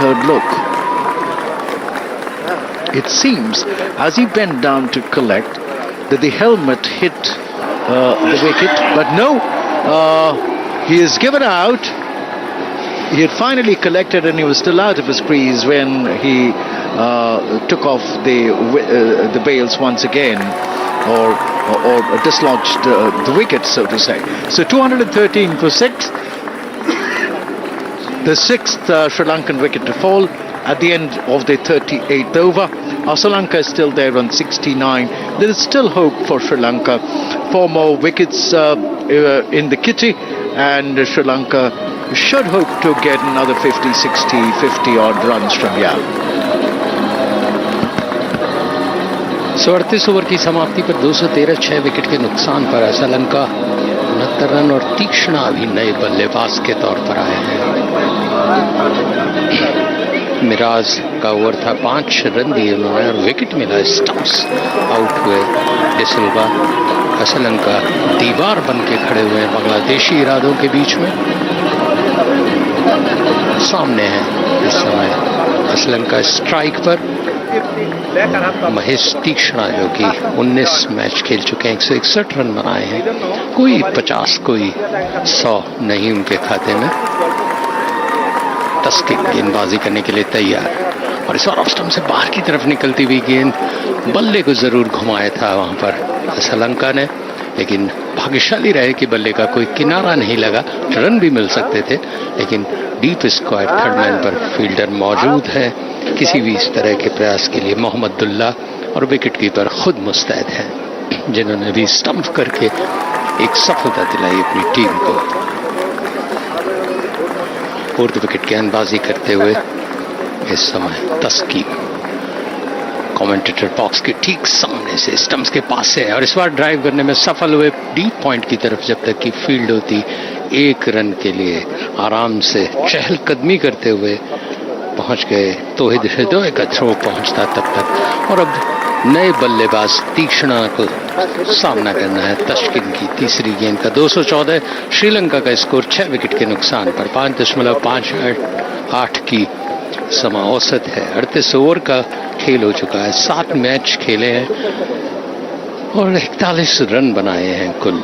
third look. It seems, as he bent down to collect, that the helmet hit the wicket, but no, he is given out. He had finally collected and he was still out of his crease when he took off the bails once again, or dislodged the wicket, so to say. So 213 for 6. The 6th Sri Lankan wicket to fall at the end of the 38th over. Sri Lanka is still there on 69. There is still hope for Sri Lanka. 4 more wickets in the kitty, and Sri Lanka should hope to get another 50, 60, 50 odd runs from here. 38 ओवर की समाप्ति पर 213 6 विकेट के नुकसान पर श्रीलंका 69 रन और तीक्ष्णा अभी नए बल्लेबाज के तौर पर आए हैं। मिराज का ओवर था, 5 रन दिए उन्होंने और विकेट मिला। स्टम्प्स आउट हुए डिसिल्वा। श्रीलंका दीवार बन के खड़े हुए हैं बांग्लादेशी इरादों के बीच में। सामने है इस समय श्रीलंका स्ट्राइक पर महेश तीक्ष्णा, जो कि 19 मैच खेल चुके हैं, 161 रन बनाए हैं। कोई 50, कोई 100 नहीं उनके खाते में। तस्किन गेंदबाजी करने के लिए तैयार, और इस बार ऑफ स्टंप से बाहर की तरफ निकलती हुई गेंद बल्ले को जरूर घुमाया था वहां पर श्रीलंका ने, लेकिन भाग्यशाली रहे कि बल्ले का कोई किनारा नहीं लगा। रन भी मिल सकते थे, लेकिन डीप स्क्वायर थर्ड मैन पर फील्डर मौजूद है किसी भी इस तरह के प्रयास के लिए। मोहम्मदुल्ला और विकेट कीपर खुद मुस्तैद हैं, जिन्होंने भी स्टंप करके एक सफलता दिलाई अपनी टीम को। फोर्थ विकेट गेंदबाजी करते हुए इस समय तस्कीन कमेंटेटर बॉक्स के ठीक सामने से स्टंप्स के पास से है, और इस बार ड्राइव करने में सफल हुए डीप पॉइंट की तरफ। जब तक की फील्ड होती 1 रन के लिए आराम से चहलकदमी करते हुए पहुंच गए। तौहीद हृदय का थ्रो पहुंचता तब तक, और अब नए बल्लेबाज तीक्ष्णा को सामना करना है तस्किन की तीसरी गेंद का। 214 श्रीलंका का स्कोर 6 विकेट के नुकसान पर। 5.58 की समा औसत है। 38 ओवर का खेल हो चुका है, 7 मैच खेले हैं और 41 रन बनाए हैं कुल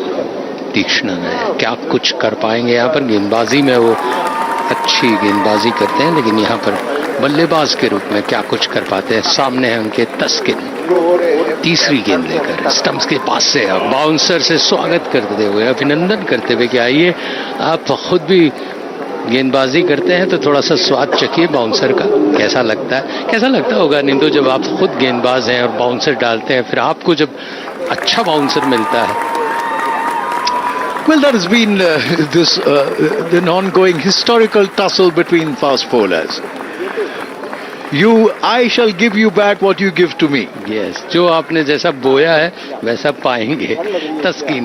तीक्ष्णा ने। क्या कुछ कर पाएंगे यहाँ पर? गेंदबाजी में वो अच्छी गेंदबाजी करते हैं, लेकिन यहाँ पर बल्लेबाज के रूप में क्या कुछ कर पाते हैं? सामने है उनके तस्किन, तीसरी गेंद लेकर स्टंप्स के पास से अब बाउंसर से स्वागत करते हुए, अभिनंदन करते हुए कि आइए आप खुद भी गेंदबाजी करते हैं तो थोड़ा सा स्वाद चखिए बाउंसर का, कैसा लगता है। कैसा लगता होगा निंदो जब आप खुद गेंदबाज हैं और बाउंसर डालते हैं, फिर आपको जब अच्छा बाउंसर मिलता है? Well, there has been an ongoing historical tussle between fast bowlers. I shall give you back what you give to me. Yes, जो आपने जैसा बोया है वैसा पाएंगे। तस्कीन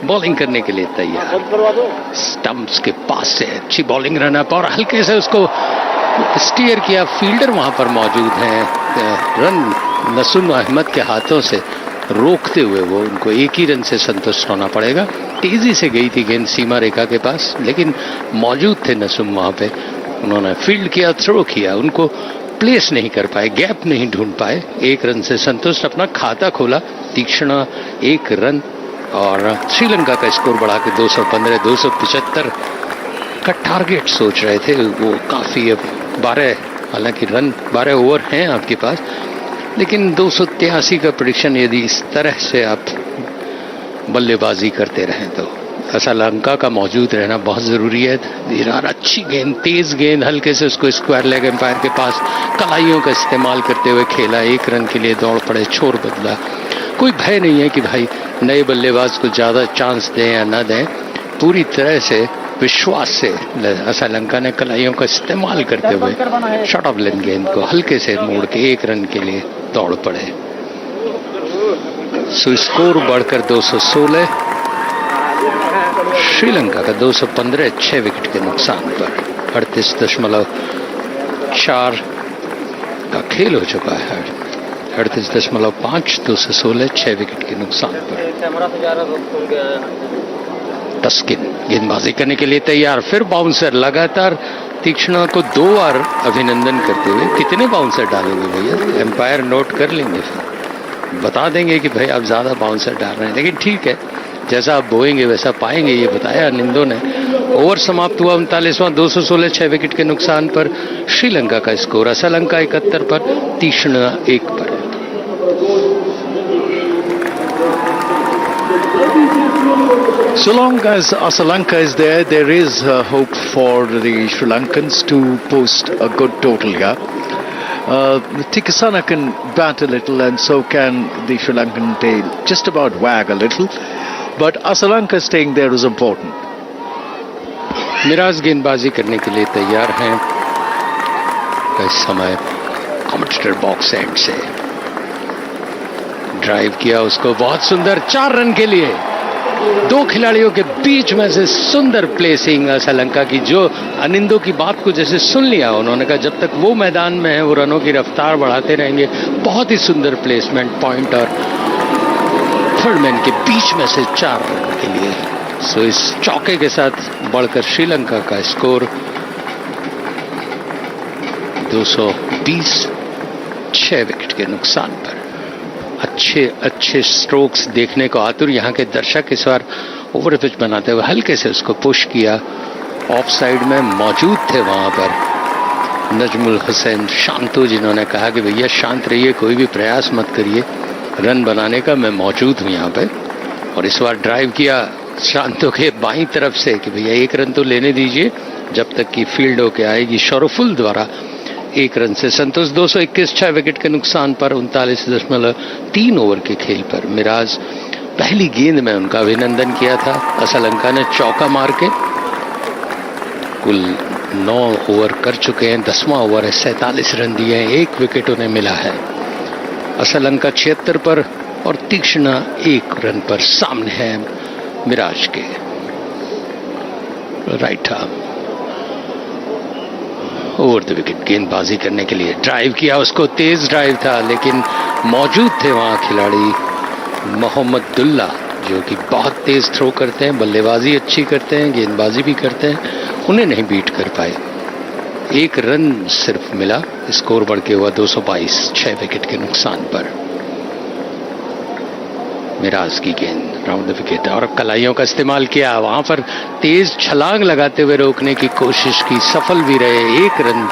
बॉलिंग करने के लिए तैयार, स्टंप्स के पास से अच्छी बॉलिंग रन अप और हल्के से उसको स्टीयर किया। फील्डर वहां पर मौजूद हैं, रन नसूम अहमद के हाथों से रोकते हुए वो उनको 1 ही रन से संतुष्ट होना पड़ेगा। तेजी से गई थी गेंद सीमा रेखा के पास, लेकिन मौजूद थे नसूम वहां पे। उन्होंने फील्ड किया, थ्रो किया, उनको प्लेस नहीं कर पाए, गैप नहीं ढूंढ पाए। 1 रन से संतुष्ट अपना खाता खोला तीक्ष्णा, 1 रन, और श्रीलंका का स्कोर बढ़ा के 215 275 का टारगेट सोच रहे थे वो। काफी अब 12, हालांकि रन 12 ओवर हैं आपके पास, लेकिन 283 का प्रेडिक्शन यदि इस तरह से आप बल्लेबाजी करते रहें तो श्रीलंका का मौजूद रहना बहुत जरूरी है। धीरार अच्छी गेंद, तेज गेंद, हल्के से उसको स्क्वायर लेग एम्पायर के पास कलाइयों का इस्तेमाल करते हुए खेला। 1 रन के लिए दौड़ पड़े, छोर बदला। कोई भय नहीं है कि भाई नए बल्लेबाज को ज्यादा चांस दें या ना दें। पूरी तरह से विश्वास से श्रीलंका ने कलाइयों का इस्तेमाल करते हुए शॉर्ट ऑफ लेंथ गेंद को हल्के से मोड़ के 1 रन के लिए दौड़ पड़े। सो स्कोर बढ़कर 216, श्रीलंका का 215 6 विकेट के नुकसान पर। 38.4 का खेल हो चुका है। 38.5 216 6 विकेट के नुकसान पर। तस्किन गेंदबाजी करने के लिए तैयार, फिर बाउंसर लगातार तीक्ष्णा को 2 बार अभिनंदन करते हुए कितने बाउंसर डालोगे भैया? एम्पायर नोट कर लेंगे, फिर बता देंगे कि भाई आप ज़्यादा बाउंसर डाल रहे हैं। लेकिन ठीक है, जैसा आप बोएंगे वैसा पाएंगे, ये बताया अनिंदो ने। ओवर समाप्त हुआ 39वां, 216, 6 विकेट के नुकसान पर श्रीलंका का स्कोर। श्रीलंका 71 पर, तीक्ष्णा 1 पर। So long as Sri Lanka is there, there is hope for the Sri Lankans to post a good total here. Tikasana can bat a little, and so can the Sri Lankan tail just about wag a little. But Sri Lanka staying there is important. Miraj गेंदबाजी करने के लिए तैयार हैं इस समय commentator box and से। ड्राइव किया उसको, बहुत सुंदर 4 रन के लिए। 2 खिलाड़ियों के बीच में से सुंदर प्लेसिंग श्रीलंका की, जो अनिंदो की बात को जैसे सुन लिया उन्होंने कहा जब तक वो मैदान में है वो रनों की रफ्तार बढ़ाते रहेंगे। बहुत ही सुंदर प्लेसमेंट, पॉइंट और थर्ड मैन के बीच में से 4 रन के लिए। सो इस चौके के साथ बढ़कर श्रीलंका का स्कोर 220, 6 विकेट के नुकसान पर। अच्छे स्ट्रोक्स देखने को आतुर यहाँ के दर्शक इस बार ओवर पिच बनाते हुए हल्के से उसको पुश किया। ऑफ साइड में मौजूद थे वहां पर नजमुल हुसैन शांतु, जिन्होंने कहा कि भैया शांत रहिए, कोई भी प्रयास मत करिए रन बनाने का, मैं मौजूद हूं यहाँ पे। और इस बार ड्राइव किया शांतु के बाईं तरफ से कि भैया 1 रन तो लेने दीजिए जब तक कि फील्ड होके आएगी। शोरफुल द्वारा 1 रन से संतोष। 221, 6 विकेट के नुकसान पर 39.3 ओवर के खेल पर। मिराज पहली गेंद में उनका अभिनंदन किया था। श्रीलंका ने चौका मार के कुल 9 ओवर कर चुके हैं। 10वां ओवर है, 47 रन दिए हैं, 1 विकेट उन्हें मिला है। श्रीलंका 76 पर और तीक्ष्णा 1 रन पर सामने है मिराज के। Right arm over the wicket गेंदबाजी करने के लिए ड्राइव किया उसको, तेज ड्राइव था लेकिन मौजूद थे वहां खिलाड़ी मोहम्मदुल्ला जो कि बहुत तेज थ्रो करते हैं, बल्लेबाजी अच्छी करते हैं, गेंदबाजी भी करते हैं, उन्हें नहीं बीट कर पाए। 1 रन सिर्फ मिला, स्कोर बढ़ के हुआ 222, 6 विकेट के नुकसान पर। मिराज की गेंद राउंड द विकेट और कलाइयों का इस्तेमाल किया, वहां पर तेज छलांग लगाते हुए रोकने की कोशिश की, सफल भी रहे। 1 रन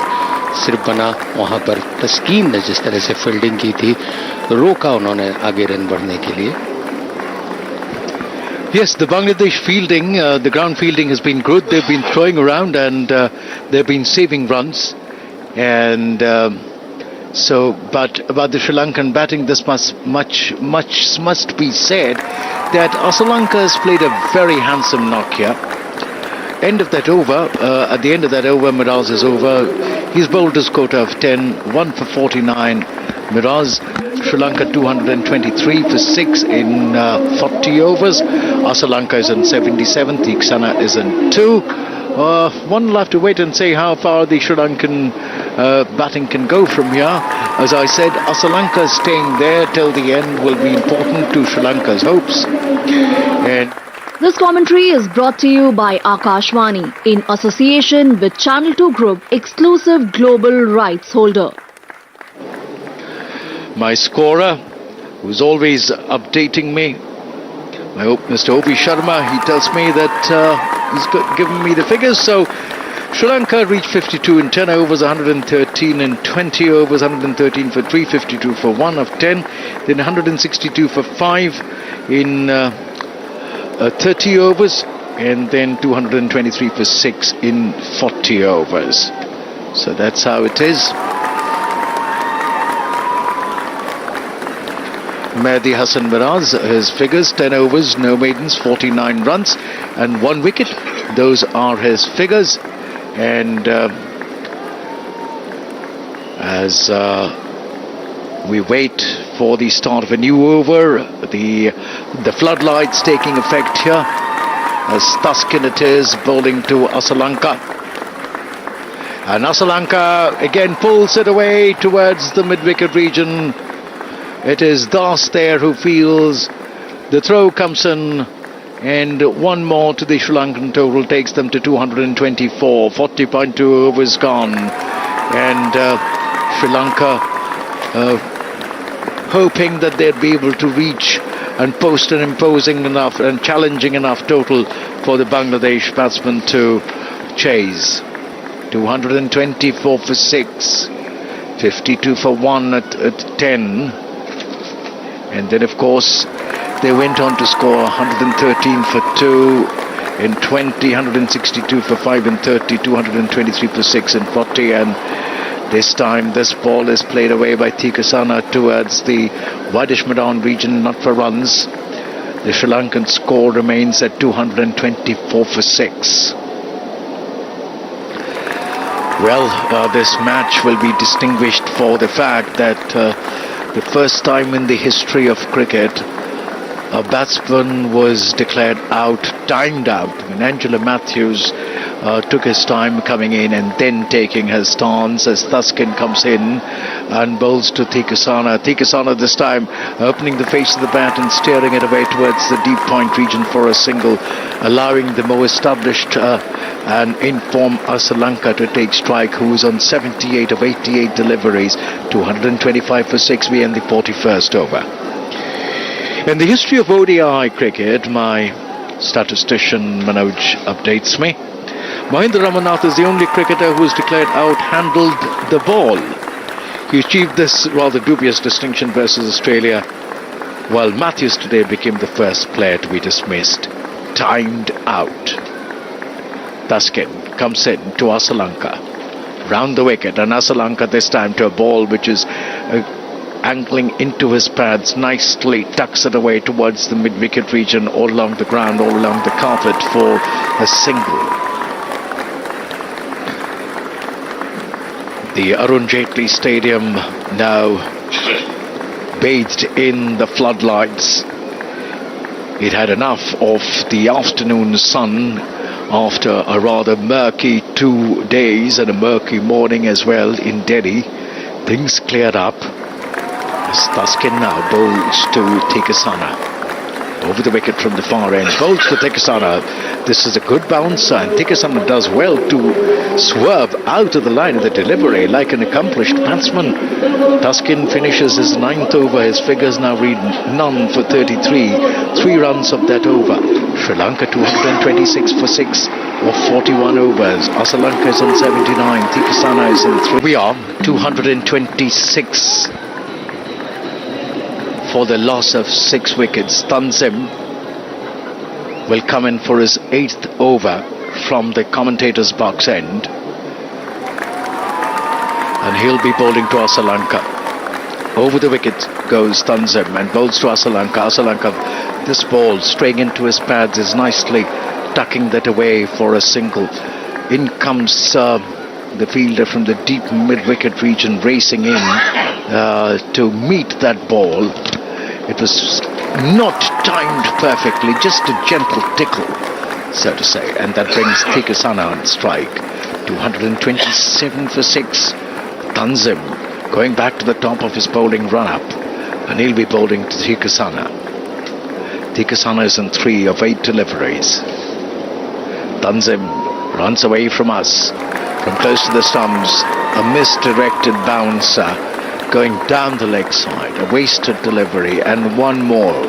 सिर्फ बना वहां पर। तस्कीन ने जिस तरह से फील्डिंग की थी, रोका उन्होंने आगे रन बढ़ने के लिए। Yes, the Bangladesh fielding, the ground fielding has been good. They've been throwing around and they've been saving runs. And but about the Sri Lankan batting, this must be said that Sri Lanka has played a very handsome knock here. End of that over, at the end of that over, Miraz is over. He's bowled his quota of 10, 1 for 49. Miraz, Sri Lanka 223 for 6 in 40 overs. Sri Lanka is in 77th, Tikasana is in 2. One will have to wait and see how far the Sri Lankan batting can go from here. As I said, Sri Lanka staying there till the end will be important to Sri Lanka's hopes. And this commentary is brought to you by Akashvani in association with Channel 2 Group, exclusive global rights holder. My scorer, who's always updating me, I hope Mr. Obi Sharma, he tells me that he's given me the figures. So Sri Lanka reached 52 in 10 overs, 113 in 20 overs, 113 for 3, 52 for 1 of 10, then 162 for 5 in 30 overs, and then 223 for 6 in 40 overs. So that's how it is. Mehdi Hassan Miraz, his figures: 10 overs, no maidens, 49 runs and 1 wicket. Those are his figures. And as we wait for the start of a new over, the floodlights taking effect here, as Taskin it is bowling to Sri Lanka. And Sri Lanka again pulls it away towards the mid-wicket region. It is Das there who feels the throw comes in And one more to the Sri Lankan total takes them to 224. 40.2 overs gone. And Sri Lanka hoping that they'd be able to reach and post an imposing enough and challenging enough total for the Bangladesh batsmen to chase. 224 for 6. 52 for 1 at 10. And then, of course, they went on to score 113 for 2 in 20, 162 for 5 in 30, 223 for 6 in 40. And this time, this ball is played away by Tikasana towards the Whitish Madon region, not for runs. The Sri Lankan score remains at 224 for 6. Well, this match will be distinguished for the fact that the first time in the history of cricket, a batsman was declared out, timed out. When Angela Matthews took his time coming in and then taking her stance as Thaskin comes in and bowls to Tikasana. Tikasana this time opening the face of the bat and steering it away towards the deep point region for a single, allowing the more established and informed Sri Lanka to take strike, who is on 78 of 88 deliveries, 225 for 6 in the 41st over. In the history of ODI cricket, my statistician Manoj updates me. Mahendra Ramanath is the only cricketer who is declared out handled the ball. He achieved this rather dubious distinction versus Australia, while Matthews today became the first player to be dismissed. Timed out. Thaskin comes in to Sri Lanka. Round the wicket, and Sri Lanka this time to a ball which is angling into his pads, nicely tucks it away towards the mid-wicket region, all along the ground, all along the carpet for a single. The Arun Jaitley Stadium now bathed in the floodlights. It had enough of the afternoon sun after a rather murky 2 days and a murky morning as well in Delhi. Things cleared up. Thaskin now bowls to Tikasana. Over the wicket from the far end. Bowls to Tikasana. This is a good bouncer, and Tikasana does well to swerve out of the line of the delivery like an accomplished batsman. Thaskin finishes his 9th over. His figures now read none for 33. 3 runs of that over. Sri Lanka 226 for 6 of 41 overs. Sri Lanka is on 79. Tikasana is in 3. We are 226 for the loss of 6 wickets. Tanzim will come in for his 8th over from the commentator's box end. And he'll be bowling to Sri Lanka. Over the wicket goes Tanzim and bowls to Sri Lanka. Sri Lanka, this ball straying into his pads is nicely tucking that away for a single. In comes the fielder from the deep mid-wicket region racing in to meet that ball. It was not timed perfectly, just a gentle tickle, so to say, and that brings Tikasana on strike. 227 for 6. Tanzim going back to the top of his bowling run-up, and he'll be bowling to Tikasana. Tikasana is in 3 of 8 deliveries. Tanzim runs away from us, from close to the stumps, a misdirected bouncer going down the leg side, a wasted delivery, and one more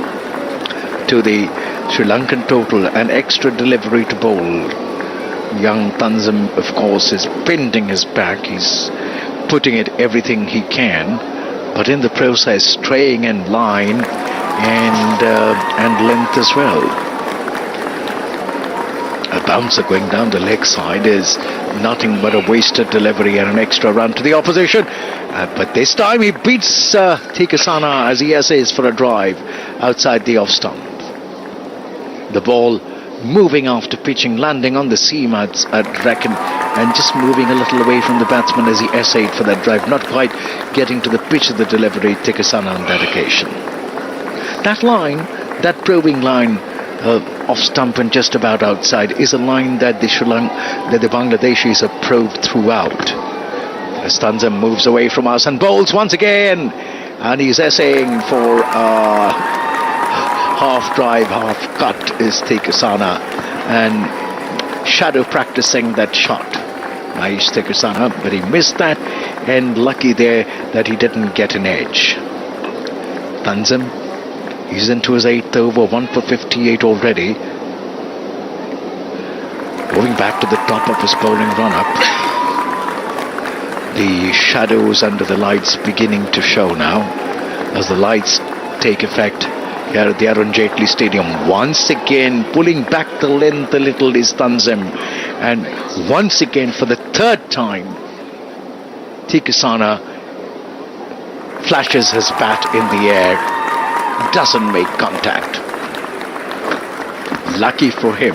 to the Sri Lankan total, an extra delivery to bowl. Young Tanzim, of course, is bending his back. He's putting it everything he can, but in the process straying in line and length as well. A bouncer going down the leg side is nothing but a wasted delivery and an extra run to the opposition. But this time he beats Tikasana as he essays for a drive outside the off stump. The ball moving after pitching, landing on the seam at reckon, and just moving a little away from the batsman as he essayed for that drive, not quite getting to the pitch of the delivery, Tikasana on that occasion. That line, that probing line, off stump and just about outside, is a line that the Bangladeshis have probed throughout. As Tanzim moves away from us and bowls once again, and he's essaying for half drive, half cut is Tikasana, and shadow practicing that shot. Nice Tikasana, but he missed that, and lucky there that he didn't get an edge. Tanzim, he's into his 8th over, 1 for 58 already. Going back to the top of his bowling run-up. The shadows under the lights beginning to show now, as the lights take effect here at the Arun Jaitley Stadium. Once again, pulling back the length a little is Tanzim. And once again, for the 3rd time, Tikasana flashes his bat in the air, doesn't make contact. Lucky for him,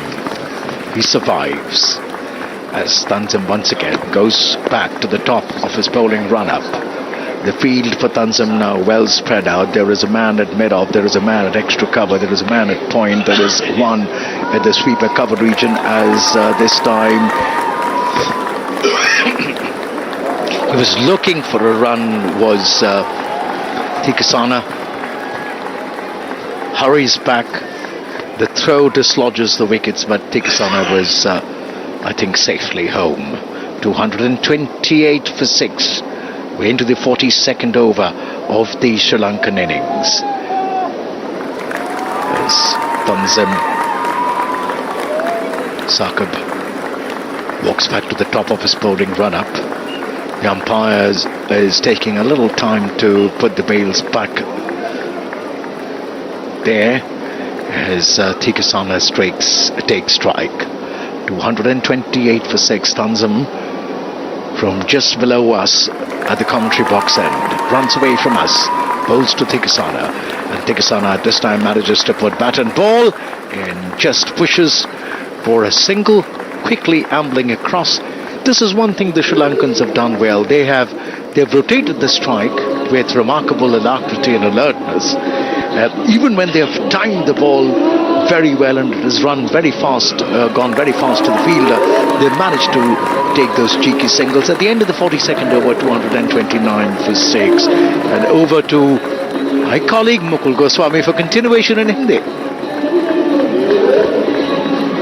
he survives, as Tanzim once again goes back to the top of his bowling run-up. The field for Tanzim now well spread out. There is a man at mid-off, there is a man at extra cover, there is a man at point, there is one at the sweeper cover region, as this time he was looking for a run, was Tikasana. Hurries back, the throw dislodges the wickets, but Tikasana was, I think, safely home. 228 for 6. We're into the 42nd over of the Sri Lankan innings. As Tanzim Sakab walks back to the top of his bowling run-up. The umpire is taking a little time to put the bails back there, as Tikasana takes strike. 228 for 6. Tanzim from just below us at the commentary box end runs away from us, bowls to Tikasana, and Tikasana at this time manages to put bat and ball and just pushes for a single, quickly ambling across. This is one thing the Sri Lankans have done well. They've rotated the strike with remarkable alacrity and alertness. Even when they have timed the ball very well and it has run very fast, gone very fast to the field, they've managed to take those cheeky singles. At the end of the 42nd over, 229 for 6. And over to my colleague Mukul Goswami for continuation in Hindi.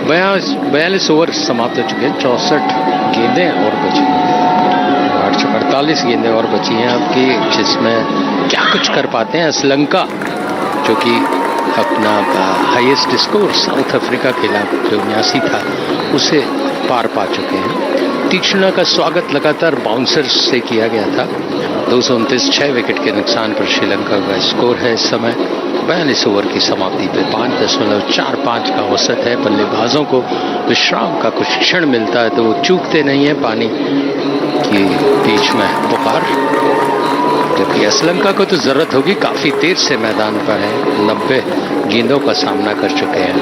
42 ओवर समाप्त हो चुके हैं, 64 गेंदें और बची हैं, 848 गेंदें और बची हैं आपकी, जिसमें क्या कुछ कर पाते हैं श्रीलंका, जो कि अपना हाईएस्ट स्कोर साउथ अफ्रीका के खिलाफ जो 79 था उसे पार पा चुके हैं। तीक्ष्णा का स्वागत लगातार बाउंसर्स से किया गया था। 229 6 विकेट के नुकसान पर श्रीलंका का स्कोर है इस समय। 42 ओवर की समाप्ति पे 5.45 का औसत है। बल्लेबाजों को विश्राम का कुछ क्षण मिलता है तो वो चूकते नहीं है पानी की बीच में पुकार, जबकि श्रीलंका को तो जरूरत होगी, काफी देर से मैदान पर है, 90 गेंदों का सामना कर चुके हैं।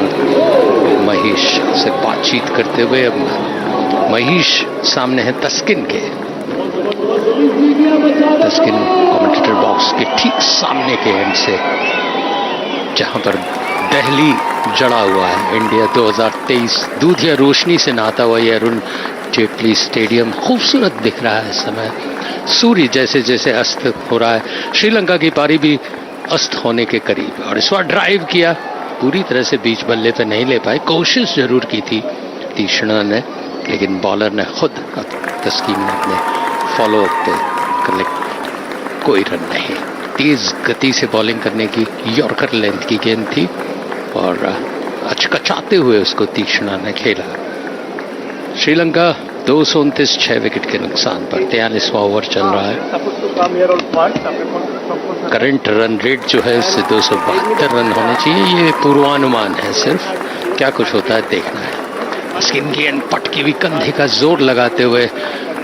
महेश से बातचीत करते हुए अब महेश सामने है तस्किन के, तस्किन कमेंटेटर बॉक्स के ठीक सामने के एंड से, जहां पर दिल्ली जड़ा हुआ है। इंडिया 2023 दूधिया रोशनी से नहाता हुआ ये अरुण जेटली स्टेडियम खूबसूरत दिख रहा है इस समय। सूर्य जैसे जैसे अस्त हो रहा है, श्रीलंका की पारी भी अस्त होने के करीब, और इस बार ड्राइव किया, पूरी तरह से बीच बल्ले पे नहीं ले पाए, कोशिश जरूर की थी तीक्ष्णा ने, लेकिन बॉलर ने खुद तस्कीन ने अपने फॉलोअप पे कलेक्ट, कोई रन नहीं। तेज गति से बॉलिंग करने की यॉर्कर लेंथ की गेंद थी और अचकचाते हुए उसको तीक्ष्णा ने खेला। श्रीलंका 229 6 विकेट के नुकसान पर 43वां ओवर चल रहा है। करंट रन रेट जो है इससे 272 रन होने चाहिए, ये पूर्वानुमान है सिर्फ, क्या कुछ होता है देखना है। स्किन गेंद पटकी हुई कंधे का जोर लगाते हुए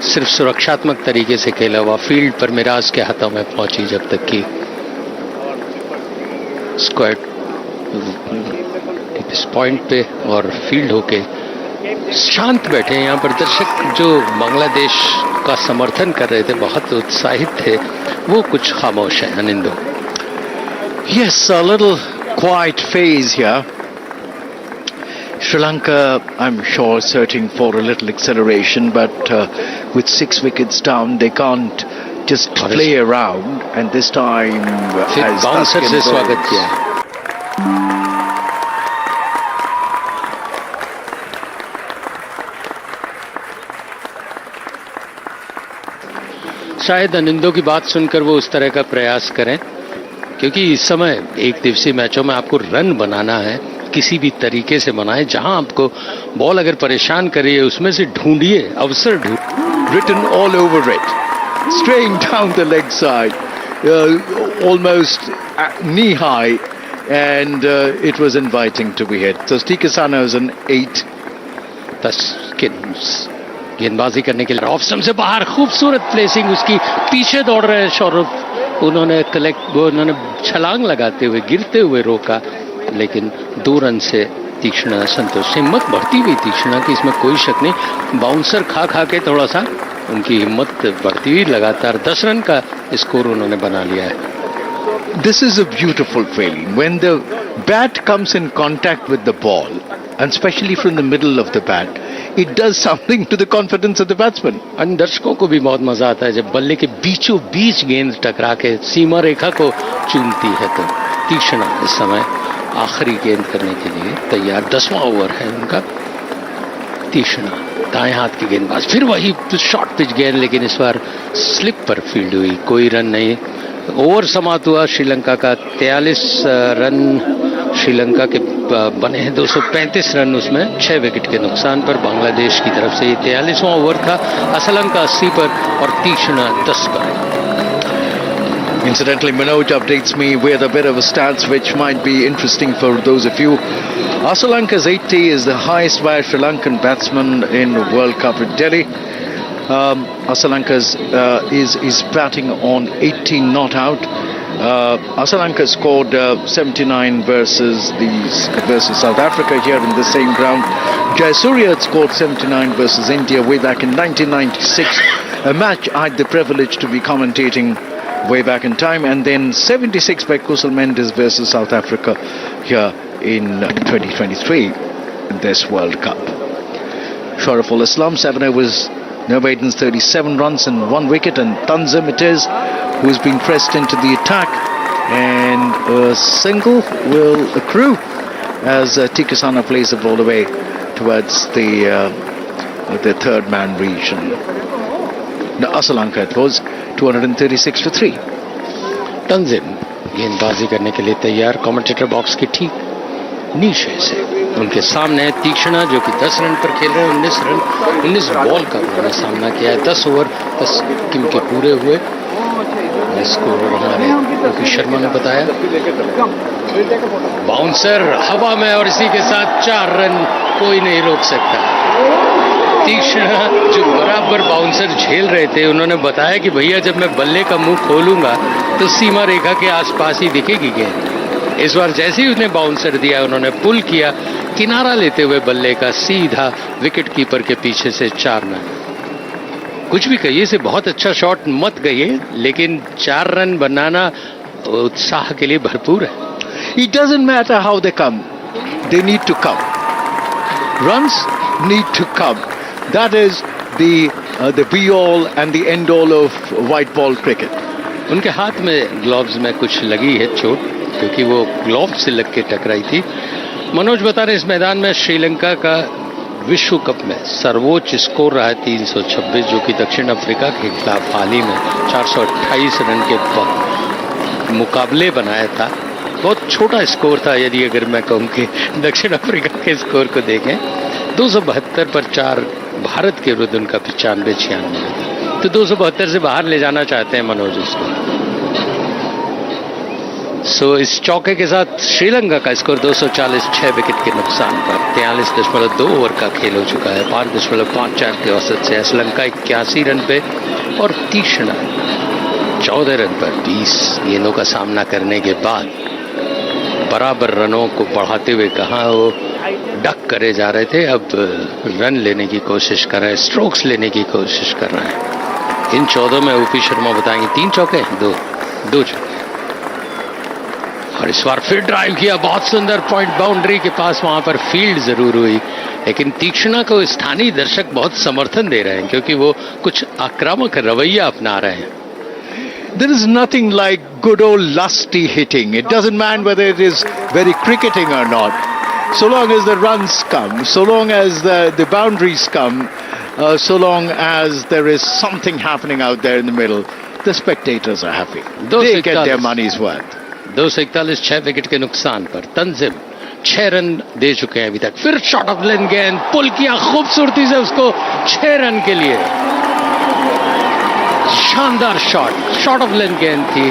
सिर्फ सुरक्षात्मक तरीके से खेला हुआ फील्ड पर मिराज के हाथों में पहुंची, जब तक कि स्क्वाड इस पॉइंट पे और फील्ड होके शांत बैठे हैं। यहाँ पर दर्शक जो बांग्लादेश का समर्थन कर रहे थे, बहुत उत्साहित थे, वो कुछ खामोश है। Anindo, Yes, a little quiet phase here. Sri Lanka, I'm sure, searching for a little acceleration, but with 6 wickets down, they can't just play around. And this time, bouncer से स्वागत किया। शायद अनिंदो की बात सुनकर वो उस तरह का प्रयास करें, क्योंकि इस समय एक दिवसीय मैचों में आपको रन बनाना है, किसी भी तरीके से बनाए, जहां आपको बॉल अगर परेशान करे उसमें से ढूंढिए, अवसर ढूंढिए. Written all over it, straying down the leg side, almost knee high, and it was inviting to be hit. So Stikasana is an 8. गेंदबाजी करने के लिए ऑफ स्टंप से बाहर, खूबसूरत प्लेसिंग उसकी, पीछे दौड़ रहे हैं सौरभ, उन्होंने छलांग लगाते हुए गिरते हुए रोका, लेकिन 2 रन से तीक्ष्णा संतोष. हिम्मत बढ़ती हुई तीक्ष्णा की, इसमें कोई शक नहीं. बाउंसर खा के थोड़ा सा उनकी हिम्मत बढ़ती हुई, लगातार 10 रन का स्कोर उन्होंने बना लिया है. This is a beautiful feeling when the bat comes in contact with the ball, and especially from the middle of the bat, it does something to the confidence of the batsman. अन्य दर्शकों को भी बहुत मजा आता है जब बल्ले के बीचों बीच गेंद टकरा के सीमा रेखा को चूमती है. तो तीक्ष्णा इस समय आखिरी गेंद करने के लिए तैयार. 10वां ओवर है उनका. तीक्ष्णा दाएं हाथ की गेंदबाज, फिर वही शॉर्ट पिच गेंद, लेकिन इस बार स्लिप पर फील्ड हुई, कोई रन नहीं. ओवर समाप्त हुआ श्रीलंका का. 43 रन श्रीलंका के बने हैं, 235 रन उसमें 6 विकेट के नुकसान पर. बांग्लादेश की तरफ से ये 43वां ओवर था. असलंका 80 पर और तीक्ष्णा 10 पर. Incidentally, Manoj updates me with a bit of a stats which might be interesting for those of you. Asalanka's 80 is the highest by a Sri Lankan batsman in World Cup at Delhi. Asalanka's is batting on 18 not out. Asalanka scored 79 versus South Africa here in the same ground. Jayasuriya had scored 79 versus India way back in 1996, a match I had the privilege to be commentating way back in time, and then 76 by Kusal Mendes versus South Africa here in 2023 in this World Cup. Shariful Islam, 7 overs, no maidens, 37 runs and 1 wicket, and Tanzim it is who's been pressed into the attack, and a single will accrue as Tikasana plays the ball away towards the third man region. Now Asalanka it was 236 for 3. तंजिम गेंदबाजी करने के लिए तैयार. Commentator box के ठीक नीचे से उनके सामने है तीक्ष्णा, जो कि 10 रन पर खेल रहे हैं. 19 बॉल का उन्होंने सामना किया है. 10 ओवर 10 के पूरे हुए. स्कोर हमारे ओपी शर्मा ने बताया. बाउंसर हवा में, और इसी के साथ 4 रन, कोई नहीं रोक सकता. तीक्ष्णा जो बराबर बाउंसर झेल रहे थे, उन्होंने बताया कि भैया जब मैं बल्ले का मुंह खोलूंगा तो सीमा रेखा के आसपास ही दिखेगी गेंद. इस बार जैसे ही उसने बाउंसर दिया, उन्होंने पुल किया, किनारा लेते हुए बल्ले का सीधा विकेट कीपर के पीछे से 4 रन. कुछ भी कहिए, से बहुत अच्छा शॉट मत कहिए, लेकिन 4 रन बनाना उत्साह के लिए भरपूर है. It doesn't matter how they come, they need to come. Runs need to come. That is the be-all and the end-all of white ball cricket. उनके हाथ में ग्लव्स में कुछ लगी है चोट, क्योंकि वो ग्लव्स से लग के टकराई थी. मनोज बता रहे इस मैदान में श्रीलंका का विश्व कप में सर्वोच्च स्कोर रहा है 326, जो कि दक्षिण अफ्रीका के खिलाफ हाल ही में 428 रन के मुकाबले बनाया था. बहुत छोटा स्कोर था, यदि अगर मैं कहूँ कि दक्षिण अफ्रीका के स्कोर को देखें. 272 पर 4 भारत के विरुद्ध उनका 95-96. तो 272 से बाहर ले जाना चाहते हैं मनोज इसको. इस चौके के साथ श्रीलंका का स्कोर 240, 6 विकेट के नुकसान पर. 43.2 ओवर का खेल हो चुका है. 5.54 के औसत से श्रीलंका 81 रन पे, और तीक्ष्णा 14 रन पर 20 गेंदों का सामना करने के बाद बराबर रनों को बढ़ाते हुए कहा वो डक करे जा रहे थे, अब रन लेने की कोशिश कर रहे हैं, स्ट्रोक्स लेने की कोशिश कर रहे हैं. इन 14 में ओपी शर्मा बताएंगे 3 चौके, 2 चौके. और इस बार फिर ड्राइव किया, बहुत सुंदर पॉइंट बाउंड्री के पास, वहां पर फील्ड जरूर हुई, लेकिन तीक्ष्णा को स्थानीय दर्शक बहुत समर्थन दे रहे हैं, क्योंकि वो कुछ आक्रामक रवैया अपना रहे हैं. There is nothing like good old lusty hitting. It doesn't matter whether it is very cricketing or not. So long as the runs come, so long as the boundaries come, so long as there is something happening out there in the middle. the spectators are happy. Dos They get their 41. money's worth. 241 6 विकेट के नुकसान पर तंजिम 6 रन दे चुके हैं अभी तक. फिर shot of लेन गेंद पुल किया खूबसूरती से उसको 6 रन के लिए. शानदार शॉट ऑफ लेन गेंद थी.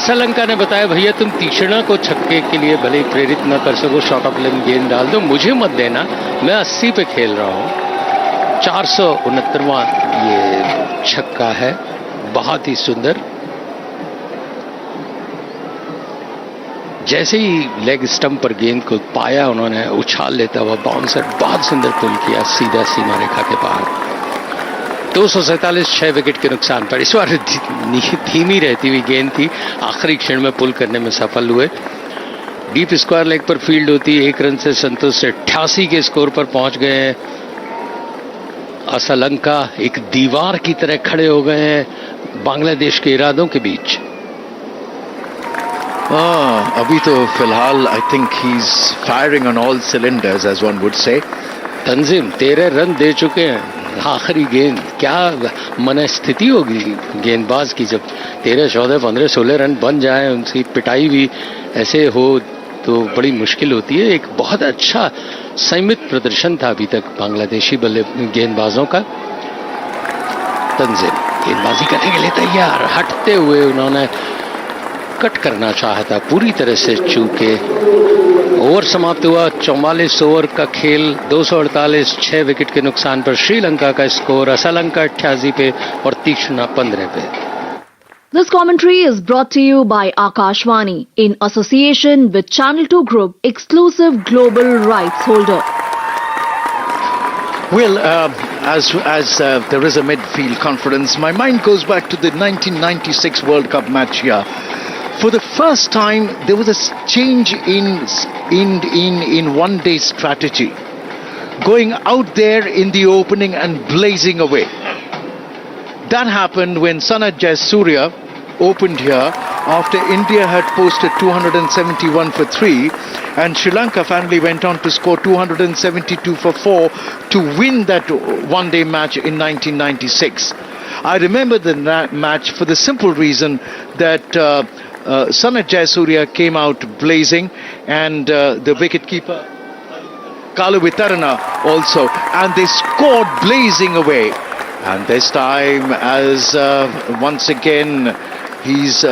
श्रीलंका ने बताया भैया तुम तीक्ष्णा को छक्के के लिए भले ही प्रेरित न कर सको, शॉट ऑफ लेन गेंद डाल दो, मुझे मत देना, मैं 80 पे खेल रहा हूं. 469वां ये छक्का है, बहुत ही सुंदर. जैसे ही लेग स्टंप पर गेंद को पाया उन्होंने उछाल लेता हुआ बाउंसर बहुत सुंदर पुल किया सीधा सीमा रेखा के पार. 247 6 विकेट के नुकसान पर. इस बार धीमी रहती हुई गेंद थी, आखिरी क्षण में पुल करने में सफल हुए. डीप स्क्वायर लेग पर फील्ड होती है. 1 रन से संतोष से 88 के स्कोर पर पहुंच गए हैं. श्रीलंका एक दीवार की तरह खड़े हो गए हैं बांग्लादेश के इरादों के बीच. अभी तो फिलहाल I think he is firing on all cylinders as one would say. Tanzim 13 रन दे चुके हैं. आखिरी गेंद, क्या मनस्थिति होगी गेंदबाज की जब 13 14 15 16 रन बन जाए, उनकी पिटाई भी ऐसे हो तो बड़ी मुश्किल होती है. एक बहुत अच्छा संयमित प्रदर्शन था अभी तक बांग्लादेशी गेंदबाजों का. तंजीम गेंदबाजी करने के लिए तैयार, हटते हुए उन्होंने कट करना चाहा था, पूरी तरह से चूके. ओवर समाप्त हुआ. 44 ओवर का खेल. 248 6 विकेट के नुकसान पर श्रीलंका का स्कोर. श्रीलंका 88 पे और तीक्ष्णा 15 पे. This commentary is brought to you by Akashvani in association with Channel 2 Group, exclusive global rights holder. Well, as there is a midfield conference, my mind goes back to the 1996 World Cup match here. For the first time, there was a change in one-day strategy, going out there in the opening and blazing away. That happened when Sanat Jayasuriya opened here after India had posted 271 for 3, and Sri Lanka finally went on to score 272 for 4 to win that one-day match in 1996. I remember the match for the simple reason that Sanat Jayasuriya came out blazing, and the wicketkeeper Kalu Vitarana also, and they scored blazing away. And this time, as once again he's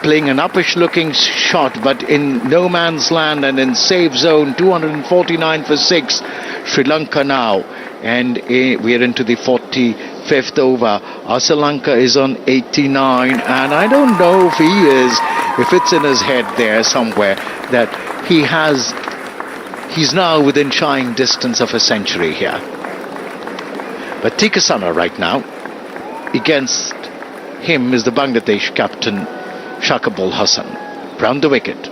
playing an uppish looking shot, but in no man's land and in safe zone. 249 for 6, Sri Lanka now, and we are into the 45th over. Sri Lanka is on 89, and I don't know if it's in his head there somewhere that he's now within shying distance of a century here. But Tikasana right now, against him is the Bangladesh captain Shakibul Hasan. Round the wicket,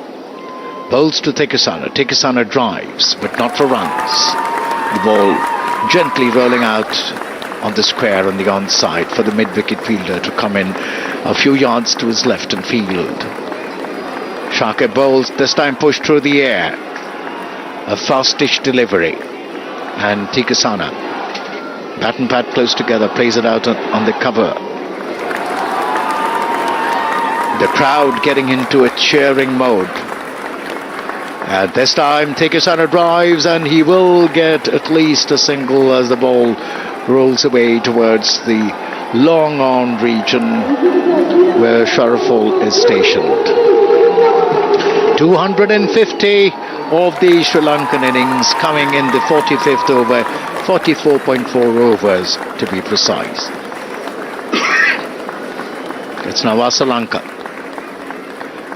bowls to Tikasana. Tikasana drives, but not for runs. The ball gently rolling out on the square on the onside for the mid-wicket fielder to come in a few yards to his left and field. Shakib bowls, this time pushed through the air. A fastish delivery. And Tikasana, bat and pad close together, plays it out on the cover. The crowd getting into a cheering mode. And this time Tikasana drives, and he will get at least a single as the ball rolls away towards the long on region where Sharaful is stationed. 250 of the Sri Lankan innings coming in the 45th over, 44.4 overs to be precise. It's now Sri Lanka.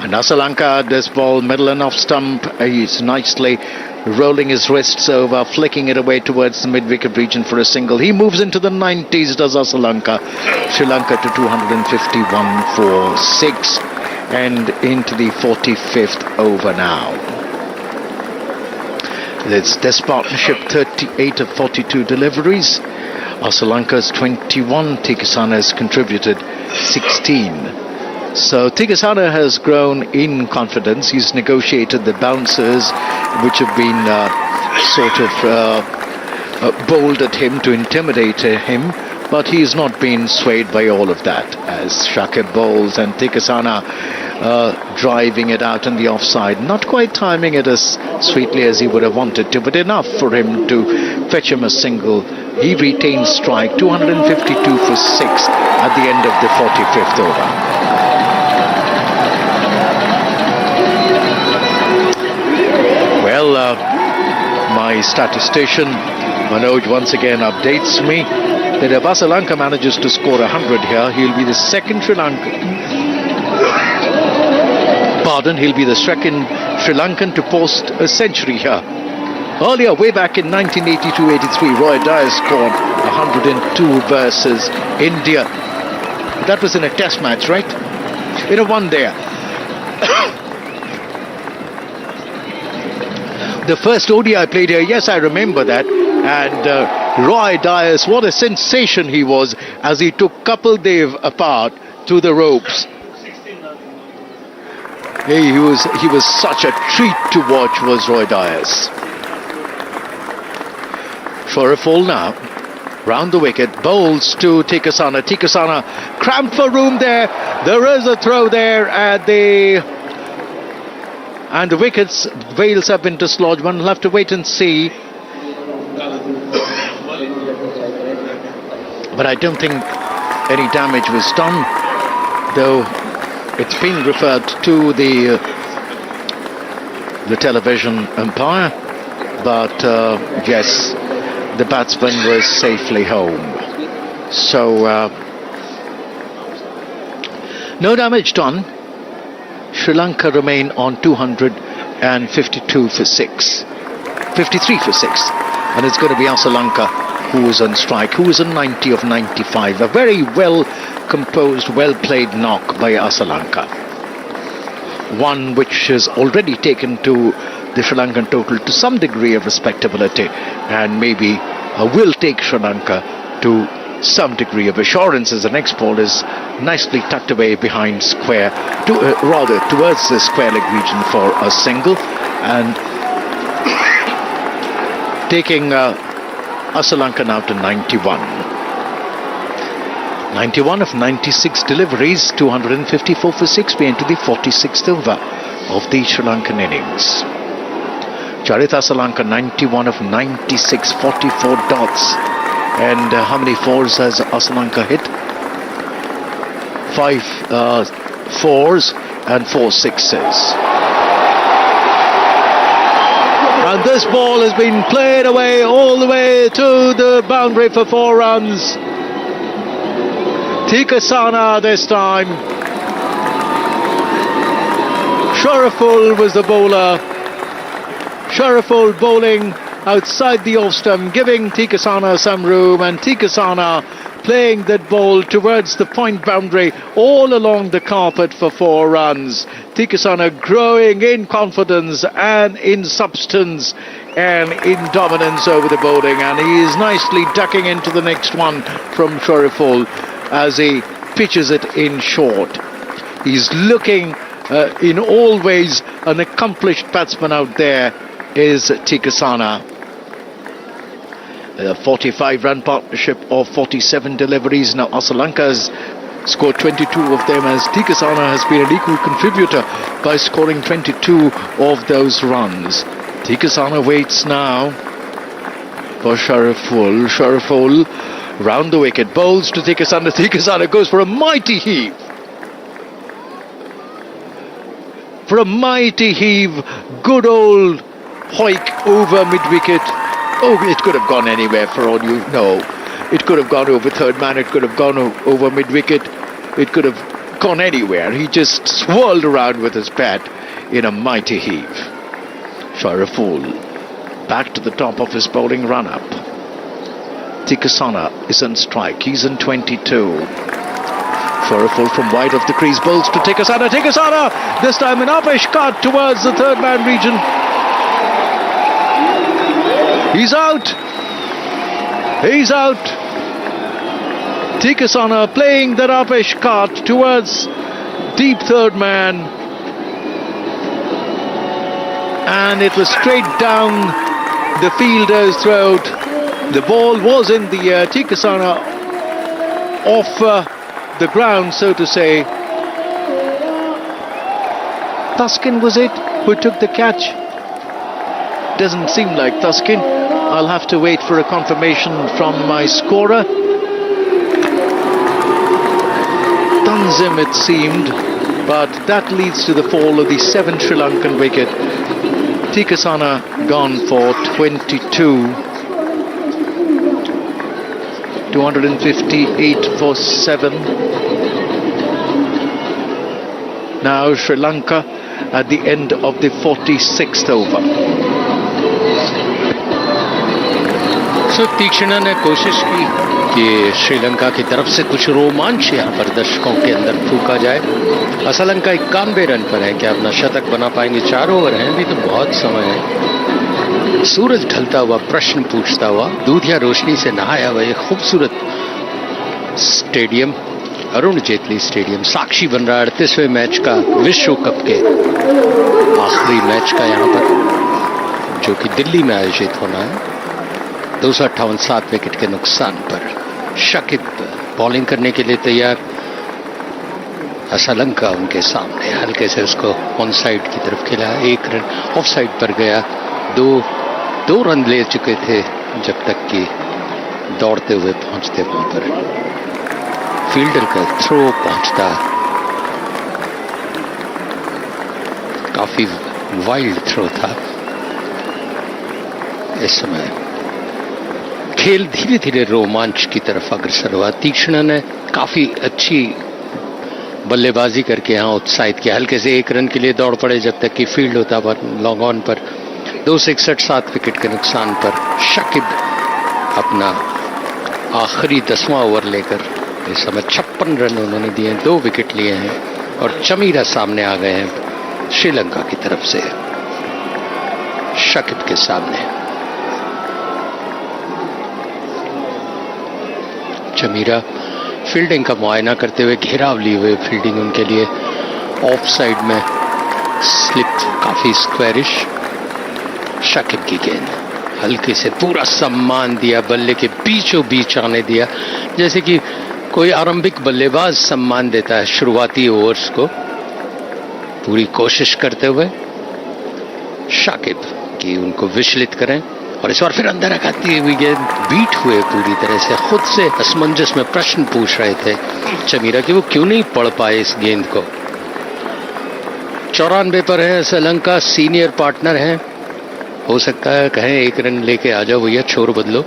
And Sri Lanka, this ball middle and off stump, he's nicely rolling his wrists over, flicking it away towards the mid-wicket region for a single. He moves into the 90s, does Sri Lanka. Sri Lanka to 251 for 6 and into the 45th over now. It's this partnership, 38 of 42 deliveries. Sri Lanka's 21. Tikasana has contributed 16. So Tikasana has grown in confidence. He's negotiated the bouncers which have been bowled at him to intimidate him but he's not been swayed by all of that as Shakib bowls and Tikasana driving it out on the offside, not quite timing it as sweetly as he would have wanted to, but enough for him to fetch him a single. He retains strike, 252 for 6 at the end of the 45th over. Well, my statistician Manoj once again updates me that if Sri Lanka manages to score 100 here, he'll be the second Sri Lankan to post a century here. Earlier, way back in 1982-83, Roy Dyer scored 102 versus India. That was in a test match, right? In a one-dayer. The first ODI played here, yes, I remember that. And Roy Dyer, what a sensation he was as he took Kapil Dev apart to the ropes. He was such a treat to watch, was Roy Dyer's. Shorefall now, round the wicket, bowls to Tikasana. Tikasana cramped for room there. There is a throw there at the wickets. Veils have been dislodged. One will have to wait and see. But I don't think any damage was done, though it's been referred to the television umpire. But yes, the batsman was safely home. So no damage done. Sri Lanka remain on 252 for 6. 53 for 6. And it's going to be Sri Lanka who is on strike, who is on 90 of 95. A very well composed, well played knock by Sri Lanka. One which has already taken to the Sri Lankan total to some degree of respectability, and maybe will take Sri Lanka to some degree of assurance as the next ball is nicely tucked away behind square, rather towards the square leg region for a single, and taking Sri Lanka now to 91. 91 of 96 deliveries, 254 for 6. We enter the 46th over of the Sri Lankan innings. Charith Sri Lanka 91 of 96, 44 dots. And how many fours has Sri Lanka hit? 5 fours and 4 sixes. And this ball has been played away all the way to the boundary for 4 runs. Tikasana this time. Sharaful was the bowler. Sharaful bowling outside the off stump, giving Tikasana some room, and Tikasana playing that ball towards the point boundary all along the carpet for 4 runs. Tikasana growing in confidence and in substance and in dominance over the bowling, and he is nicely ducking into the next one from Shariful as he pitches it in short. He's looking in all ways an accomplished batsman out there is Tikasana. A 45-run partnership of 47 deliveries. Now Sri Lanka has scored 22 of them, as Tikasana has been an equal contributor by scoring 22 of those runs. Tikasana waits now for Shariful. Shariful round the wicket, bowls to Tikasana. Tikasana goes for a mighty heave. For a mighty heave, good old hoik over mid-wicket. Oh, it could have gone anywhere for all you know. It could have gone over third man, it could have gone over mid-wicket, it could have gone anywhere. He just swirled around with his bat in a mighty heave. Shariful back to the top of his bowling run-up. Tikasana is on strike, he's in 22. Shariful from wide of the crease, bowls to Tikasana. Tikasana, this time an uppish cut towards the third man region. He's out. He's out. Tikasana playing that uppish cut towards deep third man. And it was straight down the fielder's throat. The ball was in the air. Tikasana off the ground, so to say. Thuskin was it who took the catch? Doesn't seem like Thuskin. I'll have to wait for a confirmation from my scorer. Tanzim it seemed, but that leads to the fall of the 7th Sri Lankan wicket. Tikasana gone for 22. 258 for 7. Now Sri Lanka at the end of the 46th over. तीक्ष्णा ने कोशिश की कि श्रीलंका की तरफ से कुछ रोमांच यहाँ पर दर्शकों के अंदर फूका जाए। श्रीलंका 91 रन पर है, क्या अपना शतक बना पाएंगे? 4 ओवर हैं, अभी तो बहुत समय है। सूरज ढलता हुआ प्रश्न पूछता हुआ, दूधिया रोशनी से नहाया हुआ ये खूबसूरत स्टेडियम, अरुण जेटली स्टेडियम, साक्षी बन रहा है 38वें मैच का, विश्व कप के आखिरी मैच का यहाँ पर, जो कि दिल्ली में आयोजित होना है। 258 7 विकेट के नुकसान पर शाकिब बॉलिंग करने के लिए तैयार। श्रीलंका उनके सामने हल्के से उसको ऑन साइड की तरफ खेला, 1 रन ऑफ साइड पर गया। दो रन ले चुके थे जब तक कि दौड़ते हुए पहुंचते वहां पर फील्डर का थ्रो पहुंचता, काफी वाइल्ड थ्रो था। इस समय खेल धीरे धीरे रोमांच की तरफ अग्रसर हुआ। तीक्ष्णा ने काफी अच्छी बल्लेबाजी करके यहां उत्साहित किया, हल्के से 1 रन के लिए दौड़ पड़े जब तक कि फील्ड होता पर लॉन्ग ऑन पर 261 7 विकेट के नुकसान पर शाकिब अपना आखिरी 10वां ओवर लेकर इस समय 56 रन उन्होंने दिए, 2 विकेट लिए हैं और चमीरा सामने आ गए हैं श्रीलंका की तरफ से। शाकिब के सामने चमीरा फील्डिंग का मुआयना करते हुए, घेराव लिए हुए फील्डिंग उनके लिए, ऑफ साइड में स्लिप काफी स्क्वेरिश। शाकिब की गेंद हल्के से पूरा सम्मान दिया, बल्ले के बीचों बीच आने दिया, जैसे कि कोई आरंभिक बल्लेबाज सम्मान देता है शुरुआती ओवर्स को। पूरी कोशिश करते हुए शाकिब की उनको विचलित करें, और इस बार फिर अंदर आती हुई गेंद बीट हुए पूरी तरह से, खुद से असमंजस में प्रश्न पूछ रहे थे चमीरा कि वो क्यों नहीं पढ़ पाए इस गेंद को। 94 पर है श्रीलंका, सीनियर पार्टनर हैं, हो सकता है कहें 1 रन लेके आ जाओ भैया, छोर बदलो।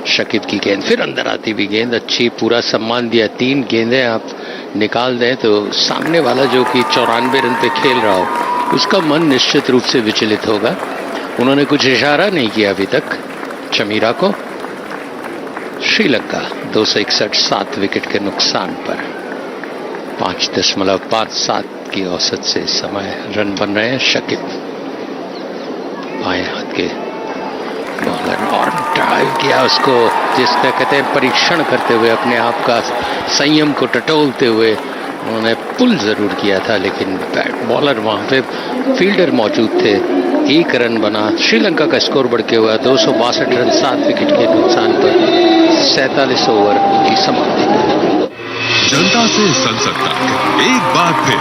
शाकिब की गेंद फिर अंदर आती हुई गेंद, अच्छी, पूरा सम्मान दिया। 3 गेंदें आप निकाल दें तो सामने वाला जो कि 94 रन पे खेल रहा हो उसका मन निश्चित रूप से विचलित होगा। उन्होंने कुछ इशारा नहीं किया अभी तक चमीरा को। श्रीलंका 261 7 विकेट के नुकसान पर 5.57 की औसत से इस समय रन बन रहे हैं। शाकिब बाएं हाथ के बॉलर और ड्राइव किया उसको, जिसका कहते हैं परीक्षण करते हुए, अपने आप का संयम को टटोलते हुए उन्होंने पुल जरूर किया था, लेकिन बॉलर वहां पे फील्डर मौजूद थे। 1 रन बना, श्रीलंका का स्कोर बढ़ के हुआ 262 रन 7 विकेट के नुकसान पर 47 ओवर की समाप्ति। जनता से संसद तक एक बार फिर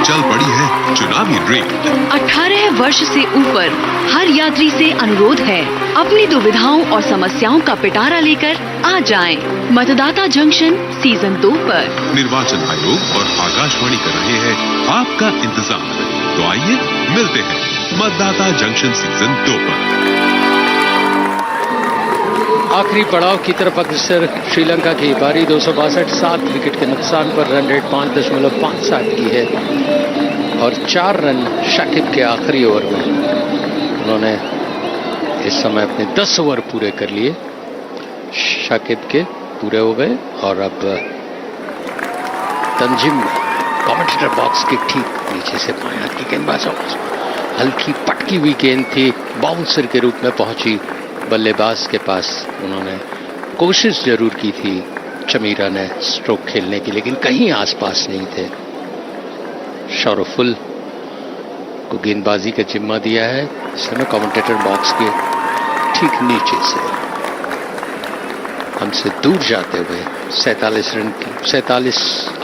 चल पड़ी है चुनावी रेड। 18 वर्ष से ऊपर हर यात्री से अनुरोध है, अपनी दुविधाओं और समस्याओं का पिटारा लेकर आ जाएं। मतदाता जंक्शन सीजन 2 पर निर्वाचन आयोग और आकाशवाणी कर रहे हैं आपका इंतजार। तो आइए मिलते हैं मतदाता जंक्शन सीजन 2 पर। आखिरी पड़ाव की तरफ अग्रसर श्रीलंका की पारी, 262 7 विकेट के नुकसान पर रन रेट 5.57 की है और 4 रन शाकिब के आखिरी ओवर में। उन्होंने इस समय अपने 10 ओवर पूरे कर लिए, शाकिब के पूरे हो गए। और अब तंजिम कमेंटेटर बॉक्स के ठीक नीचे से बाएं हाथ की गेंदबाज, हल्की पटकी हुई गेंद थी, बाउंसर के रूप में पहुंची बल्लेबाज के पास। उन्होंने कोशिश जरूर की थी चमीरा ने स्ट्रोक खेलने की, लेकिन कहीं आसपास नहीं थे। शौरफुल को गेंदबाजी का जिम्मा दिया है इस समय कमेंटेटर बॉक्स के ठीक नीचे से। हमसे दूर जाते हुए 47 रन की 47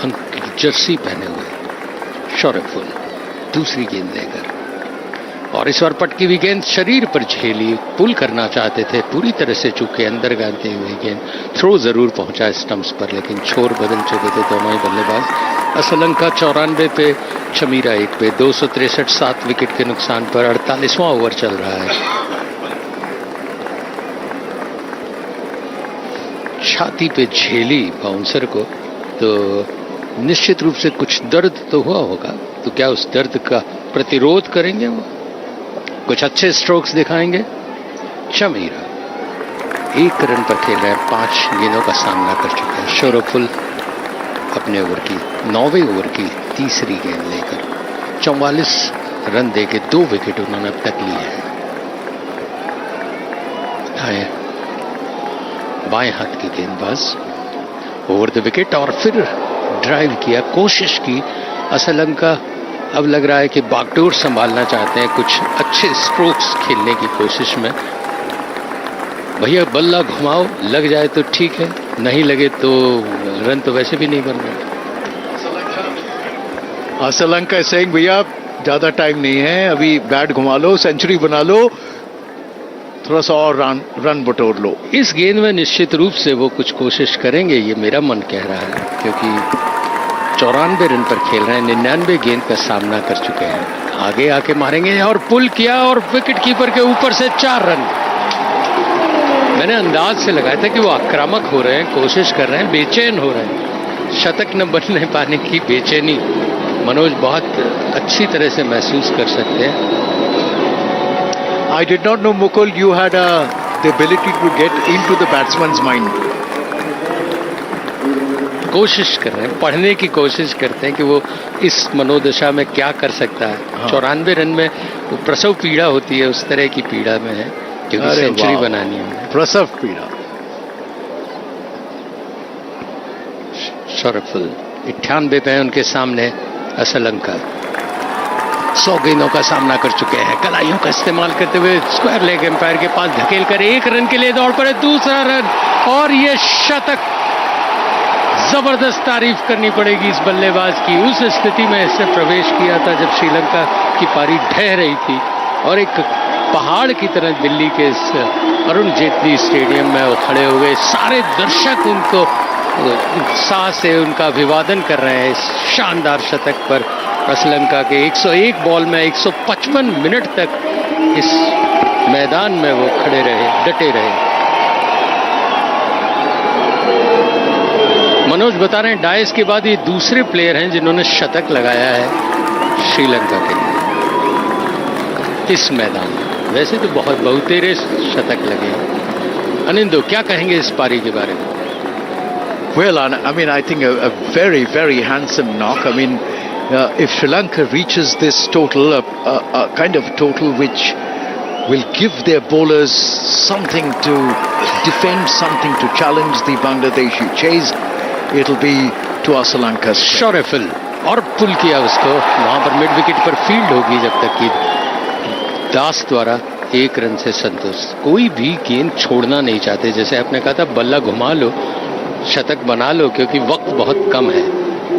अंक की जर्सी पहने हुए शौर्यफुल दूसरी गेंद लेकर, और इस बार पटकी हुई गेंद शरीर पर झेली, पुल करना चाहते थे, पूरी तरह से चूके अंदर गाते हुए गेंद थ्रो जरूर पहुंचा स्टंप्स पर, लेकिन छोर बदल चुके थे दोनों ही बल्लेबाज। श्रीलंका 94 पे, चमीरा 1 पे, 263 7 विकेट के नुकसान पर 48वां ओवर चल रहा है। छाती पे झेली बाउंसर को, तो निश्चित रूप से कुछ दर्द तो हुआ होगा, तो क्या उस दर्द का प्रतिरोध करेंगे वो, कुछ अच्छे स्ट्रोक्स दिखाएंगे। चमीरा 1 रन पर खेल रहे हैं, 5 गेंदों का सामना कर चुके हैं। शौर्यफुल अपने ओवर की 9वें ओवर की तीसरी गेंद लेकर 44 रन देके 2 विकेट उन्होंने अब तक लिए हैं। बाएं हाथ के गेंदबाज ओवर द विकेट, और फिर ड्राइव किया, कोशिश की श्रीलंका। अब लग रहा है कि बागडोर संभालना चाहते हैं, कुछ अच्छे स्ट्रोक्स खेलने की कोशिश में। भैया बल्ला घुमाओ, लग जाए तो ठीक है, नहीं लगे तो रन तो वैसे भी नहीं बन रहे। श्रीलंका सेइंग भैया ज्यादा टाइम नहीं है, अभी बैट घुमा लो, सेंचुरी बना लो, थोड़ा सा और रन बटोर लो। इस गेंद में निश्चित रूप से वो कुछ कोशिश करेंगे, ये मेरा मन कह रहा है, क्योंकि 94 रन पर खेल रहे हैं, 99 गेंद का सामना कर चुके हैं। आगे आके मारेंगे, और पुल किया, और विकेट कीपर के ऊपर से 4 रन। मैंने अंदाज से लगाया था कि वो आक्रामक हो रहे हैं, कोशिश कर रहे हैं, बेचैन हो रहे हैं। शतक न बनने पाने की बेचैनी मनोज बहुत अच्छी तरह से महसूस कर सकते हैं। I did not know, Mukul, you had the ability to get into the batsman's mind. कोशिश कर रहे हैं, पढ़ने की कोशिश करते हैं कि वो इस मनोदशा में क्या कर सकता है। 94 रन में वो प्रसव पीड़ा होती है, उस तरह की पीड़ा में है, क्योंकि सेंचुरी बनानी है। प्रसव पीड़ा। शौर्यफुल 98 पे है उनके सामने श्रीलंका। 100 गेंदों का सामना कर चुके हैं, कलाइयों का इस्तेमाल करते हुए स्क्वायर लेग एम्पायर के पास धकेल कर 1 रन के लिए दौड़ पड़े, दूसरा रन, और ये शतक। जबरदस्त तारीफ करनी पड़ेगी इस बल्लेबाज की। उस स्थिति में इसने प्रवेश किया था जब श्रीलंका की पारी ढह रही थी, और एक पहाड़ की तरह दिल्ली के इस अरुण जेटली स्टेडियम में वो खड़े हुए, सारे दर्शक उनको उत्साह से उनका अभिवादन कर रहे हैं इस शानदार शतक पर। श्रीलंका के 101 बॉल में 155 मिनट तक इस मैदान में वो खड़े रहे, डटे रहे। मनोज बता रहे हैं डाइस के बाद ये दूसरे प्लेयर हैं जिन्होंने शतक लगाया है श्रीलंका के लिए इस मैदान में। वैसे तो बहुत बहुतेरे शतक लगे हैं। अनिंदो, क्या कहेंगे इस पारी के बारे में? Well, I mean, I think a very, very handsome knock. I mean, if Sri Lanka reaches this total, a kind of total which will give their bowlers something to defend, something to challenge the Bangladeshi chase, it'll be to Sri Lanka. शौर्यफुल, और पुल किया उसको, वहां पर mid wicket पर फील्ड होगी जब तक कि दास द्वारा 1 रन से संतोष। कोई भी गेंद छोड़ना नहीं चाहते, जैसे आपने कहा था बल्ला घुमा लो, शतक बना लो, क्योंकि वक्त बहुत कम है,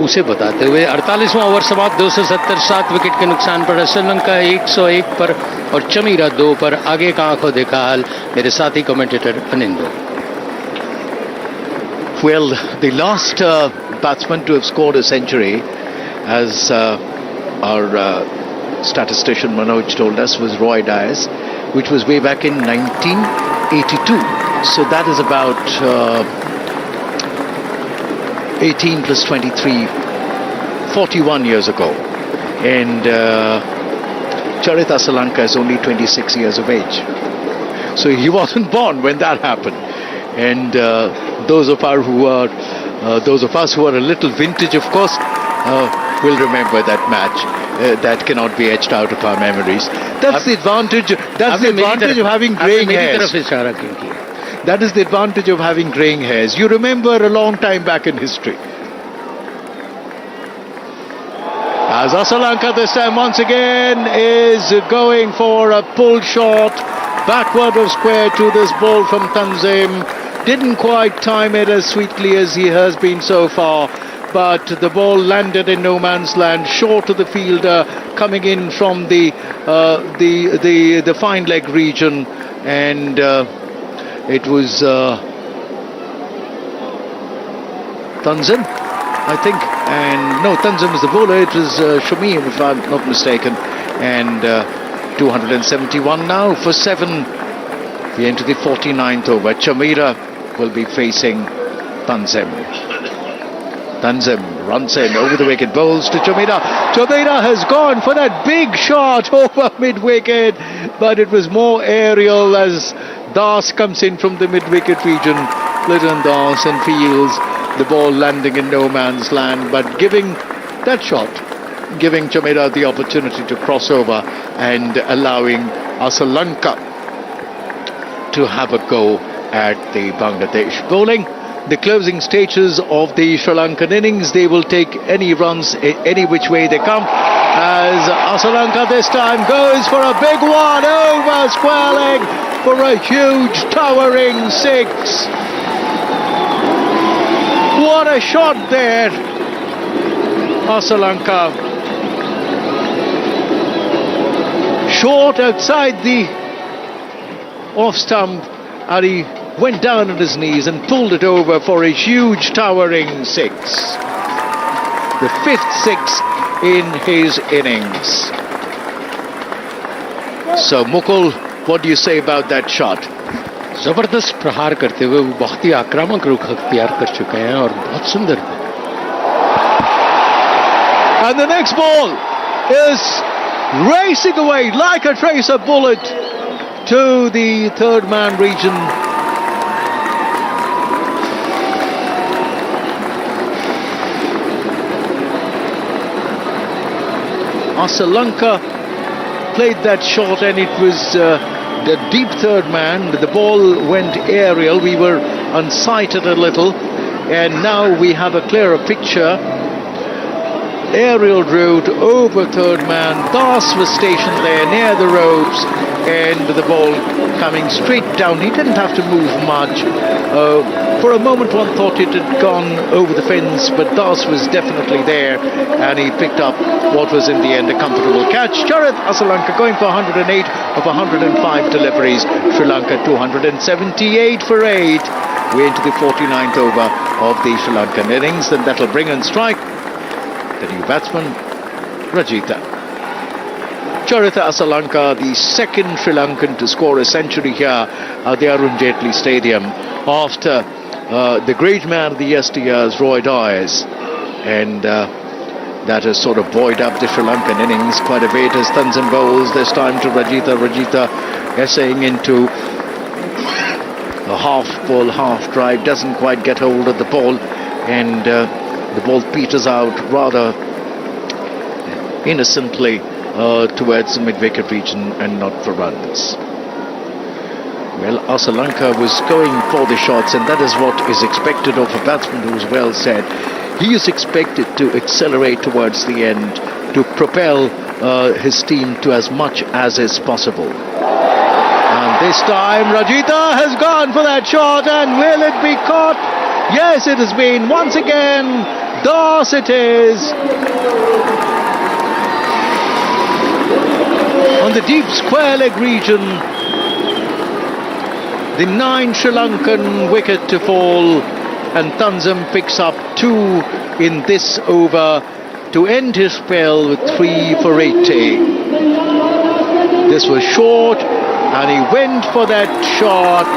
उसे बताते हुए 48वां ओवर समाप्त, 270 7 विकेट के नुकसान पर श्रीलंका 101 पर और चमीरा 2 पर। आगे का आंखों देखा हाल मेरे साथी कमेंटेटर Anindo. Well, the last batsman to have scored a century, as our statistician Manoj told us, was Roy Dias, which was way back in 1982. So that is about 18 plus 23, 41 years ago. And Charita Salanka is only 26 years of age. So he wasn't born when that happened. And those of us who are a little vintage, of course, will remember that match. That cannot be etched out of our memories. That's the advantage. That's the advantage of having greying hairs. That is the advantage of having greying hairs. You remember a long time back in history. As Sri Lanka this time once again is going for a pull shot backward of square to this ball from Tanzim. Didn't quite time it as sweetly as he has been so far, but the ball landed in no man's land, short of the fielder, coming in from the fine leg region, and it was Tanzim, I think, and no, Tanzim was the bowler. It was Shamim, if I'm not mistaken, and 271 now for 7. We enter the 49th over. Chamira will be facing Tanzim. Tanzim runs in over the wicket, bowls to Chamira. Chamira has gone for that big shot over mid-wicket, but it was more aerial as Das comes in from the mid-wicket region. Lytton Das and feels the ball landing in no man's land, but giving that shot, giving Chamira the opportunity to cross over and allowing Sri Lanka to have a go at the Bangladesh bowling. The closing stages of the Sri Lankan innings, they will take any runs any which way they come, as Sri Lanka this time goes for a big one over square leg for a huge towering 6. What a shot there, Sri Lanka. Short outside the off stump, and he went down on his knees and pulled it over for a huge towering 6. The 5th 6 in his innings. So Mukul, what do you say about that shot? जबरदस्त प्रहार करते हुए वो बहुत ही आक्रामक रुख अख्तियार कर चुके हैं और बहुत सुंदर. And the next ball is racing away like a tracer bullet to the third man region. Sri Lanka played that shot, and it was the deep third man. The ball went aerial. We were unsighted a little, and now we have a clearer picture. Aerial route over third man. Das was stationed there near the ropes, and the ball coming straight down. He didn't have to move much. For a moment one thought it had gone over the fence, but Das was definitely there, and he picked up what was in the end a comfortable catch. Charith Sri Lanka going for 108 of 105 deliveries. Sri Lanka 278 for 8. We're into the 49th over of the Sri Lankan innings, and that'll bring on strike the new batsman, Rajitha. Charitha Sri Lanka, the second Sri Lankan to score a century here at the Arun Jaitley Stadium after the great man of the yesteryears, Roy Dyers. And that has sort of buoyed up the Sri Lankan innings quite a bit as Tanzim bowls, this time to Rajitha. Rajitha essaying into a half ball, half drive, doesn't quite get hold of the ball, and the ball peters out rather innocently towards the mid-wicket region and not for runs. Well, Sri Lanka was going for the shots, and that is what is expected of a batsman who is well set. He is expected to accelerate towards the end to propel his team to as much as is possible. And this time Rajitha has gone for that shot, and will it be caught? Yes, it has been once again. Das it is. On the deep square leg region, the 9 Sri Lankan wicket to fall, and Tanzim picks up 2 in this over to end his spell with 3 for 80. This was short, and he went for that shot.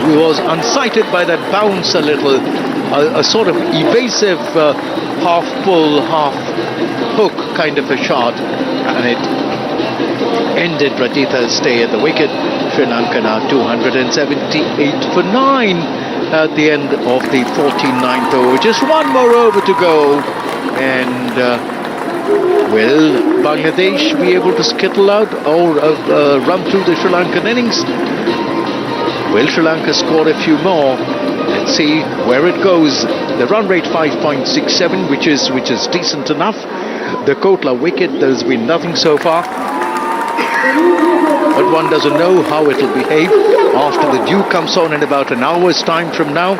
He was unsighted by that bounce a little, a sort of evasive half pull, half hook kind of a shot, and it ended Rajitha's stay at the wicket. Sri Lanka now 278 for 9 at the end of the 49th over. Just one more over to go, and will Bangladesh be able to skittle out or run through the Sri Lankan innings? Will Sri Lanka score a few more? Let's see where it goes. The run rate 5.67, which is decent enough. The Kotla wicket, there's been nothing so far. but one doesn't know how it will behave after the dew comes on in about an hour's time from now.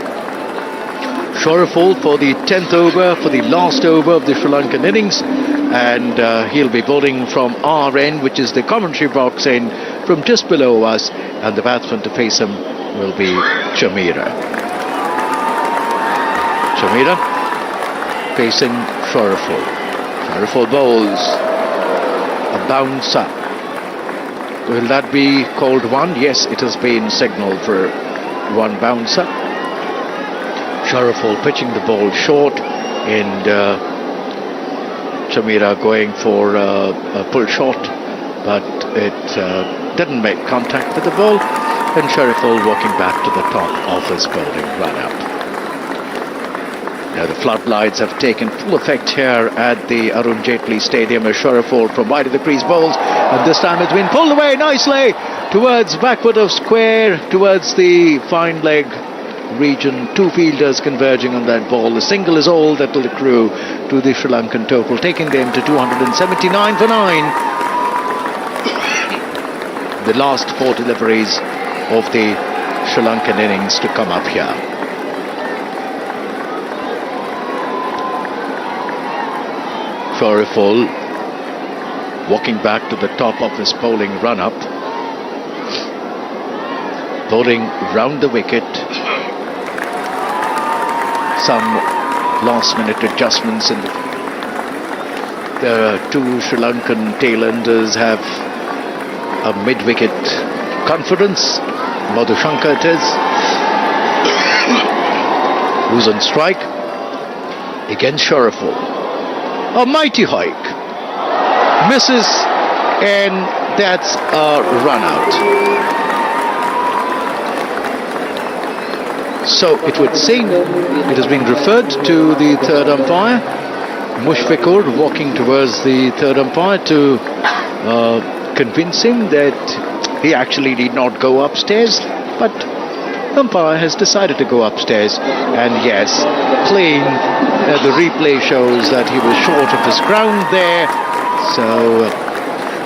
Shorefall for the 10th over, for the last over of the Sri Lankan innings, and he'll be bowling from our end, which is the commentary box end from just below us, and the batsman to face him will be Chamira. Chamira facing Shorefall. Shorefall bowls a bouncer. Will that be called one? Yes, it has been signalled for one bouncer. Shorefall pitching the ball short, and Chamira going for a pull shot, but it didn't make contact with the ball, and Shorefall walking back to the top of his bowling run-up. Now the floodlights have taken full effect here at the Arun Jaitley Stadium as Shorefall provided the crease bowls, and this time it's been pulled away nicely towards backward of square, towards the fine leg region. Two fielders converging on that ball. The single is all that will accrue to the Sri Lankan total, taking them to 279 for 9. The last 4 deliveries of the Sri Lankan innings to come up here. Shorefall walking back to the top of his bowling run-up, bowling round the wicket. Some last-minute adjustments in the two Sri Lankan tailenders have a mid-wicket conference. Madhushankar it is, who's on strike against Shorefall. A mighty hike, misses, and that's a run out. So it would seem it has been referred to the third umpire, Mushfiqur, walking towards the third umpire to convince him that he actually need not go upstairs, but umpire has decided to go upstairs, and yes, playing the replay shows that he was short of his ground there. So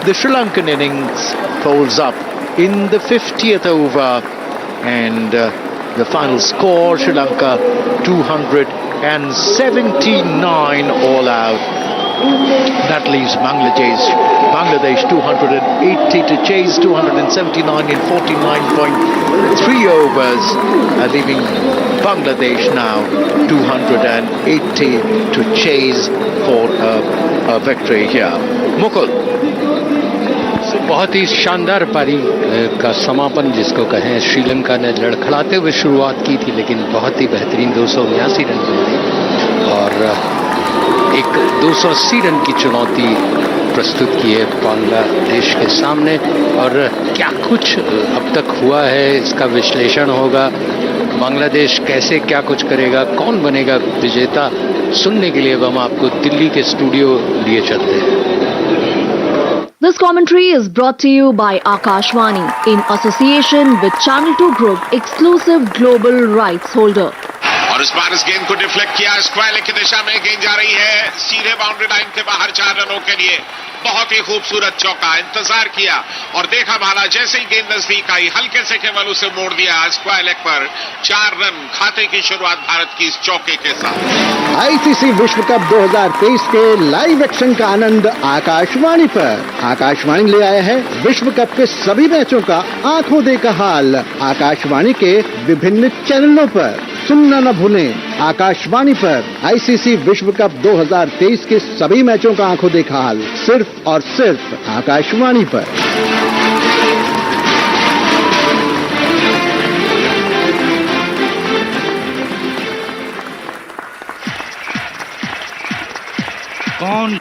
the Sri Lankan innings folds up in the 50th over, and the final score, Sri Lanka 279 all out. That leaves Bangladesh 280 to chase, 279 in 49.3 overs, leaving Bangladesh now 280 to chase for a victory here. Mukul. बहुत ही शानदार पारी का समापन जिसको कहें, श्रीलंका ने लड़खड़ाते हुए शुरुआत की थी, लेकिन बहुत ही बेहतरीन 279 रन बनाए और एक 280 रन की चुनौती प्रस्तुत की है बांग्लादेश के सामने। और क्या कुछ अब तक हुआ है इसका विश्लेषण होगा, बांग्लादेश कैसे क्या कुछ करेगा, कौन बनेगा विजेता, सुनने के लिए अब हम आपको दिल्ली के स्टूडियो लिए चलते हैं। This commentary is brought to you by Akashvani in association with Channel 2 Group, exclusive global rights holder. और इस बार इस गेंद को डिफ्लेक्ट किया, स्क्वायर की दिशा में गेंद जा रही है, सीधे बाउंड्री लाइन के बाहर 4 रनों के लिए। बहुत ही खूबसूरत चौका, इंतजार किया और देखा भाला, जैसे ही गेंद नजदीक आई हल्के से केवल उसे मोड़ दिया स्क्वायर लेग पर। 4 रन खाते की शुरुआत भारत की इस चौके के साथ। आईसीसी विश्व कप 2023 के लाइव एक्शन का आनंद आकाशवाणी पर। आकाशवाणी ले आया है विश्व कप के सभी मैचों का आंखों देखा हाल आकाशवाणी के विभिन्न चैनलों पर। सुनना न भूलें, आकाशवाणी पर आईसीसी विश्व कप 2023 के सभी मैचों का आंखों देखा हाल सिर्फ और सिर्फ आकाशवाणी पर। कौन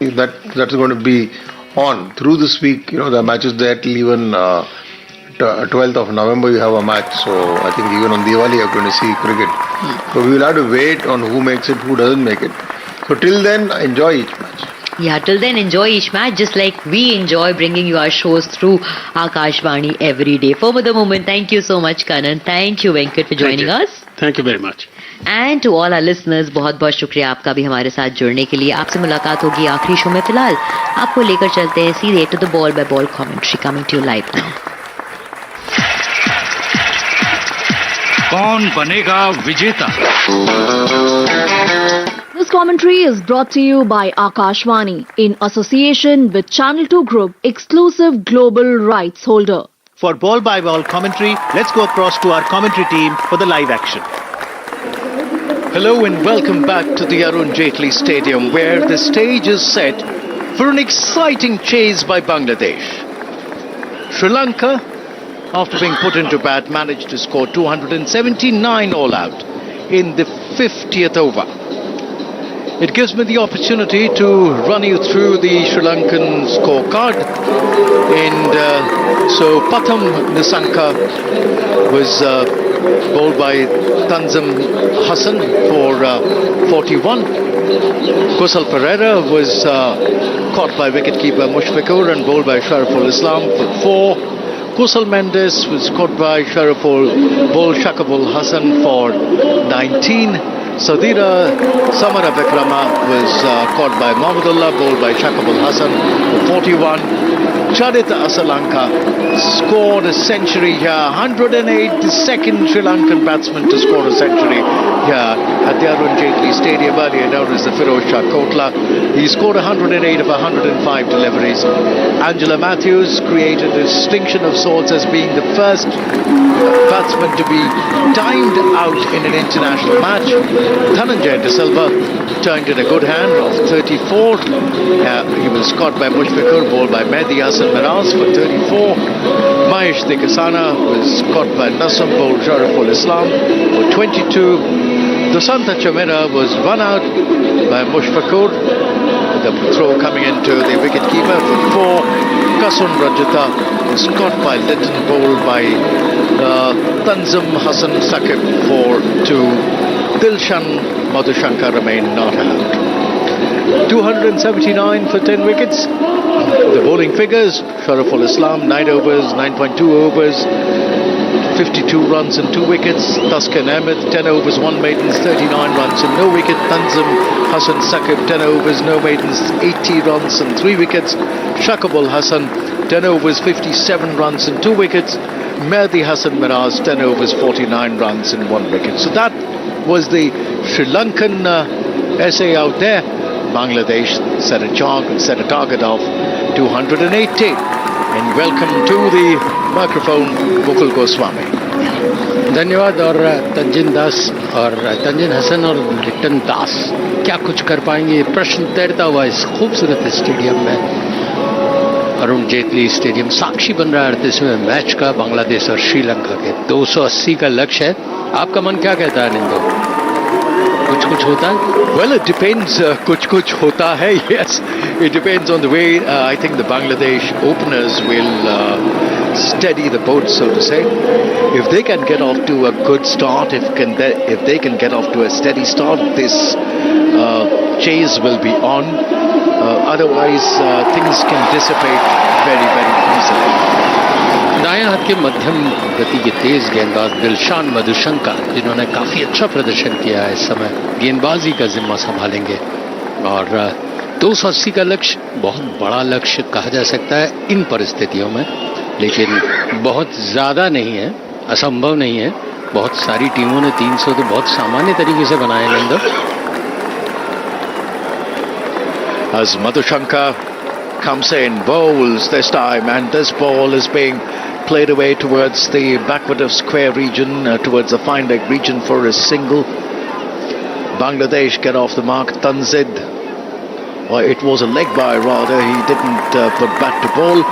That's going to be on through this week. The matches there till even 12th of November you have a match. So I think even on Diwali you're going to see cricket. So we will have to wait on who makes it, who doesn't make it. So till then, enjoy each match. Yeah, till then enjoy each match just like we enjoy bringing you our shows through Akashvani every day. For the moment, thank you so much Kanan. Thank you Venkat for joining us. Thank you very much. And to all our listeners, बहुत बहुत शुक्रिया आपका भी हमारे साथ जुड़ने के लिए. आपसे मुलाकात होगी आखिरी शो में. फिलहाल आपको लेकर चलते हैं सीधे to the ball by ball commentary coming to you live now. कौन बनेगा विजेता? This commentary is brought to you by Akashvani in association with Channel 2 Group, exclusive global rights holder. For ball-by-ball commentary, let's go across to our commentary team for the live action. Hello and welcome back to the Arun Jaitley Stadium, where the stage is set for an exciting chase by Bangladesh. Sri Lanka, after being put into bat, managed to score 279 all out in the 50th over. It gives me the opportunity to run you through the Sri Lankan scorecard. And so Patham Nisanka was bowled by Tanzim Hassan for 41. Kusal Pereira was caught by wicketkeeper Mushfiqur and bowled by Shariful Islam for 4. Kusal Mendes was caught by Shariful, bowled Shakabul Hassan for 19. Sadira Samara Vikrama was caught by Mahmudullah, bowled by Shakabul Hassan for 41. Charita Asalanka scored a century here, 108, the second Sri Lankan batsman to score a century here at the Arun Jaitley Stadium, earlier known as the Firoz Shah Kotla. He scored 108 of 105 deliveries. Angela Matthews created a distinction of sorts as being the first batsman to be timed out in an international match. Dhananjay De Silva turned in a good hand of 34. He was caught by Mushfiqur, bowled by Mehdi Hassan Miraz for 34. Mahesh Dikasana was caught by Nassam, bowled Shariful Islam for 22. Dusanta Chamera was run out by Mushfiqur, the throw coming into the wicketkeeper for 4. Kasun Rajita was caught by Litton, bowled by Tanzim Hassan Saqib for 2. Dilshan Madhushankar remained not out. 279 for 10 wickets. The bowling figures: Shariful Islam 9 overs, 9.2 overs, 52 runs and 2 wickets. Taskin Ahmed 10 overs, 1 maidens, 39 runs and no wicket. Tanzim Hassan Saqib 10 overs, no maidens, 80 runs and 3 wickets. Shakabul Hassan 10 overs, 57 runs and 2 wickets. Mehdi Hassan Miraz 10 overs, 49 runs and 1 wicket. So that was the Sri Lankan essay out there. Bangladesh set a target of 280. And welcome to the microphone, Mukul Goswami. धन्यवाद. और तंजिन दास और तंजिन हसन और लिटन दास क्या कुछ कर पाएंगे, ये प्रश्न तैरता हुआ इस खूबसूरत स्टेडियम में. अरुण जेटली स्टेडियम साक्षी बन रहा है 38वें मैच का बांग्लादेश और श्रीलंका के. 280 का लक्ष्य है. आपका मन क्या कहता है निंदो? कुछ होता है? Well, it depends. कुछ होता है. Yes, it depends on the way. I think the Bangladesh openers will steady the boat, so to say. If they can get off to a good start, if they can get off to a steady start, this chase will be on. Otherwise, things can dissipate very, very easily. दाएं हाथ के मध्यम गति के तेज गेंदबाज दिलशान मधुशंका, जिन्होंने काफी अच्छा प्रदर्शन किया है, इस समय गेंदबाजी का जिम्मा संभालेंगे. और 280 का लक्ष्य बहुत बड़ा लक्ष्य कहा जा सकता है इन परिस्थितियों में, लेकिन बहुत ज्यादा नहीं है, असंभव नहीं है. बहुत सारी टीमों ने 300 तो बहुत सामान्य तरीके से बनाए नंदो. As Madhushanka comes in, bowls this time, and this ball is being played away towards the backward of square region, towards the fine leg region for a single. Bangladesh get off the mark. Tanzid, well, it was a leg by rather, he didn't put bat to ball.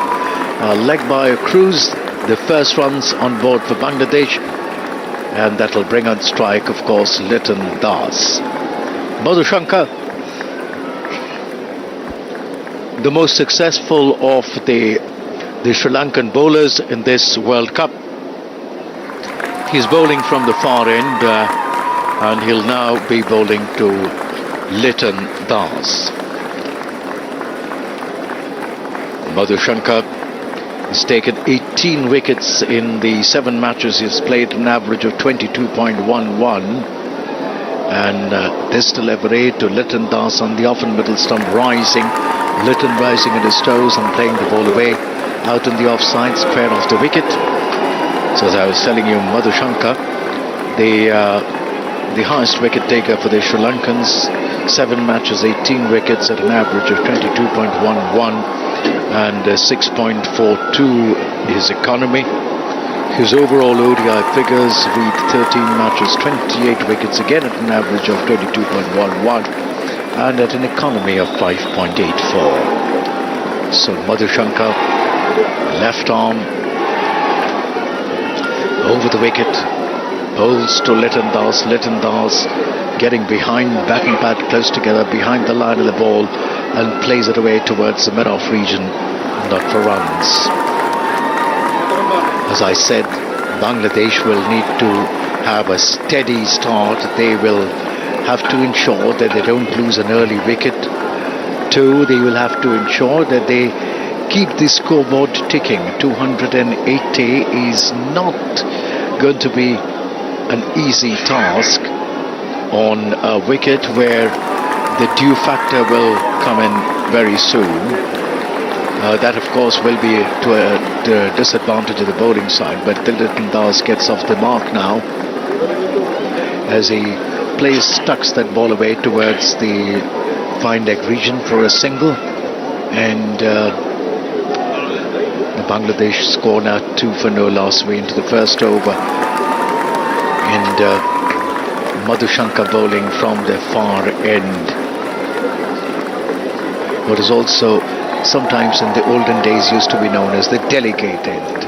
Leg by cruise, the first runs on board for Bangladesh, and that will bring on strike, of course, Litton Das. Madhushanka the most successful of the Sri Lankan bowlers in this World Cup. He's bowling from the far end and he'll now be bowling to Liton Das. Madhushankar has taken 18 wickets in the 7 matches he's played, an average of 22.11. And this delivery to Liton Das on the off and middle stump, rising. Liton rising at his toes and playing the ball away out in the offside, square off the wicket. So as I was telling you, Madhushankar, the highest wicket taker for the Sri Lankans, 7 matches, 18 wickets at an average of 22.11 and 6.42 his economy. His overall ODI figures read 13 matches, 28 wickets, again at an average of 22.11 and at an economy of 5.84. So Madhushankar, left arm over the wicket, bowls to Liton Das. Liton Das getting behind, back and pad close together behind the line of the ball and plays it away towards the mid-off region, not for runs. As I said, Bangladesh will need to have a steady start. They will have to ensure that they don't lose an early wicket. 2, they will have to ensure that they keep the scoreboard ticking. 280 is not going to be an easy task on a wicket where the dew factor will come in very soon. That of course will be to a disadvantage of the bowling side, but Liton Das gets off the mark now as he tucks that ball away towards the fine leg region for a single, and the Bangladesh score now 2 for no loss way into the first over, and Madhushankar bowling from the far end. What is also sometimes in the olden days used to be known as the delegate end.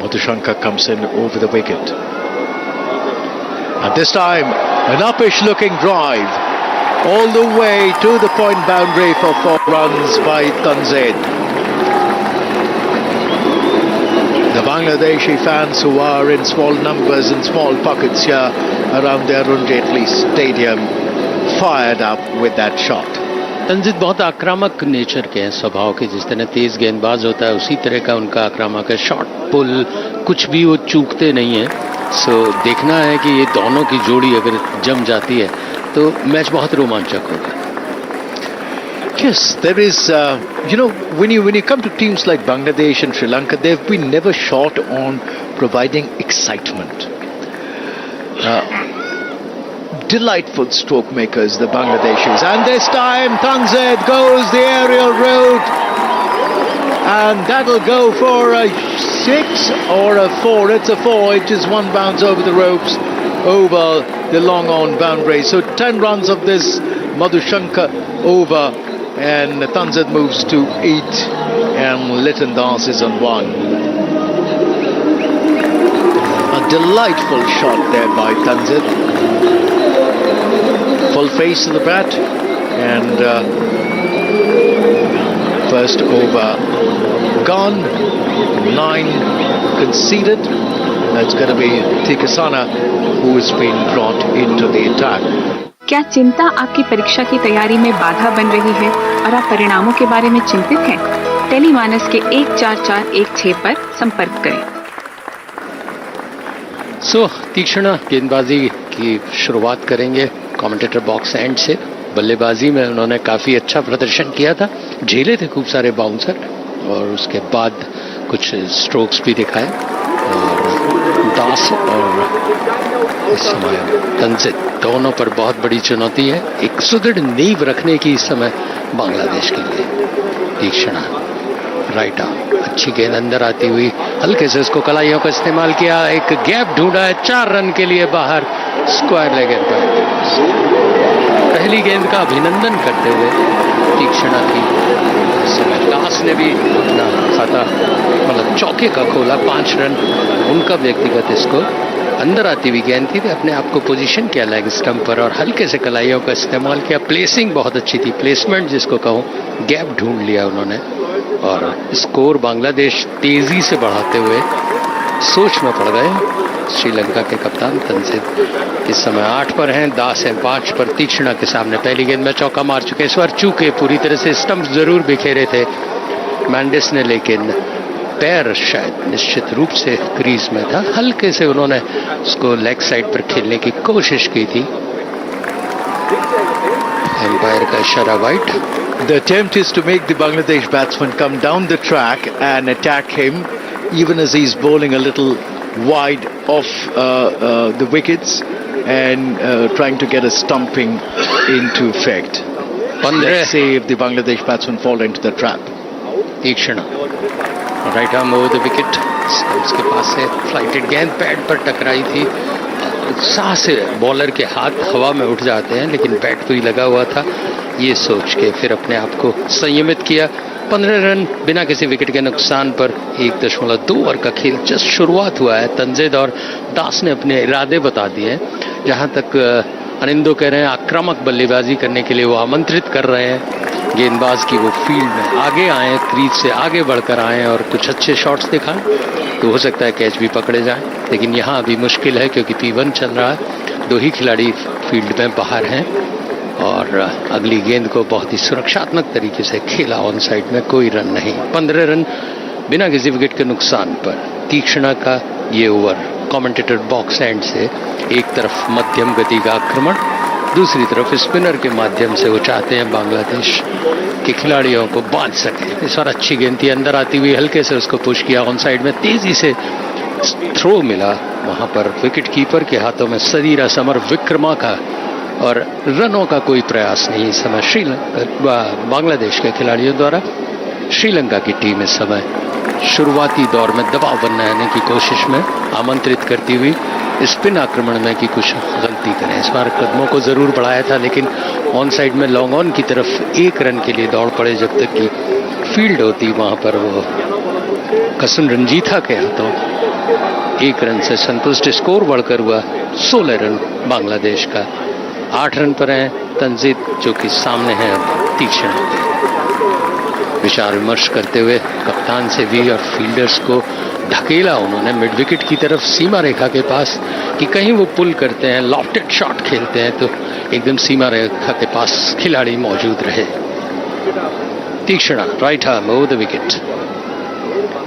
Madhushankar comes in over the wicket. And this time, an uppish looking drive all the way to the point boundary for 4 runs by Tanzed. The Bangladeshi fans who are in small numbers, in small pockets here around their Arun Jaitley Stadium, fired up with that shot. Tanzid बहुत आक्रामक नेचर के हैं, स्वभाव के. जिस तरह तेज गेंदबाज होता है उसी तरह का उनका आक्रामक है. शॉट पुल कुछ भी वो चूकते नहीं है. सो देखना है कि ये दोनों की जोड़ी अगर जम जाती है तो मैच बहुत रोमांचक होगा. Yes, there is, when you come to teams like Bangladesh and Sri Lanka, they've been never short on providing excitement. Delightful stroke makers, the Bangladeshis. And this time, Tanzed goes the aerial route. And that'll go for a 6 or a 4. It's a 4. It is 1 bounce over the ropes, over the long on boundary. So 10 runs of this Madhushankar over. And Tanzed moves to 8. And Liton Das is on 1. A delightful shot there by Tanzed. Full face of the bat, and first over gone, 9 conceded. That's going to be Tikasana who has been brought into the attack. क्या चिंता आपकी परीक्षा की तैयारी में बाधा बन रही है और आप परिणामों के बारे में चिंतित हैं? टेलीमानस के 144116 पर संपर्क करें. तीक्ष्ण गेंदबाजी की शुरुआत करेंगे कमेंटेटर बॉक्स एंड से. बल्लेबाजी में उन्होंने काफी अच्छा प्रदर्शन किया था, झेले थे खूब सारे बाउंसर और उसके बाद कुछ स्ट्रोक्स भी दिखाए. और दास और इस समय तंजिद दोनों पर बहुत बड़ी चुनौती है. एक सुदृढ़ नींव रखने की इस समय बांग्लादेश के लिए. तीक्ष्ण राइट आर्म, अच्छी गेंद अंदर आती हुई हल्के से उसको कलाइयों का इस्तेमाल किया. एक गैप ढूंढा है, 4 रन के लिए बाहर. स्क्वायर लेग पर पहली गेंद का अभिनंदन करते हुए तीक्ष्णा की दास ने भी अपना खाता मतलब चौके का खोला. 5 रन उनका व्यक्तिगत स्कोर. अंदर आती हुई गेंद थी, अपने आप को पोजीशन किया लेग स्टंप पर और हल्के से कलाइयों का इस्तेमाल किया। प्लेसिंग बहुत अच्छी थी, प्लेसमेंट जिसको कहूँ, गैप ढूंढ लिया उन्होंने और स्कोर बांग्लादेश तेजी से बढ़ाते हुए सोच में पड़ गए। श्रीलंका के कप्तान तंजिद इस समय 8 पर हैं, दास हैं 5 पर। तीक्ष्णा के सामने पहली गेंद में चौका मार चुके, इस बार चूके पूरी तरह से। स्टंप जरूर बिखेरे थे मैंडिस ने, लेकिन पैर शायद निश्चित रूप से क्रीज में था। हल्के से उन्होंने उसको लेग साइड पर खेलने की कोशिश की थी। एम्पायर का इशारा wide. The attempt is to make the Bangladesh batsman come down the track and attack him, even as he's bowling a little wide off the wickets and trying to get a stumping into effect. Let's see if the Bangladesh batsman fall into the trap. तीक्ष्ण right arm over the wicket, stumps के पास से फ्लाइटेड गेंद पैड पर टकराई थी। उत्साह से बॉलर के हाथ हवा में उठ जाते हैं, लेकिन बैट पर ही लगा हुआ था। ये सोच के फिर अपने आप को संयमित किया। 15 रन बिना किसी विकेट के नुकसान पर 1.2 ओवर का खेल जस्ट शुरुआत हुआ है। तंजिद और दास ने अपने इरादे बता दिए हैं। जहां तक अनिंदो कह रहे हैं आक्रामक बल्लेबाजी करने के लिए वो आमंत्रित कर रहे हैं गेंदबाज की वो फील्ड में आगे आए, क्रीज से आगे बढ़कर आए और कुछ अच्छे शॉट्स दिखाएं, तो हो सकता है कैच भी पकड़े जाएं। लेकिन यहाँ अभी मुश्किल है क्योंकि P1 चल रहा है, 2 ही खिलाड़ी फील्ड में बाहर हैं और अगली गेंद को बहुत ही सुरक्षात्मक तरीके से खेला ऑन साइड में, कोई रन नहीं। 15 रन बिना किसी विकेट के नुकसान पर तीक्ष्णा का ये ओवर कमेंटेटर बॉक्स एंड से एक तरफ मध्यम गति का आक्रमण, दूसरी तरफ स्पिनर के माध्यम से वो चाहते हैं बांग्लादेश के खिलाड़ियों को बांध सके। इस बार अच्छी गेंद थी, अंदर आती हुई हल्के से उसको पुश किया ऑन साइड में, तेजी से थ्रो मिला वहां पर विकेट कीपर के हाथों में। सदीरा समर विक्रमा का और रनों का कोई प्रयास नहीं इस समय बांग्लादेश के खिलाड़ियों द्वारा। श्रीलंका की टीम इस समय शुरुआती दौर में दबाव बनाने की कोशिश में आमंत्रित करती हुई स्पिन आक्रमण में कि कुछ गलती करें। इस बार कदमों को जरूर बढ़ाया था, लेकिन ऑन साइड में लॉन्ग ऑन की तरफ 1 रन के लिए दौड़ पड़े। जब तक कि फील्ड होती वहां पर वो कसुन रंजीथा के हाथों 1 रन से संतुष्ट। स्कोर बढ़कर हुआ 16 रन बांग्लादेश का। 8 रन पर हैं तंजिद जो कि सामने हैं अब तीक्ष्ण के। विचार विमर्श करते हुए कप्तान से भी और फील्डर्स को ढकेला उन्होंने मिड विकेट की तरफ सीमा रेखा के पास कि कहीं वो पुल करते हैं, लॉफ्टेड शॉट खेलते हैं तो एकदम सीमा रेखा के पास खिलाड़ी मौजूद रहे। तीक्ष्णा right arm over the wicket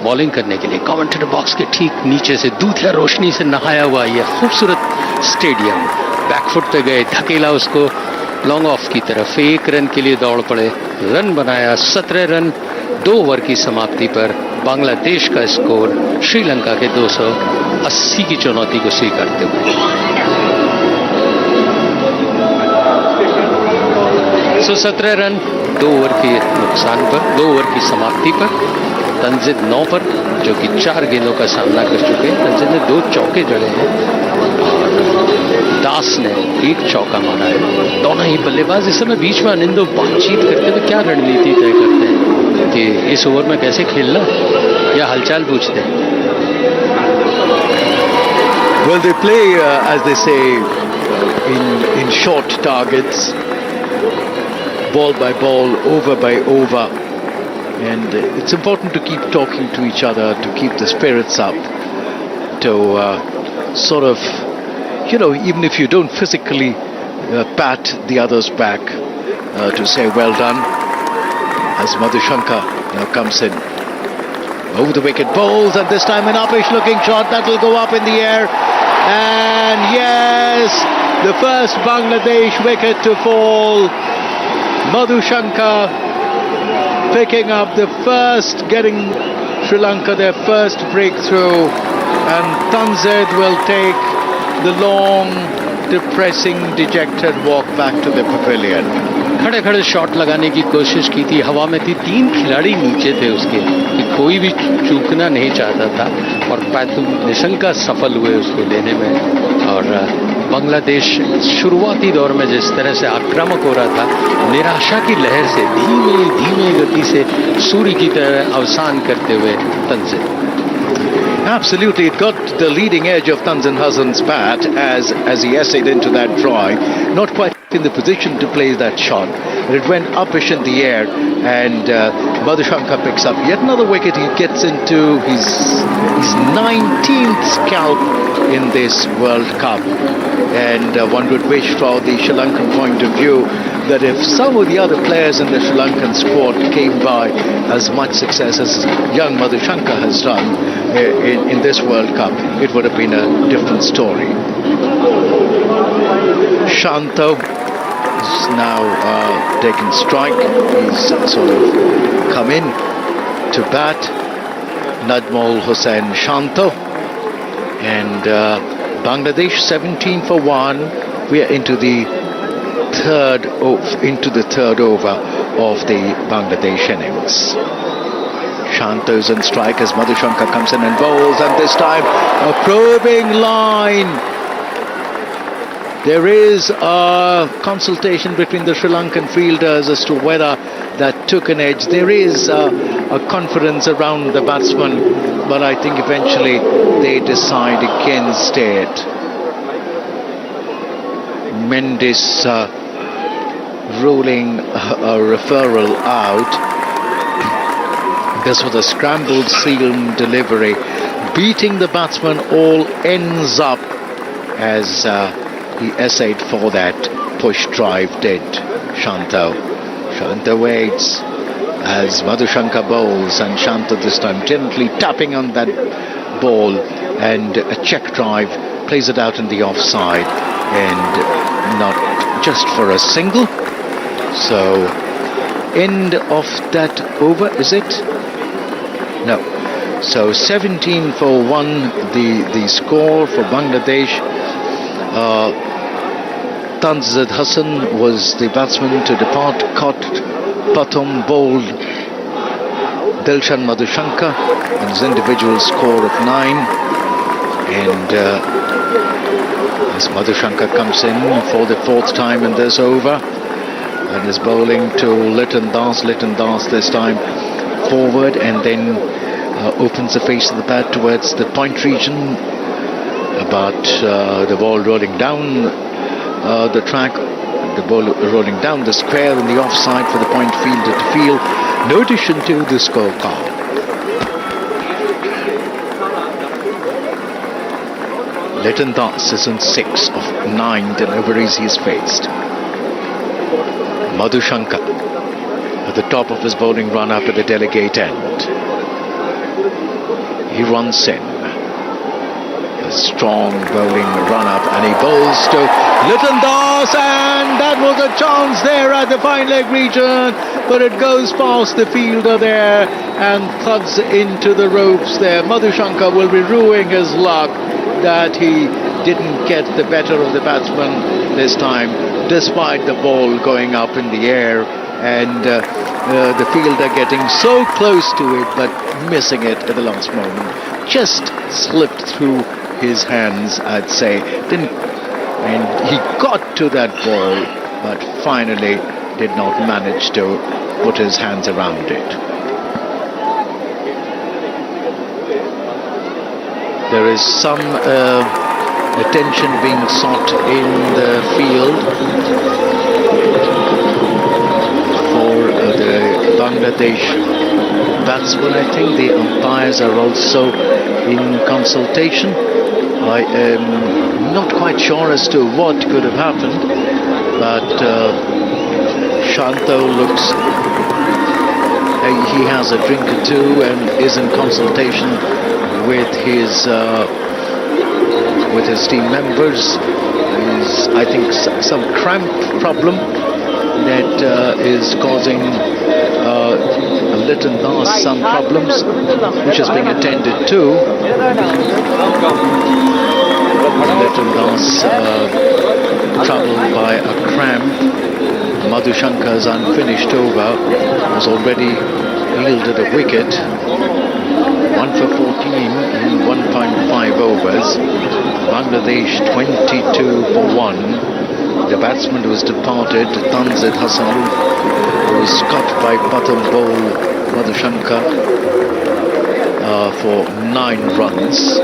bowling करने के लिए कमेंटेटर बॉक्स के ठीक नीचे से दूधिया रोशनी से नहाया हुआ यह खूबसूरत स्टेडियम। बैकफुट पे गए, धकेला उसको लॉन्ग ऑफ की तरफ, 1 रन के लिए दौड़ पड़े, रन बनाया। 17 रन 2 ओवर की समाप्ति पर बांग्लादेश का स्कोर श्रीलंका के 280 की चुनौती को स्वीकारते हुए। 17 रन 2 ओवर के नुकसान पर, 2 ओवर की समाप्ति पर। तंजिद 9 पर जो कि 4 गेंदों का सामना कर चुके हैं। तंजिद ने 2 चौके जड़े हैं और दास ने 1 चौका मारा है। दोनों ही बल्लेबाज इस समय बीच में अनिंदो बातचीत करते हुए क्या रणनीति तय करते हैं कि इस ओवर में कैसे खेलना, या हालचाल पूछते हैं। Well, they play as they say in short targets, ball by ball, over by over, and it's important to keep talking to each other to keep the spirits up, to sort of, you know, even if you don't physically pat the others back, to say well done, as Madhushanka now comes in over the wicket, bowls, and this time an uppish looking shot that will go up in the air, and yes, the first Bangladesh wicket to fall. Madhushanka picking up the first, getting Sri Lanka their first breakthrough, and Tanzid will take the long, depressing, dejected walk back to the pavilion. खड़े खड़े शॉट लगाने की कोशिश की थी, हवा में थी, 3 खिलाड़ी नीचे थे उसके, कि कोई भी चूकना नहीं चाहता था और निशंका सफल हुए उसको लेने में। और बांग्लादेश शुरुआती दौर में जिस तरह से आक्रामक हो रहा था, निराशा की लहर से धीमे धीमे गति से सूर्य की तरह अवसान करते हुए Tanzid. Absolutely, it got the leading edge of Tanzan Hassan's bat as he essayed into that drive. Not quite in the position to play that shot. It went uppish in the air, and Madhushanka picks up yet another wicket. He gets into his 19th scalp in this World Cup. And one would wish, from the Sri Lankan point of view, that if some of the other players in the Sri Lankan squad came by as much success as young Madhushanka has done in this World Cup, it would have been a different story. Shanto is now taken strike. He's sort of come in to bat. Najmul Hussain Shanto. And Bangladesh 17 for 1. We are into the third over of the Bangladesh innings. Shanto's on strike as Madhushanka comes in and bowls, and this time a probing line. There is a consultation between the Sri Lankan fielders as to whether that took an edge. There is a confidence around the batsman, but I think eventually they decide against it. Mendes ruling a referral out. This was a scrambled seam delivery. Beating the batsman all ends up as he essayed for that push drive, did Shanto. Shanto waits as Madhushanka bowls, and Shanto this time gently tapping on that ball, and a check drive, plays it out in the offside, and not just for a single. So end of that over, is it? No. So 17 for 1 the score for Bangladesh. Tanzan Hassan was the batsman to depart. Caught Patum, bowled Dilshan Madhushanka, and his individual score of 9. And as Madhushanka comes in for the 4th time in this over, and is bowling to Litton Das. Litton Das this time forward, and then opens the face of the bat towards the point region, but the ball rolling down the track, the ball rolling down the square in the offside for the point fielder to field. No addition to the scorecard. Litton Das is on 6 of 9 deliveries he's faced. Madhushanka at the top of his bowling run up at the delegate end. He runs in. A strong bowling run up, and he bowls to Litton Das, and that was a chance there at the fine leg region, but it goes past the fielder there and thuds into the ropes there. Madhushanka will be ruining his luck that he didn't get the better of the batsman this time, despite the ball going up in the air, and the fielder getting so close to it but missing it at the last moment. Just slipped through his hands, I'd say. And he got to that ball, but finally did not manage to put his hands around it. There is some attention being sought in the field for the Bangladesh batsmen. I think the umpires are also in consultation. I am not quite sure as to what could have happened, but Shanto looks, he has a drink or two and is in consultation with his team members. I think some cramp problem that is causing Litton Das some problems, which is being attended to. Litton Das troubled by a cramp. Madhushanka's unfinished over has already yielded a wicket. 1 for 14 in 1.5 overs. Bangladesh 22 for 1. The batsman who was departed, Tanzan Hassan, was caught by Patam bowl Madhushanka. for 9 runs.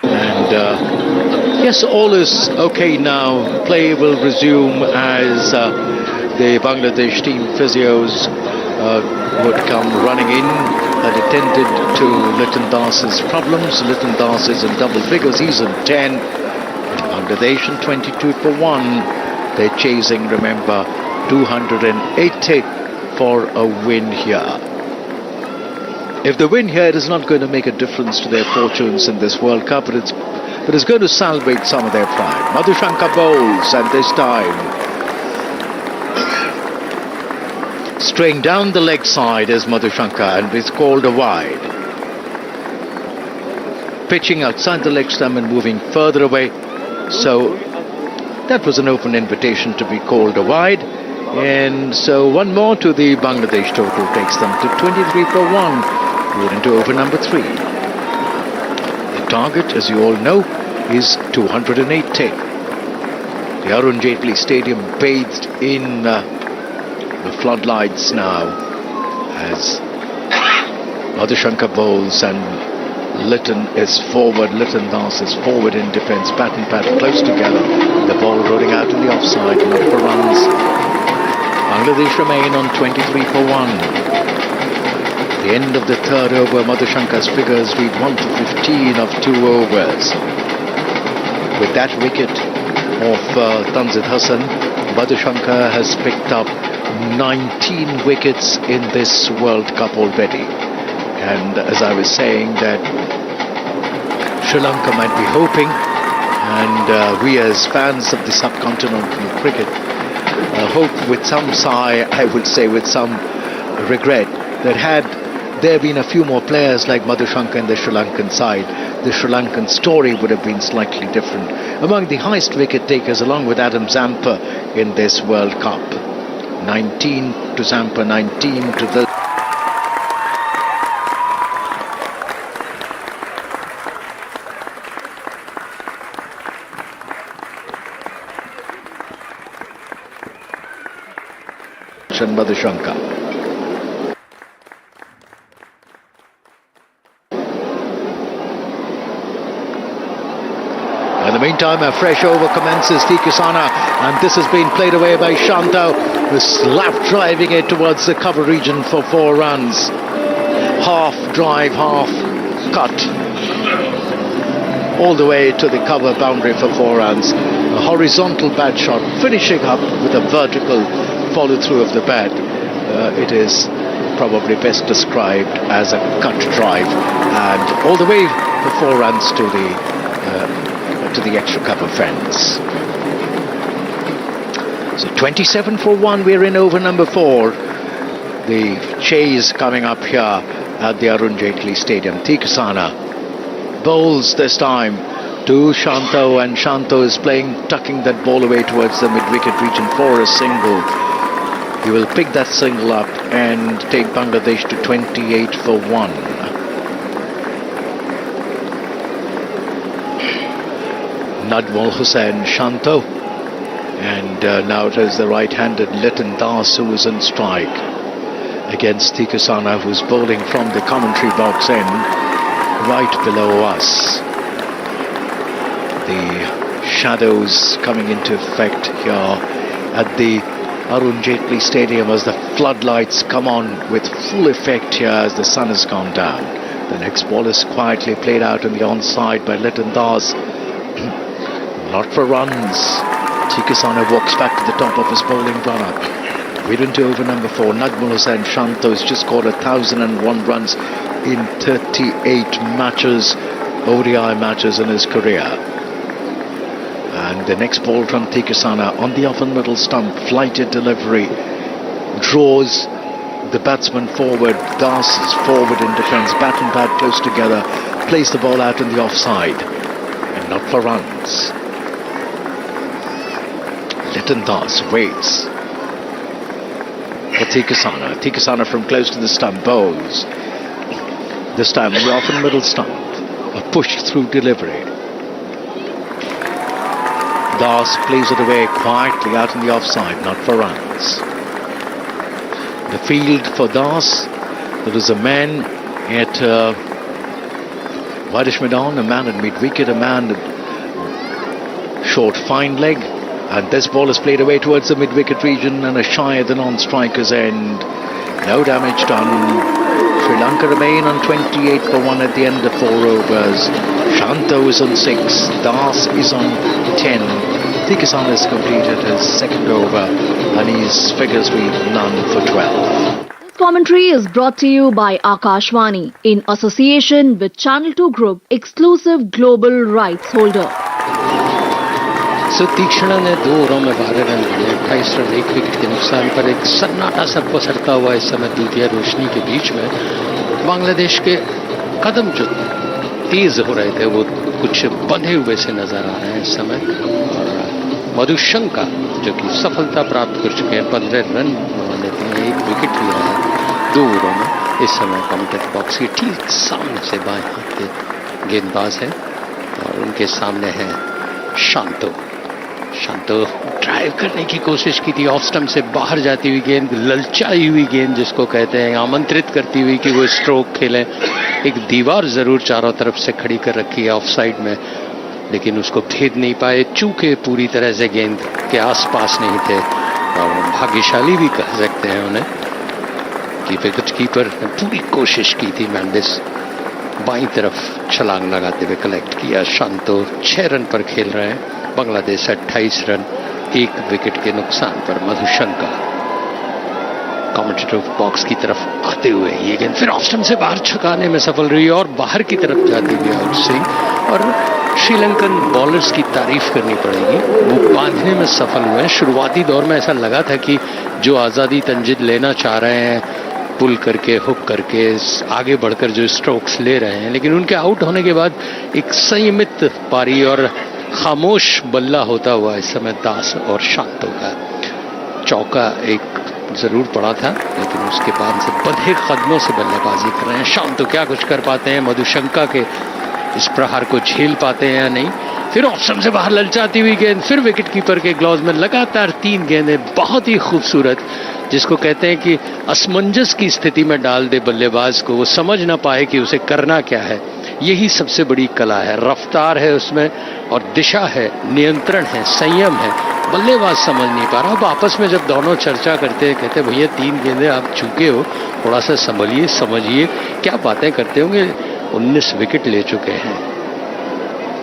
And yes, all is okay now. Play will resume as the Bangladesh team physios would come running in and attended to Liton Das's problems. Liton Das is in double figures, he's in 10. Bangladesh in 22 for 1. They're chasing, remember, 280 for a win here. If they win here, it is not going to make a difference to their fortunes in this World Cup, but it's going to salvage some of their pride. Madhushanka bowls, and this time straying down the leg side is Madhushanka, and it's called a wide. Pitching outside the leg stump and moving further away. So that was an open invitation to be called a wide. And so one more to the Bangladesh total takes them to 23 for 1. We're into over number 3. The target, as you all know, is 280. The Arun Jaitley Stadium bathed in the floodlights now as Madhushanka bowls and Liton is forward. Liton Das is forward in defence. Bat and pad close together. The ball rolling out to the offside. Not for runs. Bangladesh remain on 23 for 1. The end of the third over, Madhushanka's figures read 1 for 15 of 2 overs. With that wicket of Tanzid Hassan, Madhushanka has picked up 19 wickets in this World Cup already. And as I was saying, that Sri Lanka might be hoping, and we as fans of the subcontinental cricket hope with some sigh, I would say with some regret, that had there been a few more players like Madhushanka in the Sri Lankan side, the Sri Lankan story would have been slightly different. Among the highest wicket takers, along with Adam Zampa in this World Cup. 19 to Zampa, 19 to the... Madhushanka. In the meantime, a fresh over commences. Tikasana, and this has been played away by Shanto, who's slap driving it towards the cover region for 4 runs. Half drive, half cut, all the way to the cover boundary for 4 runs. A horizontal bat shot, finishing up with a vertical follow through of the bat. It is probably best described as a cut drive, and all the way for 4 runs to the extra cover fence. So 27 for 1, we're in over number 4. The chase coming up here at the Arun Jaitley Stadium. Tikasana bowls this time to Shanto, and Shanto is tucking that ball away towards the mid-wicket region for a single. He will pick that single up and take Bangladesh to 28 for 1. Najmul Hussain Shanto, and now it is the right-handed Liton Das who is in strike against Tikasana, who's bowling from the commentary box end right below us. The shadows coming into effect here at the Arun Jaitley Stadium as the floodlights come on with full effect here as the sun has gone down. The next ball is quietly played out on the onside by Liton Das. Not for runs. Tikasana walks back to the top of his bowling run-up. We're into over number 4. Najmul Hussain Shanto has just scored 1,001 runs in 38 matches, ODI matches in his career. And the next ball from Tikasana on the off and middle stump, flighted delivery, draws the batsman forward. Das is forward in defence, bat and pad close together, plays the ball out in the offside, and not for runs. Liton Das waits for Tikasana. Tikasana from close to the stump bowls. This time on the off and middle stump, a push through delivery. Das plays it away quietly out in the offside, not for runs. the field for Das. There was a man at Wadish Medan, a man at mid-wicket, a man at short fine leg. And this ball is played away towards the mid-wicket region and a shy at the non-striker's end. No damage done. Sri Lanka remain on 28 for 1 at the end of 4 overs. Shanto is on 6. Das is on 10. Zinikis has completed his second over and his figures read none for 12. This commentary is brought to you by Akashvani in association with Channel 2 Group, exclusive global rights holder. तीक्ष्णा ने 2 ओवरों में 12 रन दिए, 28 रन 1 विकेट के नुकसान पर। एक सन्नाटा सा पसरता हुआ इस समय दूधिया रोशनी के बीच में बांग्लादेश के कदम जो तेज हो रहे थे वो कुछ बंधे हुए से नजर आ रहे हैं इस समय। और मधुशंका जो कि सफलता प्राप्त कर चुके हैं, 15 रन लेते हैं, 1 विकेट लिया है 2 ओवरों में। इस समय कमेंटेटर बॉक्स के ठीक सामने से बाएं हाथ के गेंदबाज है और उनके सामने है शांतो। शांतो ड्राइव करने की कोशिश की थी, ऑफ स्टंप से बाहर जाती हुई गेंद, ललचाई हुई गेंद जिसको कहते हैं, आमंत्रित करती हुई कि वो स्ट्रोक खेलें। एक दीवार जरूर चारों तरफ से खड़ी कर रखी है ऑफ साइड में, लेकिन उसको भेद नहीं पाए। चूके पूरी तरह से गेंद के आसपास नहीं थे और भाग्यशाली भी कह सकते हैं उन्हें कि विकेट कीपर ने पूरी कोशिश की थी। मैंडिस बाईं तरफ छलांग लगाते हुए कलेक्ट किया। शांतो 6 रन पर खेल रहे हैं। बांग्लादेश 28 रन 1 विकेट के नुकसान पर। मधुशंका कमेंटेटर बॉक्स की तरफ आते हुए ये गेंद फिर ऑफ स्टंप से बाहर छकाने में सफल रही और बाहर की तरफ जाती हुई आउट स्विंग। और श्रीलंकन बॉलर्स की तारीफ करनी पड़ेगी, वो बांधने में सफल हुए। शुरुआती दौर में ऐसा लगा था कि जो आज़ादी तंजीद लेना चाह रहे हैं, पुल करके हुक करके आगे बढ़कर जो स्ट्रोक्स ले रहे हैं, लेकिन उनके आउट होने के बाद एक संयमित पारी और खामोश बल्ला होता हुआ इस समय दास और शांतो का। चौका एक जरूर पड़ा था, लेकिन उसके बाद से बंधे कदमों से बल्लेबाजी कर रहे हैं। शांतो क्या कुछ कर पाते हैं, मधुशंका के इस प्रहार को झेल पाते हैं या नहीं। फिर ऑप्शन से बाहर ललचाती हुई गेंद, फिर विकेट कीपर के ग्लॉज में लगातार 3 गेंदें, बहुत ही खूबसूरत, जिसको कहते हैं कि असमंजस की स्थिति में डाल दे बल्लेबाज को, वो समझ ना पाए कि उसे करना क्या है। यही सबसे बड़ी कला है। रफ्तार है उसमें और दिशा है, नियंत्रण है, संयम है। बल्लेबाज समझ नहीं पा रहा। अब आपस में जब दोनों चर्चा करते हैं, कहते भैया 3 गेंदें आप चूके हो, थोड़ा सा संभलिए, समझिए, क्या बातें करते होंगे। 19 विकेट ले चुके हैं।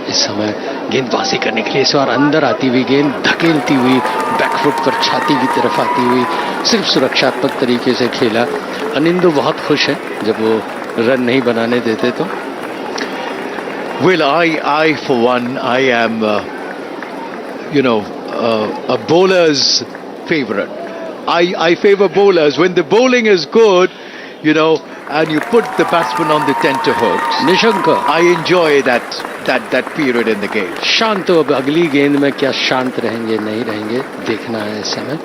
इस समय गेंदबाजी करने के लिए इस बार अंदर आती हुई गेंद धकेलती हुई बैकफुट पर छाती की तरफ आती हुई सिर्फ सुरक्षात्मक तरीके से खेला। अनिंदु बहुत खुश है जब वो रन नहीं बनाने देते तो। Well, I for one, I am, a bowler's favorite. I favor bowlers. When the bowling is good, and you put the batsman on the tenterhooks. Nishank, I enjoy that period in the game. शांत अब अगली गेंद में क्या शांत रहेंगे नहीं रहेंगे देखना है इस समय।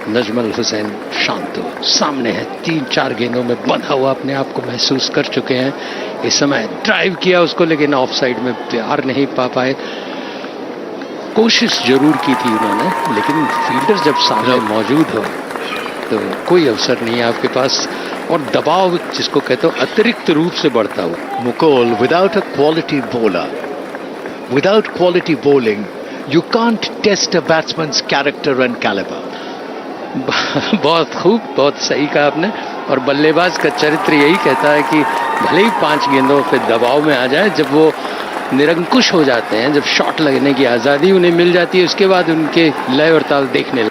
नजमल हुसैन शांतो सामने है, 3-4 गेंदों में बंधा हुआ अपने आप को महसूस कर चुके हैं। इस समय ड्राइव किया उसको, लेकिन ऑफ साइड में प्यार नहीं पा पाए। कोशिश जरूर की थी उन्होंने, लेकिन फील्डर जब सामने मौजूद हो तो कोई अवसर नहीं है आपके पास, और दबाव जिसको कहते हो अतिरिक्त रूप से बढ़ता हुआ। Mukul, without a quality bowler, without quality bowling, you can't test a batsman's character and caliber. बहुत खूब, बहुत सही कहा आपने। और बल्लेबाज का चरित्र यही कहता है कि भले ही 5 गेंदों पे दबाव में आ जाए, जब वो निरंकुश हो जाते हैं, जब शॉट लगने की आजादी उन्हें मिल जाती है, उसके बाद उनके लय और ताल देखने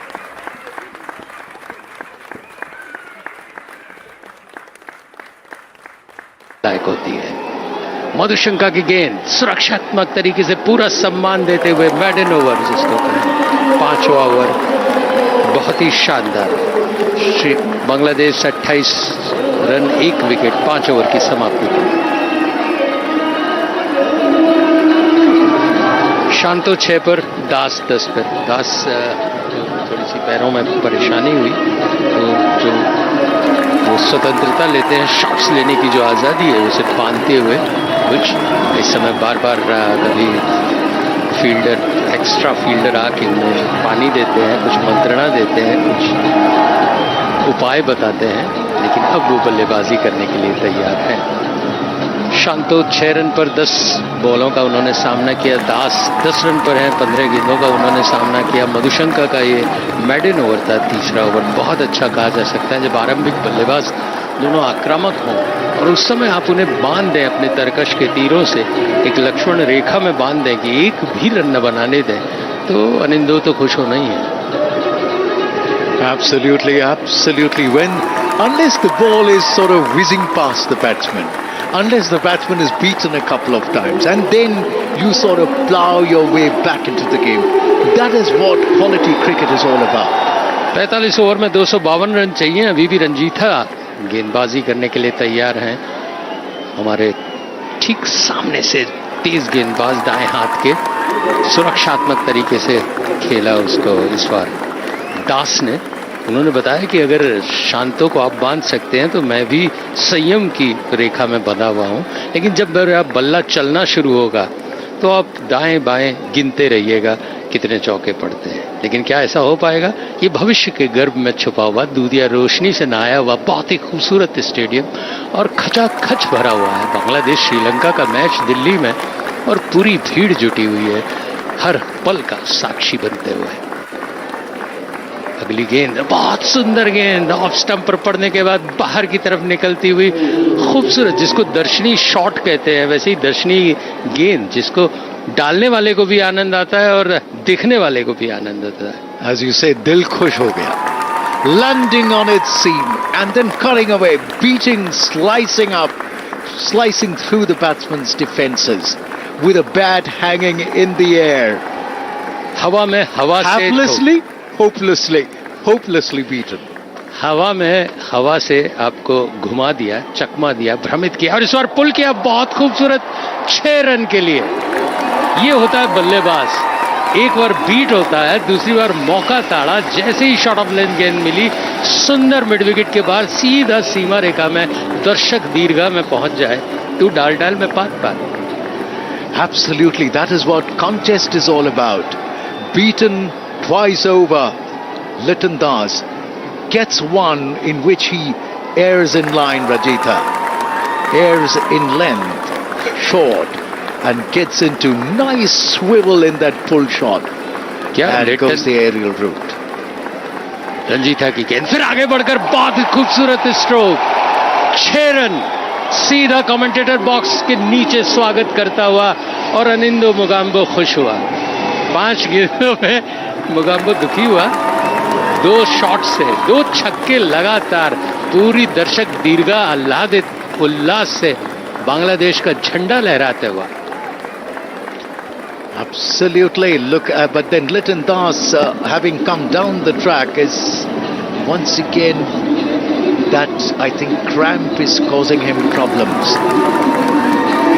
लायक होती है। मधुशंका की गेंद सुरक्षात्मक तरीके से पूरा सम्मान देते हुए मैडन ओवर जिसको कहें, 5वां ओवर बहुत ही शानदार। बांग्लादेश 28 रन 1 विकेट 5 ओवर की समाप्ति पर। शांतो 6 पर, दास 10 पर। दास थोड़ी सी पैरों में परेशानी हुई, तो जो वो स्वतंत्रता लेते हैं, शॉट्स लेने की जो आज़ादी है उसे बांधते हुए, कुछ इस समय बार बार कभी फील्डर, एक्स्ट्रा फील्डर आके उन्हें पानी देते हैं, कुछ मंत्रणा देते हैं, कुछ उपाय बताते हैं, लेकिन अब वो बल्लेबाजी करने के लिए तैयार हैं। शांतो 6 रन पर 10 बॉलों का उन्होंने सामना किया। दास 10 रन पर हैं, 15 गेंदों का उन्होंने सामना किया। मधुशंका का ये मेडन ओवर था, तीसरा ओवर बहुत अच्छा कहा जा सकता है। जब आरंभिक बल्लेबाज दोनों आक्रामक हों और उस समय आप उन्हें बांध दें अपने तरकश के तीरों से, एक लक्ष्मण रेखा में बांध दें कि एक भी रन न बनाने दें, तो अनिंदो तो खुश होना ही है। Absolutely, absolutely. Unless the ball is sort of whizzing past the batsman, unless the batsman is beaten a couple of times, and then you sort of plow your way back into the game. That is what quality cricket is all about. 45 ओवर में 252 रन चाहिए। अभी भी रंजीथा गेंदबाजी करने के लिए तैयार हैं। हमारे ठीक सामने से तेज गेंदबाज दाएं हाथ के सुरक्षात्मक तरीके से खेला उसको इस बार दास ने। उन्होंने बताया कि अगर शांतो को आप बांध सकते हैं तो मैं भी संयम की रेखा में बंधा हुआ हूं, लेकिन जब मेरा बल्ला चलना शुरू होगा तो आप दाएं बाएं गिनते रहिएगा कितने चौके पड़ते हैं। लेकिन क्या ऐसा हो पाएगा? ये भविष्य के गर्भ में छुपा हुआ दूधिया रोशनी से नहाया हुआ बहुत ही खूबसूरत स्टेडियम और खचाखच भरा हुआ है। बांग्लादेश श्रीलंका का मैच दिल्ली में और पूरी भीड़ जुटी हुई है, हर पल का साक्षी बनते हुए। अगली गेंद बहुत सुंदर गेंद, ऑफ स्टंप पर पड़ने के बाद बाहर की तरफ निकलती हुई खूबसूरत, जिसको दर्शनी शॉट कहते हैं, वैसे ही दर्शनी गेंद जिसको डालने वाले को भी आनंद आता है और देखने वाले को भी आनंद आता है। As you say, दिल खुश हो गया. Landing on its seam and then cutting away, beating, slicing through the batsman's defenses with a bat hanging in the air. हवा में हवा से hopelessly beaten. हवा में हवा से आपको घुमा दिया, चकमा दिया, भ्रमित किया और इस बार पुल किया बहुत खूबसूरत 6 रन के लिए। ये होता है बल्लेबाज, एक बार बीट होता है, दूसरी बार मौका ताड़ा। जैसे ही शॉर्ट ऑफ लेंथ गेंद मिली, सुंदर मिड विकेट के बाहर सीधा सीमा रेखा में दर्शक दीर्घा में पहुंच जाए, तू डाल डाल में पात। Absolutely, that is what contest is all about. Beaten twice over, Liton Das gets one in which he airs in line, Rajitha. Airs in length, short, and gets into nice swivel in that pull shot. And goes the aerial route. रंजीथा की गेंद फिर आगे बढ़कर बहुत ही खूबसूरत स्ट्रोक, 6 रन सीधा commentator box के नीचे स्वागत करता हुआ और अनिंदो मुगाम्बो खुश हुआ। 5 गेंदों में मुगाम्बो दुखी हुआ। 2 शॉट से 2 छक्के लगातार, पूरी दर्शक दीर्घा आह्लादित उल्लास से बांग्लादेश का झंडा लहराते हुआ। Absolutely. Look, but then Liton Das, having come down the track, is once again that I think cramp is causing him problems,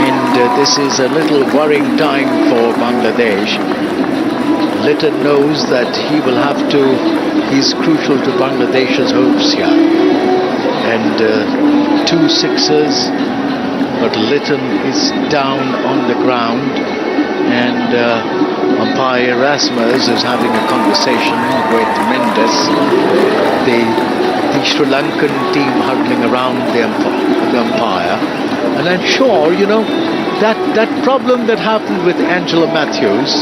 and this is a little worrying time for Bangladesh. Liton knows that he will have to. He's crucial to Bangladesh's hopes here, and 2 sixes, but Liton is down on the ground. And umpire Erasmus is having a conversation with Mendes, the Sri Lankan team huddling around the umpire. And I'm sure, that problem that happened with Angela Matthews,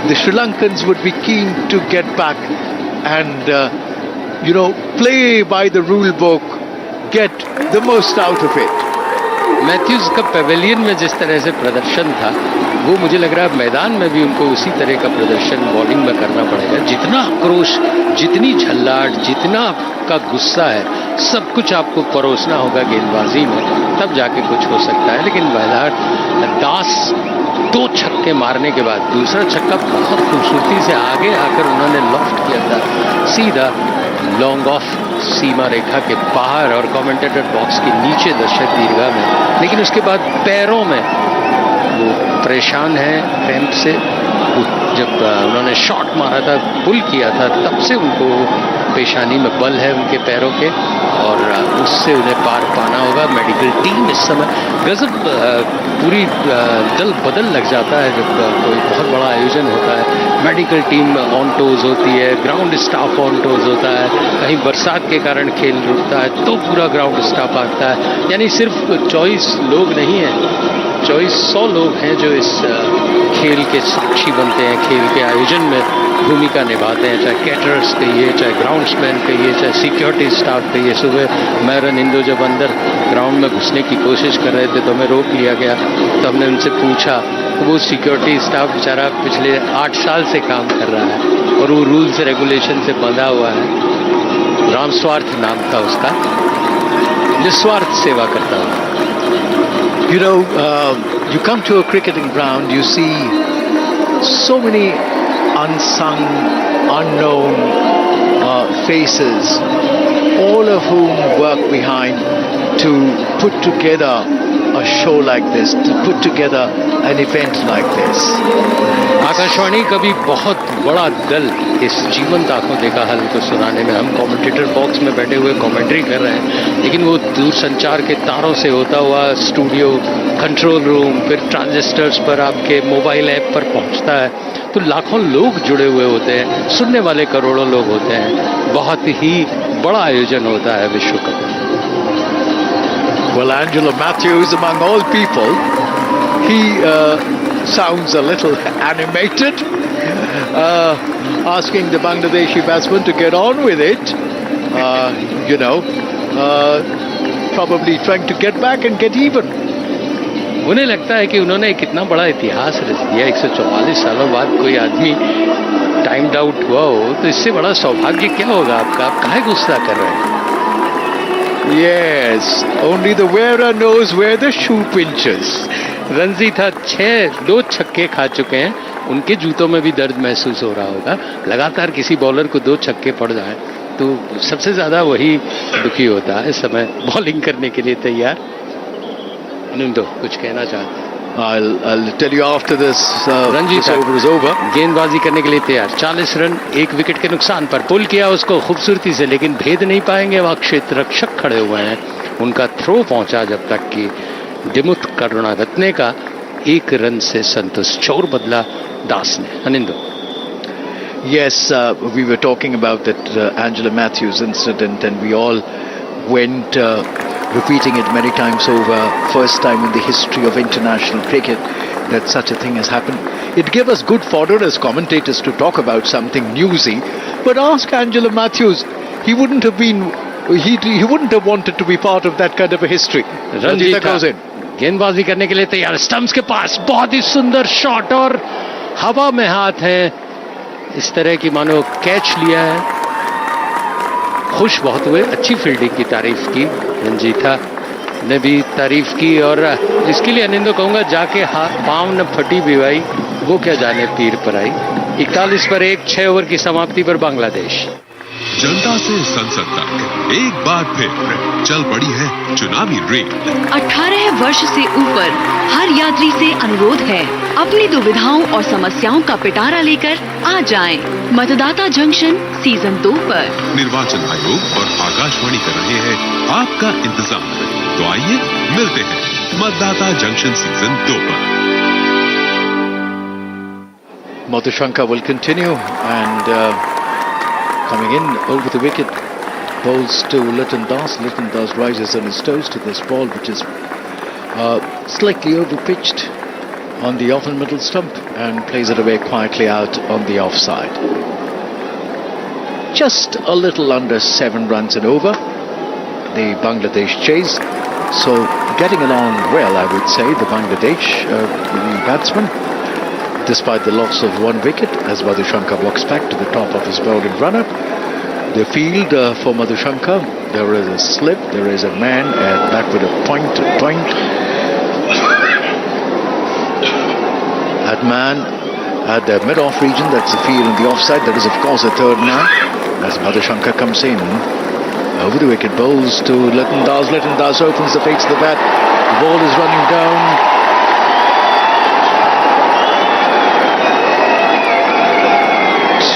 the Sri Lankans would be keen to get back and, play by the rule book, get the most out of it. Mathews का pavilion में जिस तरह से प्रदर्शन था, वो मुझे लग रहा है मैदान में भी उनको उसी तरह का प्रदर्शन बॉलिंग में करना पड़ेगा। जितना आक्रोश, जितनी झल्लाहट, जितना आपका गुस्सा है, सब कुछ आपको परोसना होगा गेंदबाजी में, तब जाके कुछ हो सकता है। लेकिन दास 2 छक्के मारने के बाद दूसरा छक्का बहुत खूबसूरती से आगे आकर उन्होंने लॉफ्ट किया था, सीधा लॉन्ग ऑफ सीमा रेखा के बाहर और कमेंटेटर बॉक्स के नीचे दर्शक दीर्घा में। लेकिन उसके बाद पैरों में वो परेशान है क्रैम्प से, वो जब उन्होंने शॉट मारा था, पुल किया था, तब से उनको पेशानी में बल है उनके पैरों के, और उससे उन्हें पार पाना होगा। मेडिकल टीम इस समय गजब पूरी दल बदल लग जाता है जब कोई बहुत बड़ा आयोजन होता है। मेडिकल टीम ऑन टोज होती है, ग्राउंड स्टाफ ऑन टोज होता है, कहीं बरसात के कारण खेल रुकता है तो पूरा ग्राउंड स्टाफ आता है। यानी सिर्फ 24 लोग नहीं हैं, 2400 लोग हैं जो इस खेल के साक्षी बनते हैं, खेल के आयोजन में भूमिका निभाते हैं, चाहे कैटरर्स कहिए, चाहे ग्राउंड्समैन कहिए, चाहे सिक्योरिटी स्टाफ कहिए। सुबह मैं रनिंदो जब अंदर ग्राउंड में घुसने की कोशिश कर रहे थे तो हमें रोक लिया गया, तो हमने उनसे पूछा, वो सिक्योरिटी स्टाफ बेचारा पिछले 8 साल से काम कर रहा है और वो रूल्स रेगुलेशन से बंधा हुआ है। रामस्वार्थ नाम था उसका, निस्वार्थ सेवा करता हुआ। You know, you come to a cricketing ground, you see so many unsung, unknown faces, all of whom work behind to put together a show like this, to put together an event like this. Akashvani का भी बहुत बड़ा दल इस जीवंत आंखों देखा हाल को सुनाने में, हम कमेंटेटर बॉक्स में बैठे हुए कमेंट्री कर रहे हैं, लेकिन वो दूरसंचार के तारों से होता हुआ स्टूडियो, कंट्रोल रूम, फिर ट्रांजिस्टर्स पर आपके मोबाइल ऐप पर पहुंचता है, तो लाखों लोग जुड़े हुए होते हैं, सुनने वाले करोड़ों लोग होते हैं। बहुत ही बड़ा आयोजन होता है विश्व cup. Well, Angela Matthews, among all people, he sounds a little animated, asking the Bangladeshi batsman to get on with it, probably trying to get back and get even. उन्हें लगता है कि उन्होंने कितना बड़ा इतिहास रच दिया, 144 सालों बाद कोई आदमी टाइम्ड आउट हुआ हो, तो इससे बड़ा सौभाग्य क्या होगा आपका? आप काहे गुस्सा कर रहे हैं? Yes, only the wearer knows where the shoe pinches. Ranji था 2 छक्के खा चुके हैं, उनके जूतों में भी दर्द महसूस हो रहा होगा। लगातार किसी बॉलर को 2 छक्के पड़ जाए तो सबसे ज्यादा वही दुखी होता है। इस समय बॉलिंग करने के लिए तैयार निंदो कुछ कहना चाहते हैं? I'll tell you after this over is over. गेंदबाजी करने के लिए तैयार, 40 रन 1 विकेट के नुकसान पर। पुल किया उसको खूबसूरती से, लेकिन भेद नहीं पाएंगे। वहां क्षेत्र रक्षक खड़े हुए हैं, उनका थ्रो पहुंचा जब तक कि दिमुथ करुणारत्ने का 1 रन से संतुष्ट। छोर बदला दास ने। Anindo. Yes, we were talking about that Angela Matthews incident, and we all went repeating it many times over. First time in the history of international cricket that such a thing has happened. It gave us good fodder as commentators to talk about something newsy. But ask Angela Matthews, he wouldn't have been, he wouldn't have wanted to be part of that kind of a history. Ranjita goes in. गेंदबाजी करने के लिए तैयार, स्टंप्स के पास, बहुत ही सुंदर शॉट और हवा में हाथ है, इस तरह की मानो कैच लिया है। खुश बहुत हुए, अच्छी फील्डिंग की तारीफ की, रंजीता ने भी तारीफ की, और इसके लिए अनिंदो कहूंगा जाके पांव न फटी भी भाई, वो क्या जाने पीर पर आई। 41 पर 1, 6 ओवर की समाप्ति पर बांग्लादेश। जनता से संसद तक एक बार फिर चल पड़ी है चुनावी रेल। 18 वर्ष से ऊपर हर यात्री से अनुरोध है, अपनी दुविधाओं और समस्याओं का पिटारा लेकर आ जाएं। मतदाता जंक्शन सीजन 2 पर निर्वाचन आयोग और आकाशवाणी कर रहे हैं आपका इंतजार। तो आइए मिलते हैं मतदाता जंक्शन सीजन 2 पर। Madhushanka will continue and coming in over the wicket, bowls to Liton Das. Liton Das rises on his toes to this ball, which is slightly over-pitched on the off and middle stump, and plays it away quietly out on the offside. Just a little under 7 runs and over, the Bangladesh chase. So getting along well, I would say, the Bangladesh the batsman, despite the loss of 1 wicket, as Madhushanka walks back to the top of his bowling run-up. The field for Madhushanka, there is a slip, there is a man back with a point. That man at the mid-off region, that's the field in the offside. There is of course a third man as Madhushanka comes in. Over the wicket, bowls to Liton Das. Liton Das opens the face of the bat. The ball is running down.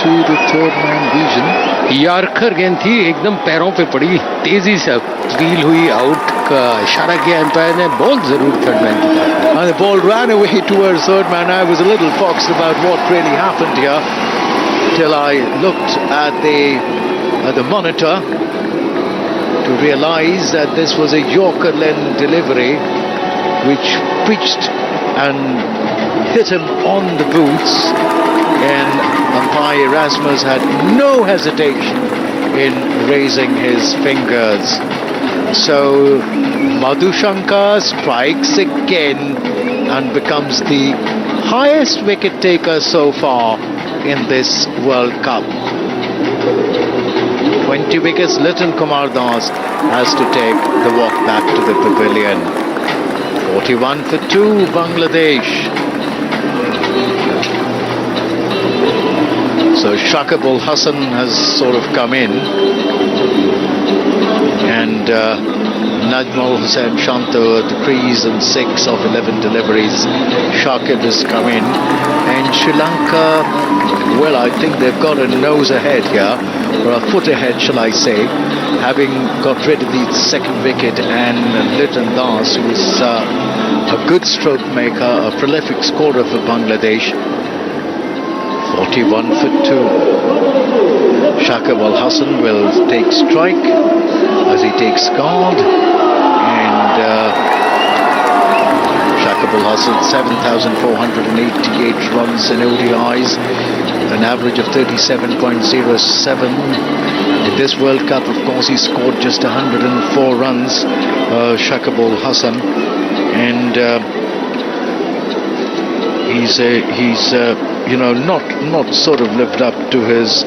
to the third man region. Yorker गेंद थी, एकदम पैरों पे पड़ी, तेजी से व्हील हुई, आउट का इशारा किया एम्पायर ने, बॉल जरूर थर्ड मैन की तरफ. And the ball ran away towards third man. I was a little foxed about what really happened here till I looked at the monitor to realize that this was a Yorker length delivery which pitched and hit him on the boots, and umpire Erasmus had no hesitation in raising his fingers. So Madhushankar strikes again and becomes the highest wicket taker so far in this World Cup. 20 wickets. Liton Kumar Das has to take the walk back to the pavilion. 41 for 2 Bangladesh. So Shakibul Hasan has sort of come in, and Najmul Hussain Shanto at the crease and 6 of 11 deliveries. Shakib has come in, and Sri Lanka, well, I think they've got a nose ahead here, or a foot ahead, shall I say, having got rid of the second wicket, and Liton Das, who is a good stroke maker, a prolific scorer for Bangladesh. 41 for 2. Shakib Al Hassan will take strike as he takes guard, and Shakib Al Hassan 7,488 runs in ODIs, an average of 37.07. In this World Cup, of course, he scored just 104 runs, Shakib Al Hassan, and he's not sort of lived up to his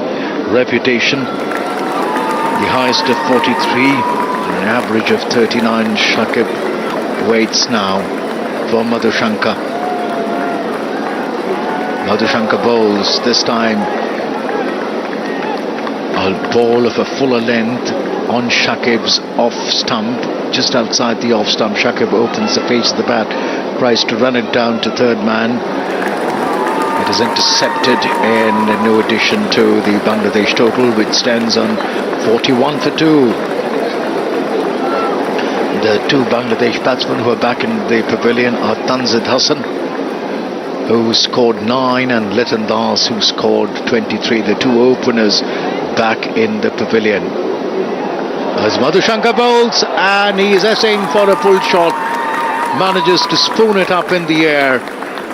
reputation. The highest of 43, an average of 39. Shakib waits now for Madhushankar. Madhushankar bowls, this time a ball of a fuller length on Shakib's off stump, just outside the off stump. Shakib opens the face of the bat, tries to run it down to third man. It is intercepted, and no addition to the Bangladesh total, which stands on 41 for 2. The two Bangladesh batsmen who are back in the pavilion are Tanzid Hassan, who scored 9, and Liton Das, who scored 23. The two openers back in the pavilion. As Madhushankar bowls, and he is essaying for a pull shot, manages to spoon it up in the air,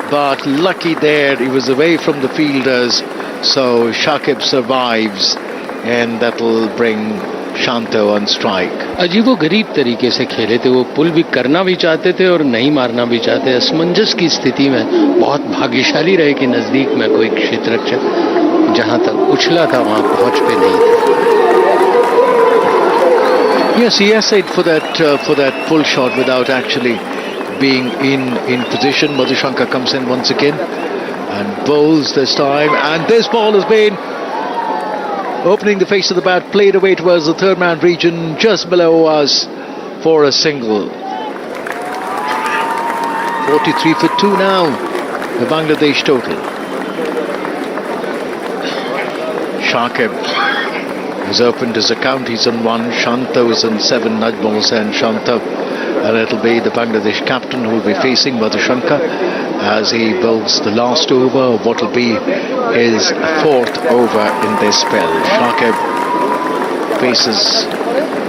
but lucky there, he was away from the fielders, so Shakib survives, and that'll bring Shanto on strike. अजीबो गरीब तरीके से खेले थे, वो पुल भी करना भी चाहते थे और नहीं मारना भी चाहते. असमंजस की स्थिति में बहुत भाग्यशाली रहे कि नजदीक में कोई क्षेत्ररक्षक जहां तक उछला था वहां पहुंच पे नहीं था. Yes, he essayed for that pull shot without actually being in position. Madhushankar comes in once again and bowls this time, and this ball has been opening the face of the bat, played away towards the third man region, just below us for a single. 43 for 2 now, the Bangladesh total. Shakib has opened his account, he's on 1, Shanto is on 7, Najmul Hussain Shanto, and it'll be the Bangladesh captain who will be facing Madhushankar as he bowls the last over of what will be his 4th over in this spell. Shakib faces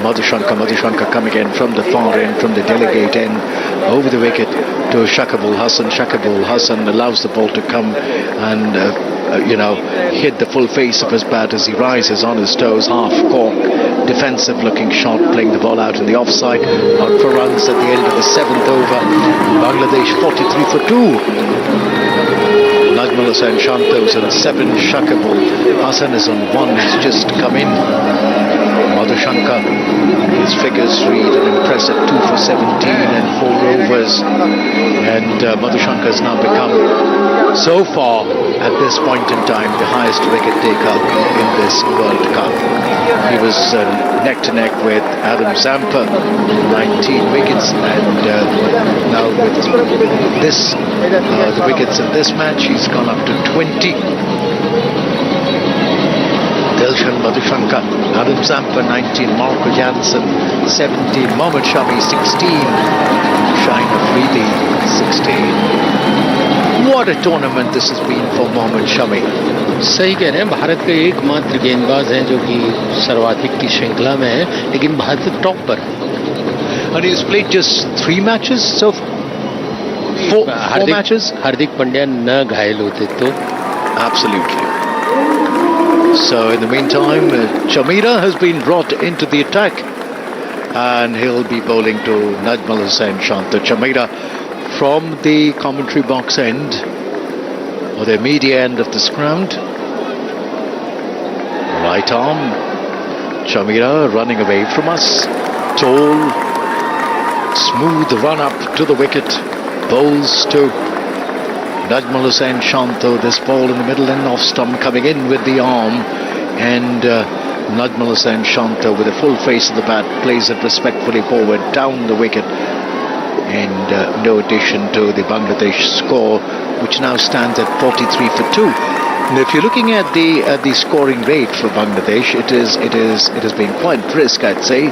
Madhushankar coming in from the far end, from the delegate end, over the wicket to Shakib Al Hassan. Shakib Al Hassan allows the ball to come and hit the full face of his bat as he rises on his toes, half cork, defensive looking shot, playing the ball out in the offside, out for runs at the end of the 7th over. Bangladesh 43 for 2. Najmul Hussain Shanto is on 7, Shakib Al Hassan is on 1, he's just come in. Madhushankar, his figures read an impressive 2 for 17 and 4 overs, and Madhushankar has now become, so far at this point in time, the highest wicket taker in this World Cup. He was neck to neck with Adam Zampa, 19 wickets, and now with this the wickets in this match, he's gone up to 20. Dilshan Madhushankar, Arun Zampa 19, Marco Janssen 17, Mohammad Shami 16, Shahin Afridi 16. What a tournament this has been for Mohammad Shami. सही कह रहे हैं, भारत के एकमात्र गेंदबाज हैं जो कि सर्वाधिक की श्रृंखला में है, लेकिन भारत टॉप पर है. And he's played just 3 matches, so four matches. Hardik पांड्या न घायल होते तो. Absolutely. So in the meantime, Chamira has been brought into the attack, and he'll be bowling to Najmal Hussain Shanta. Chamira from the commentary box end, or the media end of this ground. Right arm, Chamira running away from us. Tall, smooth run up to the wicket. Bowls to Najmal Hussain Shanta. This ball in the middle and off stump coming in with the arm, and Najmal Hussain Shanta with a full face of the bat plays it respectfully forward down the wicket, and no addition to the Bangladesh score, which now stands at 43 for 2. And if you're looking at the scoring rate for Bangladesh, it has been quite brisk, I'd say.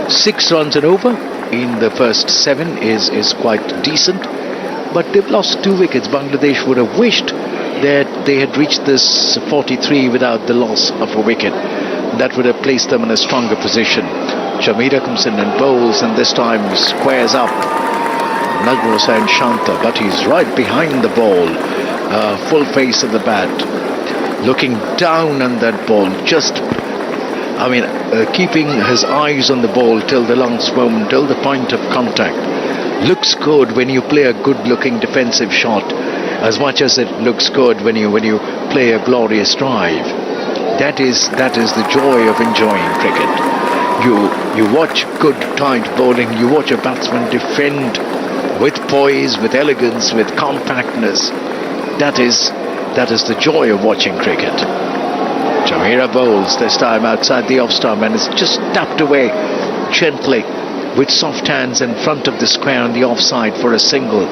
6 runs and over in the first 7 is quite decent, but they've lost 2 wickets. Bangladesh would have wished that they had reached this 43 without the loss of a wicket. That would have placed them in a stronger position. Chamira comes in and bowls, and this time squares up Najmal Hussain Shanta, but he's right behind the ball, full face of the bat, looking down on that ball, just keeping his eyes on the ball till the last moment, till the point of contact. Looks good when you play a good-looking defensive shot, as much as it looks good when you play a glorious drive. That is the joy of enjoying cricket. You watch good tight bowling. You watch a batsman defend with poise, with elegance, with compactness. That is the joy of watching cricket. Chamira bowls this time outside the off stump, and it's just tapped away gently with soft hands in front of the square on the offside for a single.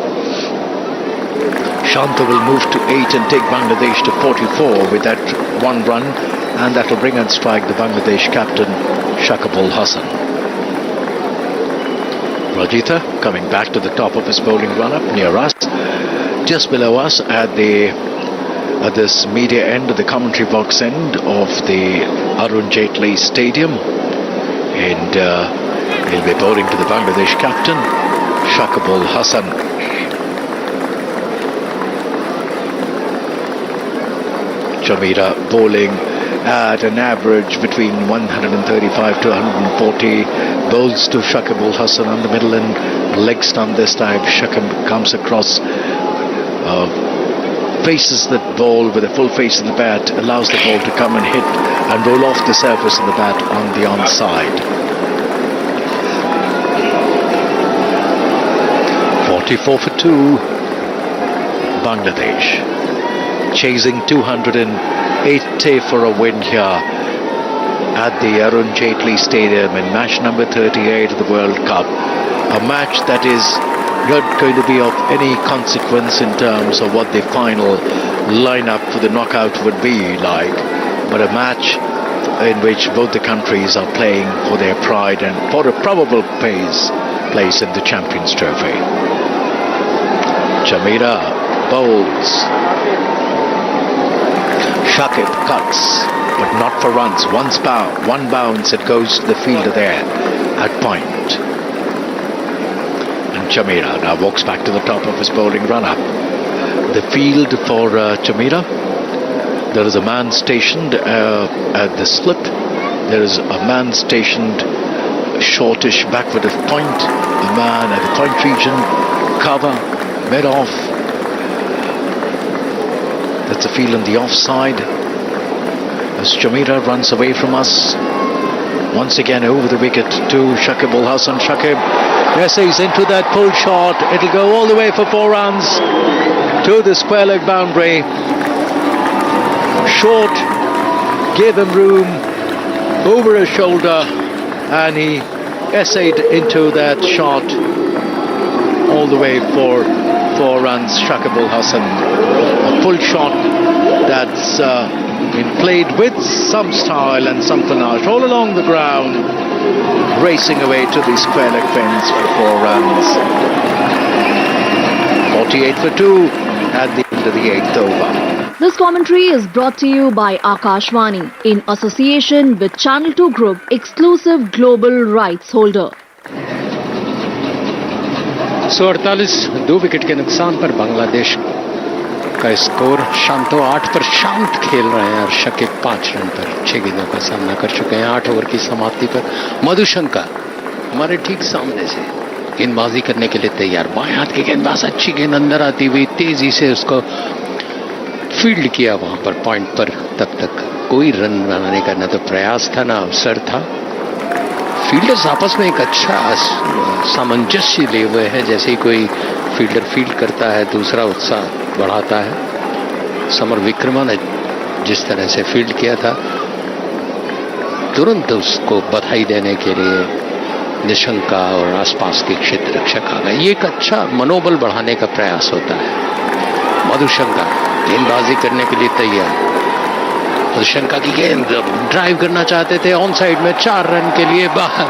Shanta will move to 8 and take Bangladesh to 44 with that 1 run, and that will bring on strike the Bangladesh captain Shakibul Hasan. Rajitha coming back to the top of his bowling run-up near us, just below us at this media end, of the commentary box end of the Arun Jaitley Stadium, and he'll be bowling to the Bangladesh captain Shakibul Hasan. Chamira bowling at an average between 135 to 140, bowls to Shakibul Hasan on the middle and leg stump this time. Shakib comes across, faces that ball with a full face of the bat, allows the ball to come and hit and roll off the surface of the bat on the onside. 44 for 2, Bangladesh chasing 280 for a win here at the Arun Jaitley Stadium in match number 38 of the World Cup. A match that is not going to be of any consequence in terms of what the final lineup for the knockout would be like, but a match in which both the countries are playing for their pride and for a probable place in the Champions Trophy. Chamira bowls. Shakib cuts, but not for runs. One bounce, it goes to the fielder there at point. And Chamira now walks back to the top of his bowling run-up. The field for Chamira, there is a man stationed at the slip. There is a man stationed shortish backward of point. A man at the point region, cover, mid-off. That's a field on the offside. As Chamira runs away from us, once again over the wicket to Shakibul Hasan. Shakib essays into that pull shot. It'll go all the way for 4 runs to the square leg boundary. Short, gave him room over his shoulder, and he essayed into that shot all the way for 4 runs. Shakib Al Hasan, a pull shot that's been played with some style and some panache all along the ground, racing away to the square leg fence for 4 runs. 48 for 2 at the end of the 8th over. This commentary is brought to you by Akashvani in association with Channel 2 Group, exclusive global rights holder. 148 2 विकेट के नुकसान पर बांग्लादेश का स्कोर। शांतो 8 पर शांत खेल रहे हैं और शकीब 5 रन पर 6 गेंदों का सामना कर चुके हैं। 8 ओवर की समाप्ति पर मधुशंका हमारे ठीक सामने से गेंदबाजी करने के लिए तैयार। बाएं हाथ की गेंदबाज, अच्छी गेंद अंदर आती हुई तेजी से उसको फील्ड किया वहां पर पॉइंट पर। तब तक कोई रन बनाने का न तो प्रयास था न अवसर था। फील्डर्स आपस में एक अच्छा सामंजस्य लिए हुए हैं। जैसे ही कोई फील्डर फील्ड करता है दूसरा उत्साह बढ़ाता है। समर विक्रमा ने जिस तरह से फील्ड किया था, तुरंत उसको बधाई देने के लिए निशंका और आसपास के क्षेत्र रक्षक आ गए। ये एक अच्छा मनोबल बढ़ाने का प्रयास होता है। मधुशंका गेंदबाजी करने के लिए तैयार। मधुशंका की गेंद ड्राइव करना चाहते थे ऑन साइड में, 4 रन के लिए बाहर।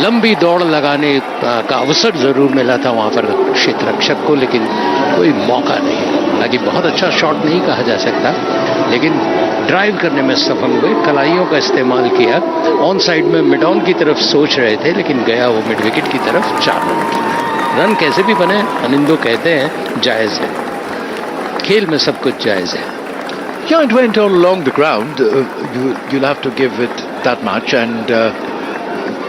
लंबी दौड़ लगाने का अवसर जरूर मिला था वहां पर क्षेत्र रक्षक को, लेकिन कोई मौका नहीं। हालांकि बहुत अच्छा शॉट नहीं कहा जा सकता, लेकिन ड्राइव करने में सफल हुए। कलाइयों का इस्तेमाल किया। ऑन साइड में मिड ऑन की तरफ सोच रहे थे, लेकिन गया वो मिड विकेट की तरफ। 4 रन की रन कैसे भी बने, अनिंदो कहते हैं जायज है। खेल में सब कुछ जायज है। Yeah, it went all along the ground. You'll have to give it that much, and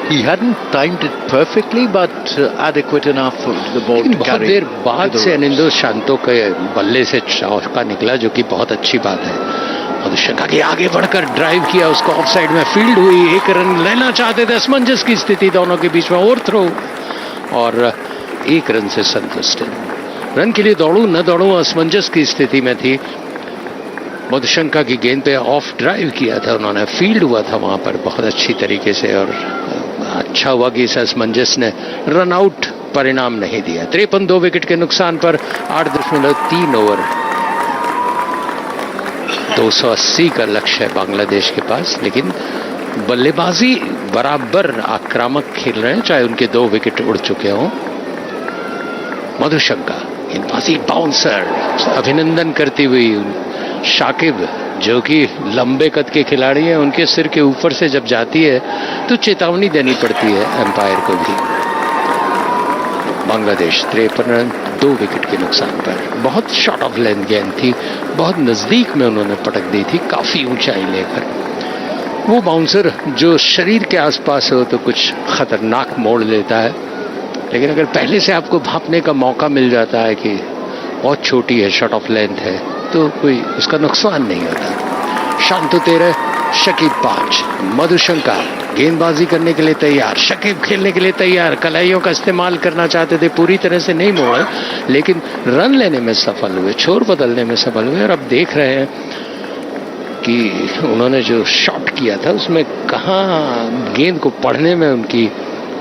he hadn't timed it perfectly, but adequate enough for the ball to बहुत carry. देर बाद से अनिंदो शांतो के बल्ले से चौका निकला, जो कि बहुत अच्छी बात है। मधुशंका के आगे बढ़कर ड्राइव किया, उसको ऑफ साइड में फील्ड हुई। 1 रन लेना चाहते थे, असमंजस की स्थिति दोनों के बीच में। ओवर थ्रो और 1 रन से संतुष्ट। रन के लिए दौड़ू न दौड़ू असमंजस की स्थिति में थी। मधुशंका की गेंद पे ऑफ ड्राइव किया था उन्होंने, फील्ड हुआ था वहां पर बहुत अच्छी तरीके से। और अच्छा हुआ कि इस असमंजस ने रन आउट परिणाम नहीं दिया। 53 2 विकेट के नुकसान पर 8.3 ओवर। 280 का लक्ष्य है बांग्लादेश के पास, लेकिन बल्लेबाजी बराबर आक्रामक खेल रहे हैं, चाहे उनके 2 विकेट उड़ चुके हों। मधुशंका गेंदबाजी बाउंसर, अभिनंदन करती हुई शाकिब जो कि लंबे कद के खिलाड़ी हैं, उनके सिर के ऊपर से जब जाती है तो चेतावनी देनी पड़ती है एम्पायर को भी। बांग्लादेश 53 रन 2 विकेट के नुकसान पर। बहुत शॉर्ट ऑफ लेंथ गेंद थी, बहुत नजदीक में उन्होंने पटक दी थी, काफी ऊंचाई लेकर। वो बाउंसर जो शरीर के आसपास हो तो कुछ खतरनाक मोड़ लेता है, लेकिन अगर पहले से आपको भापने का मौका मिल जाता है कि बहुत छोटी है, शॉर्ट ऑफ लेंथ है, तो कोई उसका नुकसान नहीं होता। शांतो 13, शकीब 5। मधुशंका गेंदबाजी करने के लिए तैयार, शकीब खेलने के लिए तैयार। कलाइयों का इस्तेमाल करना चाहते थे, पूरी तरह से नहीं मोड़े, लेकिन रन लेने में सफल हुए, छोर बदलने में सफल हुए। और अब देख रहे हैं कि उन्होंने जो शॉट किया था उसमें कहाँ गेंद को पढ़ने में उनकी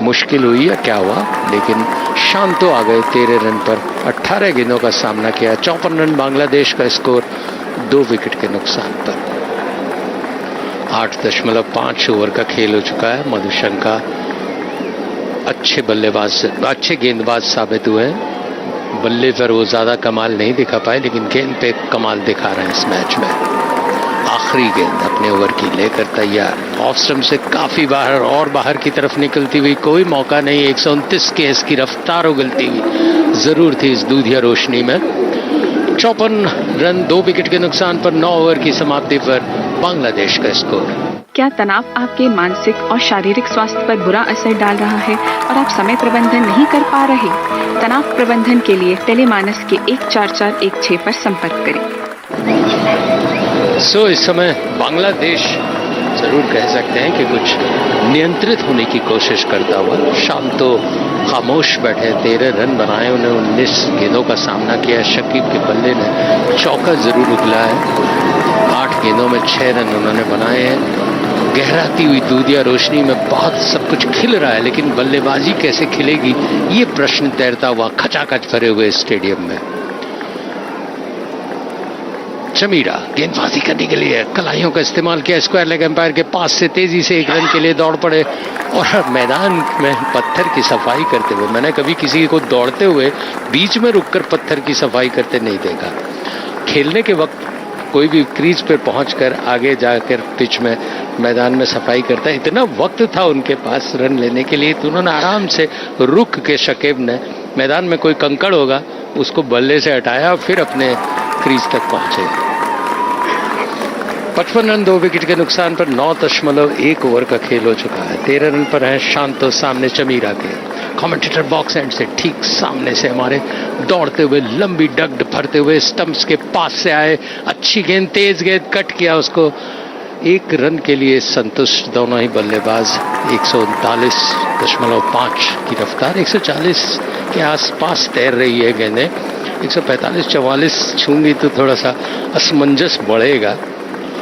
मुश्किल हुई या क्या हुआ, लेकिन शांतो आ गए 13 रन पर। 18 गेंदों का सामना किया। 54 रन बांग्लादेश का स्कोर 2 विकेट के नुकसान पर। 8.5 ओवर का खेल हो चुका है। मधुशंका अच्छे बल्लेबाज, अच्छे गेंदबाज साबित हुए हैं। बल्ले पर वो ज्यादा कमाल नहीं दिखा पाए, लेकिन गेंद पे कमाल दिखा रहे हैं इस मैच में। आखिरी गेंद अपने ओवर की लेकर तैयार। ऑफ स्टंप से काफी बाहर और बाहर की तरफ निकलती हुई, कोई मौका नहीं। 129 के इसकी रफ्तार उगलती हुई जरूर थी इस दूधिया रोशनी में। 54 रन 2 विकेट के नुकसान पर 9 ओवर की समाप्ति पर बांग्लादेश का स्कोर। क्या तनाव आपके मानसिक और शारीरिक स्वास्थ्य पर बुरा असर डाल रहा है और आप समय प्रबंधन नहीं कर पा रहे? तनाव प्रबंधन के लिए टेलीमानस के 14416 पर संपर्क करें। इस समय बांग्लादेश जरूर कह सकते हैं कि कुछ नियंत्रित होने की कोशिश करता हुआ। शांतो खामोश बैठे, 13 रन बनाए, उन्हें 19 गेंदों का सामना किया। शकीब के बल्ले ने चौका जरूर उगला है। 8 गेंदों में 6 रन उन्होंने बनाए हैं। गहराती हुई दूधिया रोशनी में बहुत सब कुछ खिल रहा है, लेकिन बल्लेबाजी कैसे खिलेगी ये प्रश्न तैरता हुआ खचाखच भरे हुए स्टेडियम में। चमीरा गेंदबाजी करने के लिए कलाइयों का इस्तेमाल किया, स्क्वायर लेग एम्पायर के पास से तेजी से एक रन के लिए दौड़ पड़े और मैदान में पत्थर की सफाई करते हुए, मैंने कभी किसी को दौड़ते हुए बीच में रुककर पत्थर की सफाई करते नहीं देखा। खेलने के वक्त कोई भी क्रीज पे पहुंचकर आगे जाकर पिच में मैदान में सफाई करता है, इतना वक्त था उनके पास रन लेने के लिए, तो उन्होंने आराम से रुक के शकीब ने मैदान में कोई कंकड़ होगा उसको बल्ले से हटाया और फिर अपने क्रीज तक पहुंचे। 55 रन 2 विकेट के नुकसान पर 9.1 ओवर का खेल हो चुका है। 13 रन पर है शांतो सामने चमीरा के। कमेंटेटर बॉक्स एंड से ठीक सामने से हमारे दौड़ते हुए लंबी डग्ड भरते हुए स्टंप्स के पास से आए, अच्छी गेंद, तेज गेंद, कट किया उसको। 1 रन के लिए संतुष्ट दोनों ही बल्लेबाज। 139.5 की रफ्तार, 140 के आसपास तैर रही है गेंदें। 145-44 छूंगी तो थोड़ा सा असमंजस बढ़ेगा,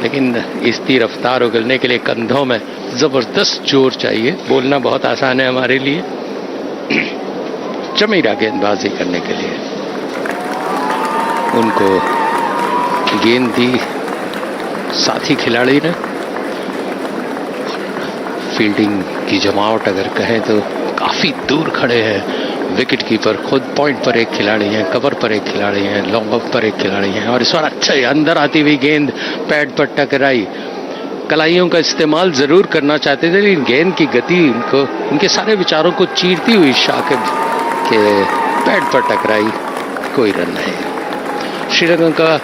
लेकिन इसकी रफ्तार उगलने के लिए कंधों में जबरदस्त जोर चाहिए। बोलना बहुत आसान है हमारे लिए। चमीरा गेंदबाजी करने के लिए उनको गेंद दी साथी खिलाड़ी ने। फील्डिंग की जमावट अगर कहें तो काफी दूर खड़े हैं विकेट कीपर, खुद पॉइंट पर एक खिलाड़ी हैं, कवर पर एक खिलाड़ी हैं, लॉन्ग ऑफ पर एक खिलाड़ी हैं, और इस बार अच्छा अंदर आती हुई गेंद पैड पर टकराई। कलाइयों का इस्तेमाल जरूर करना चाहते थे, लेकिन गेंद की गति उनको उनके सारे विचारों को चीरती हुई शाकिब के पैड पर टकराई। कोई रन नहीं। श्रीलंका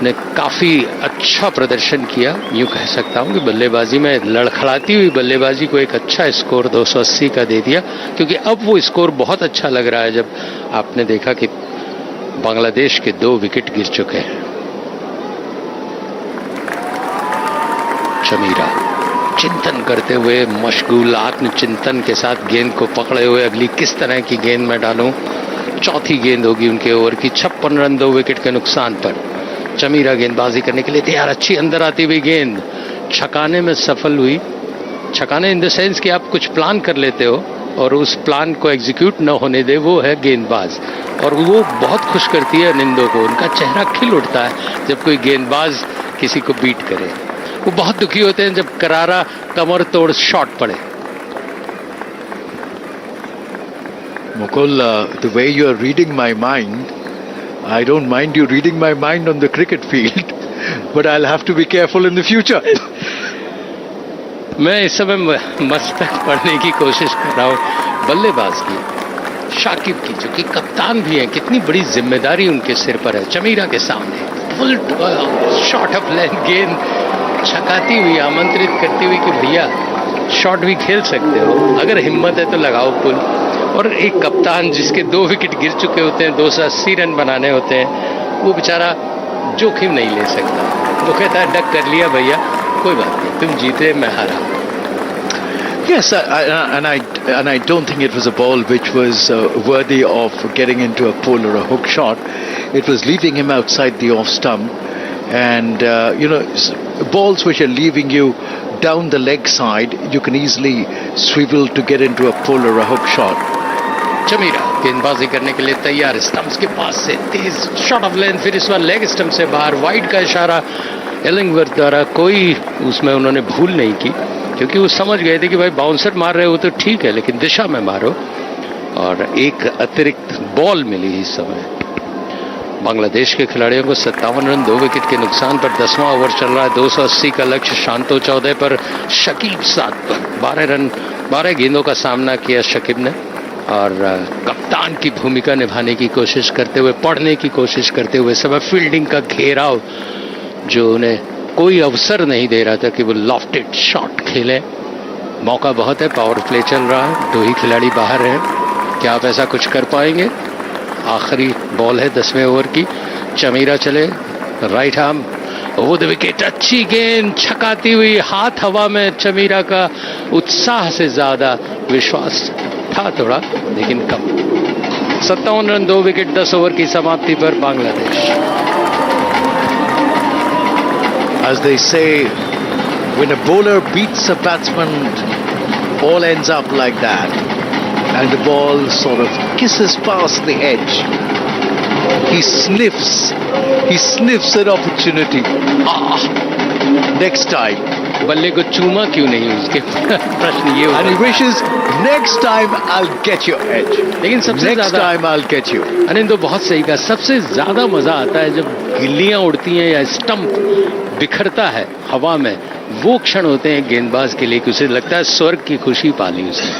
ने काफी अच्छा प्रदर्शन किया, यूं कह सकता हूं कि बल्लेबाजी में लड़खड़ाती हुई बल्लेबाजी को एक अच्छा स्कोर 280 का दे दिया, क्योंकि अब वो स्कोर बहुत अच्छा लग रहा है जब आपने देखा कि बांग्लादेश के 2 विकेट गिर चुके हैं। चमीरा चिंतन करते हुए, मशगूल आत्मचिंतन के साथ गेंद को पकड़े हुए, अगली किस तरह की गेंद मैं डालूं। चौथी गेंद होगी उनके ओवर की। 56 रन 2 विकेट के नुकसान पर चमीरा गेंदबाजी करने के लिए तैयार। अच्छी अंदर आती हुई गेंद छकाने में सफल हुई। छकाने इन द सेंस कि आप कुछ प्लान कर लेते हो और उस प्लान को एग्जीक्यूट न होने दे, वो है गेंदबाज, और वो बहुत खुश करती है निंदों को। उनका चेहरा खिल उठता है जब कोई गेंदबाज किसी को बीट करे। वो बहुत दुखी होते हैं जब करारा कमर तोड़ शॉट पड़े। Mukul, the way you are reading my mind, I don't mind you reading my mind on the cricket field, but I'll have to be careful in the future. मैं इस समय मस्तक पढ़ने की कोशिश कर रहा हूँ बल्लेबाज की, शाकिब की, जो कि कप्तान भी हैं। कितनी बड़ी जिम्मेदारी उनके सिर पर है। चमीरा के सामने फुल शॉट ऑफ लेंथ गेंद छकाती हुई, आमंत्रित करती हुई कि भैया शॉट भी खेल सकते हो, अगर हिम्मत है तो लगाओ पुल। और एक कप्तान जिसके 2 विकेट गिर चुके होते हैं, 280 रन बनाने होते हैं, वो बेचारा जोखिम नहीं ले सकता। वो कहता है डक कर लिया भैया, कोई बात नहीं, तुम जीते मैं हारा। Yes, and I don't think it was a ball which was worthy of getting into a pull or a hook shot. It was leaving him outside the off stump, and balls which are leaving you down the leg side, you can easily swivel to get into a pull or a hook shot. Chameera गेंदबाजी करने के लिए तैयार, स्टंप्स के पास से तेज shot of length, फिर इस बार leg stump से बाहर। वाइड का इशारा एलिंगवर्थ द्वारा, कोई उसमें उन्होंने भूल नहीं की, क्योंकि वो समझ गए थे कि भाई बाउंसर मार रहे हो तो ठीक है, लेकिन दिशा में मारो। और एक अतिरिक्त बॉल मिली इस समय। बांग्लादेश के खिलाड़ियों को 57 रन 2 विकेट के नुकसान पर 10वां ओवर चल रहा है। 280 का लक्ष्य। शांतो 14 पर, शकीब 7 पर। 12 रन 12 गेंदों का सामना किया शकीब ने, और कप्तान की भूमिका निभाने की कोशिश करते हुए, पढ़ने की कोशिश करते हुए, सब फील्डिंग का घेराव जो उन्हें कोई अवसर नहीं दे रहा था कि वो लॉफ्टेड शॉट खेलें। मौका बहुत है, पावर प्ले चल रहा है, 2 ही खिलाड़ी बाहर हैं। क्या आप ऐसा कुछ कर पाएंगे? आखिरी बॉल है 10वें ओवर की। चमीरा चले, राइट आर्म वो द विकेट, अच्छी गेंद छकाती हुई, हाथ हवा में। चमीरा का उत्साह से ज्यादा विश्वास था थोड़ा, लेकिन कम। 57 रन 2 विकेट 10 ओवर की समाप्ति पर Bangladesh. As they say, When a bowler beats a batsman, all ends up like that. And the ball sort of kisses past the edge. He sniffs an opportunity. Next time. बल्ले को चूमा क्यों नहीं उसके प्रश्न ये And he wishes, next time I'll get your edge. लेकिन सबसे Next ज्यादा time I'll get you. Anil तो बहुत सही कहा, सबसे ज्यादा मजा आता है जब गिल्लियां उड़ती हैं या स्टंप बिखरता है हवा में. वो क्षण होते हैं गेंदबाज के लिए कि उसे लगता है स्वर्ग की खुशी पाली उसने.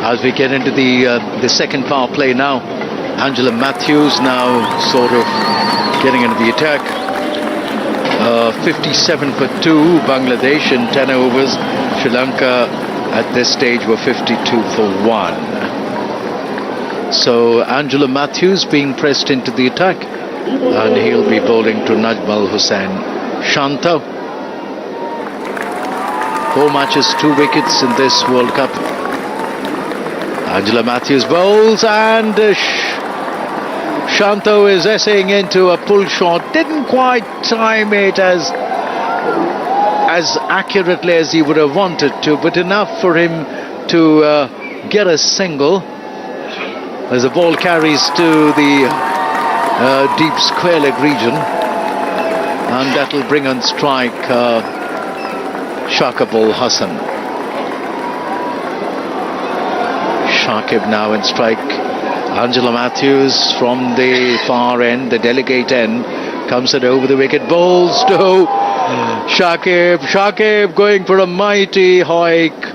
As we get into the second power play now, Angela Matthews now sort of getting into the attack. 57 for 2, Bangladesh in 10 overs. Sri Lanka at this stage were 52 for 1. So Angela Matthews being pressed into the attack, and he'll be bowling to Najmal Hussain Shanto. 4 matches, 2 wickets in this World Cup. Angela Matthews bowls, and Shanto is essaying into a pull shot. Didn't quite time it as accurately as he would have wanted to, but enough for him to get a single as the ball carries to the deep square leg region, and that will bring on strike Shakib Hassan. Shakib now in strike. Angela Matthews from the far end, the delicate end, comes it over the wicket, bowls to Shakib going for a mighty hike.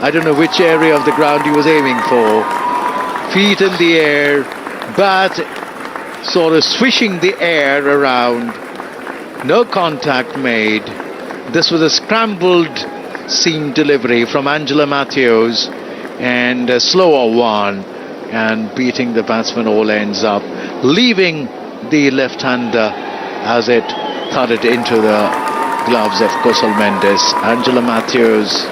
I don't know which area of the ground he was aiming for. Feet in the air, bat sort of swishing the air around. No contact made. This was a scrambled seam delivery from Angela Matthews, and a slower one, and beating the batsman all ends up, leaving the left-hander as it thudded into the gloves of Kusal Mendes. Angela Matthews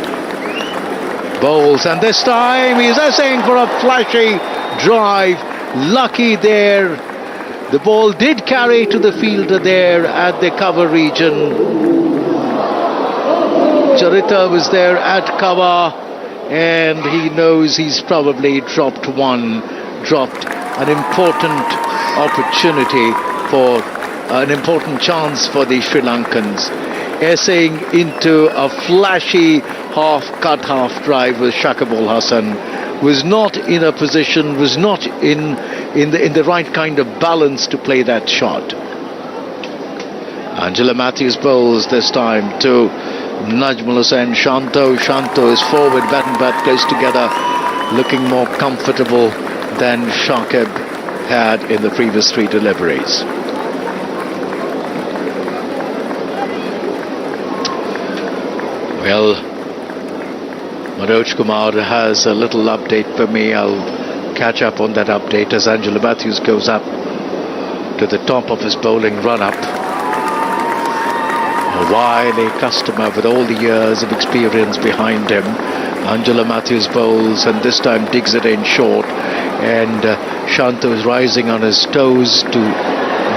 bowls, and this time he's essaying for a flashy drive. Lucky there. The ball did carry to the fielder there at the cover region. Charita was there at cover, and he knows he's probably dropped an important opportunity for an important chance for the Sri Lankans. Essaying into a flashy half-cut, half-drive with Shakib Hassan, was not in a position, was not in the right kind of balance to play that shot. Angela Matthews bowls this time to Najmal Hussain Shanto. Shanto is forward, bat and bat close together, looking more comfortable than Shakib had in the previous 3 deliveries. Well, Manoj Kumar has a little update for me. I'll catch up on that update as Angela Matthews goes up to the top of his bowling run-up. A wily customer with all the years of experience behind him. Angela Matthews bowls, and this time digs it in short, and Shanto is rising on his toes to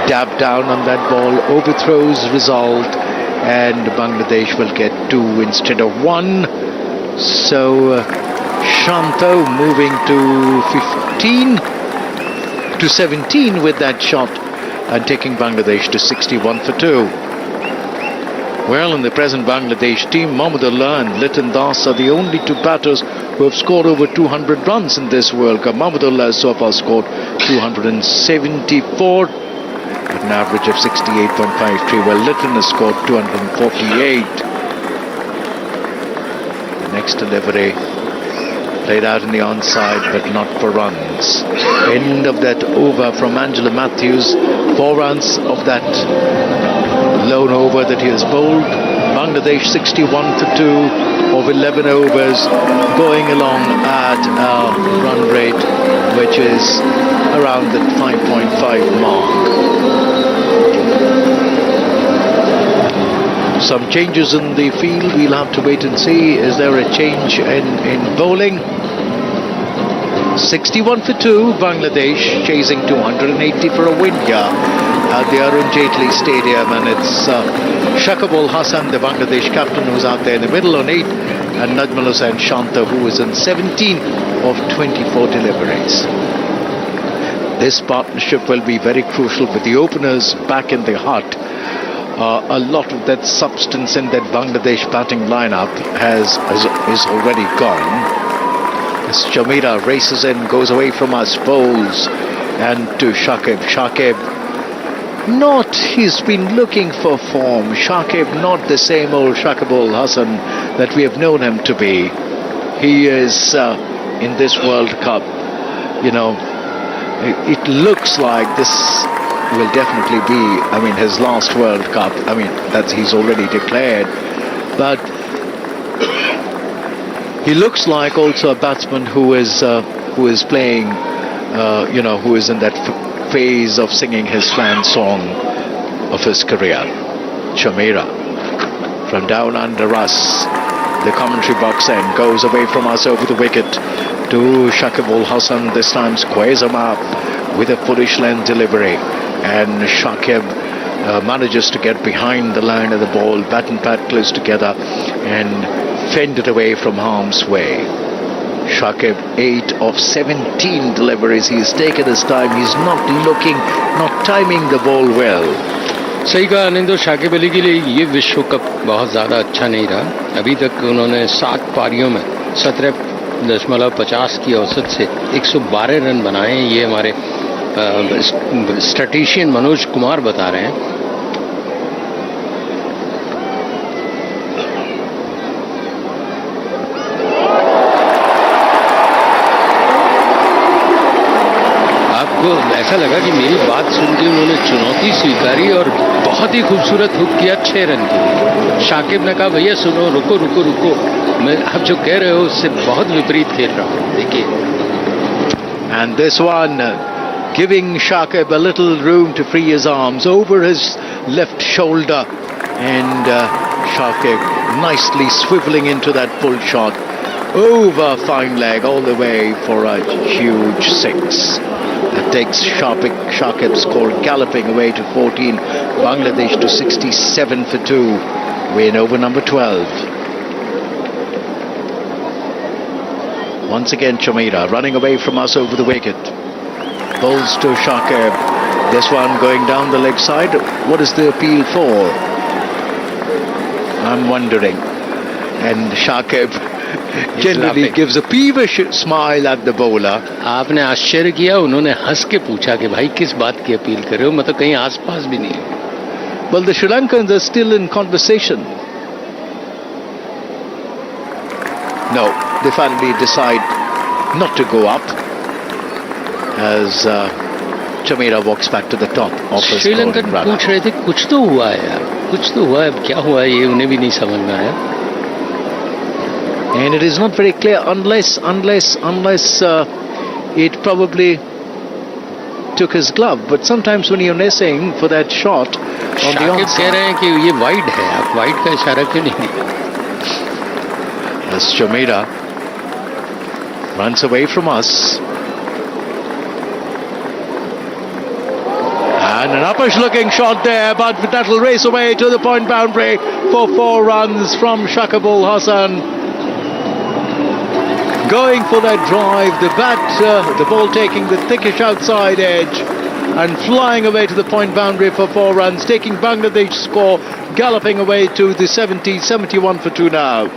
dab down on that ball. Overthrows result, and Bangladesh will get 2 instead of 1. So Shanto moving to 15 to 17 with that shot, and taking Bangladesh to 61 for 2. Well, in the present Bangladesh team, Mahmudullah and Liton Das are the only 2 batters who have scored over 200 runs in this World Cup. Mahmudullah has so far scored 274 at an average of 68.53, while Liton has scored 248. The next delivery played out in the onside, but not for runs. End of that over from Angela Matthews. 4 runs of that lone over that he has bowled. Bangladesh 61 for 2 of 11 overs, going along at a run rate which is around the 5.5 mark. Some changes in the field, we'll have to wait and see. Is there a change in bowling? 61 for 2, Bangladesh chasing 280 for a win here. at the Arun Jaitley Stadium, and it's Shakibul Hasan, the Bangladesh captain, who's out there in the middle on 8, and Najmul Hussain Shanta, who is in 17 of 24 deliveries. This partnership will be very crucial with the openers back in the hut. A lot of that substance in that Bangladesh batting lineup is already gone. As Chameera races in, goes away from us, bowls, and to Shakib. He's been looking for form. Shakib, not the same old Shakibul Hasan that we have known him to be. He is in this World Cup, it looks like this will definitely be, his last World Cup. He's already declared. But he looks like also a batsman who is playing, who is in that phase of singing his swan song of his career. Chameera, from down under us, the commentary box end, goes away from us over the wicket to Shakibul Hasan. This time squares him up with a foolish length delivery, and Shakib manages to get behind the line of the ball, bat and pad close together, and fend it away from harm's way. Shakib, 8 of 17 deliveries. He's taken his time. He's not timing the ball well. सही कहा अनिंदो, शाकिब अली के लिए ये विश्व कप बहुत ज़्यादा अच्छा नहीं रहा। अभी तक उन्होंने 7 पारियों में 17.50 की औसत से 112 रन बनाए। ये हमारे स्टैटिस्टिशियन मनोज कुमार बता रहे हैं। ऐसा लगा कि मेरी बात सुन के उन्होंने चुनौती स्वीकारी और बहुत ही खूबसूरत हुक किया 6 रन के लिए। शाकिब ने कहा भैया सुनो, रुको, मैं आप जो कह रहे हो उससे बहुत विपरीत खेल रहा हूँ, देखिए। And this one giving Shakib a little room to free his arms over his left shoulder, and Shakib nicely swiveling into that pull shot over fine leg all the way for a huge 6. That takes Shakib's score galloping away to 14. Bangladesh to 67 for 2. Win over number 12. Once again Chameera running away from us over the wicket. Bowls to Shakib. This one going down the leg side. What is the appeal for? I'm wondering. And Shakib generally gives a peevish smile at the bowler. आपने आश्चर्य किया, उन्होंने हंस के पूछा कि भाई किस बात की अपील कर रहे हो, मतलब कहीं आसपास भी नहीं है। Well, the Sri Lankans are still in conversation. No, they finally decide not to go up as Chameera walks back to the top of his scoring run. Sri Lankan पूछ रहे थे कुछ तो हुआ है यार, कुछ तो हुआ है, अब क्या हुआ है ये उन्हें भी नहीं समझ में आया। And it is not very clear unless it probably took his glove. But sometimes when you're missing for that shot on the onside, कह रहे हैं कि ये वाइड है, आप वाइड का इशारा क्यों नहीं दिया? As Chameera runs away from us, and an uppish looking shot there, but that'll race away to the point boundary for 4 runs from Shakibul Hasan. Going for that drive, the ball taking the thickish outside edge and flying away to the point boundary for 4 runs, taking Bangladesh's score galloping away to the 71 for 2 now.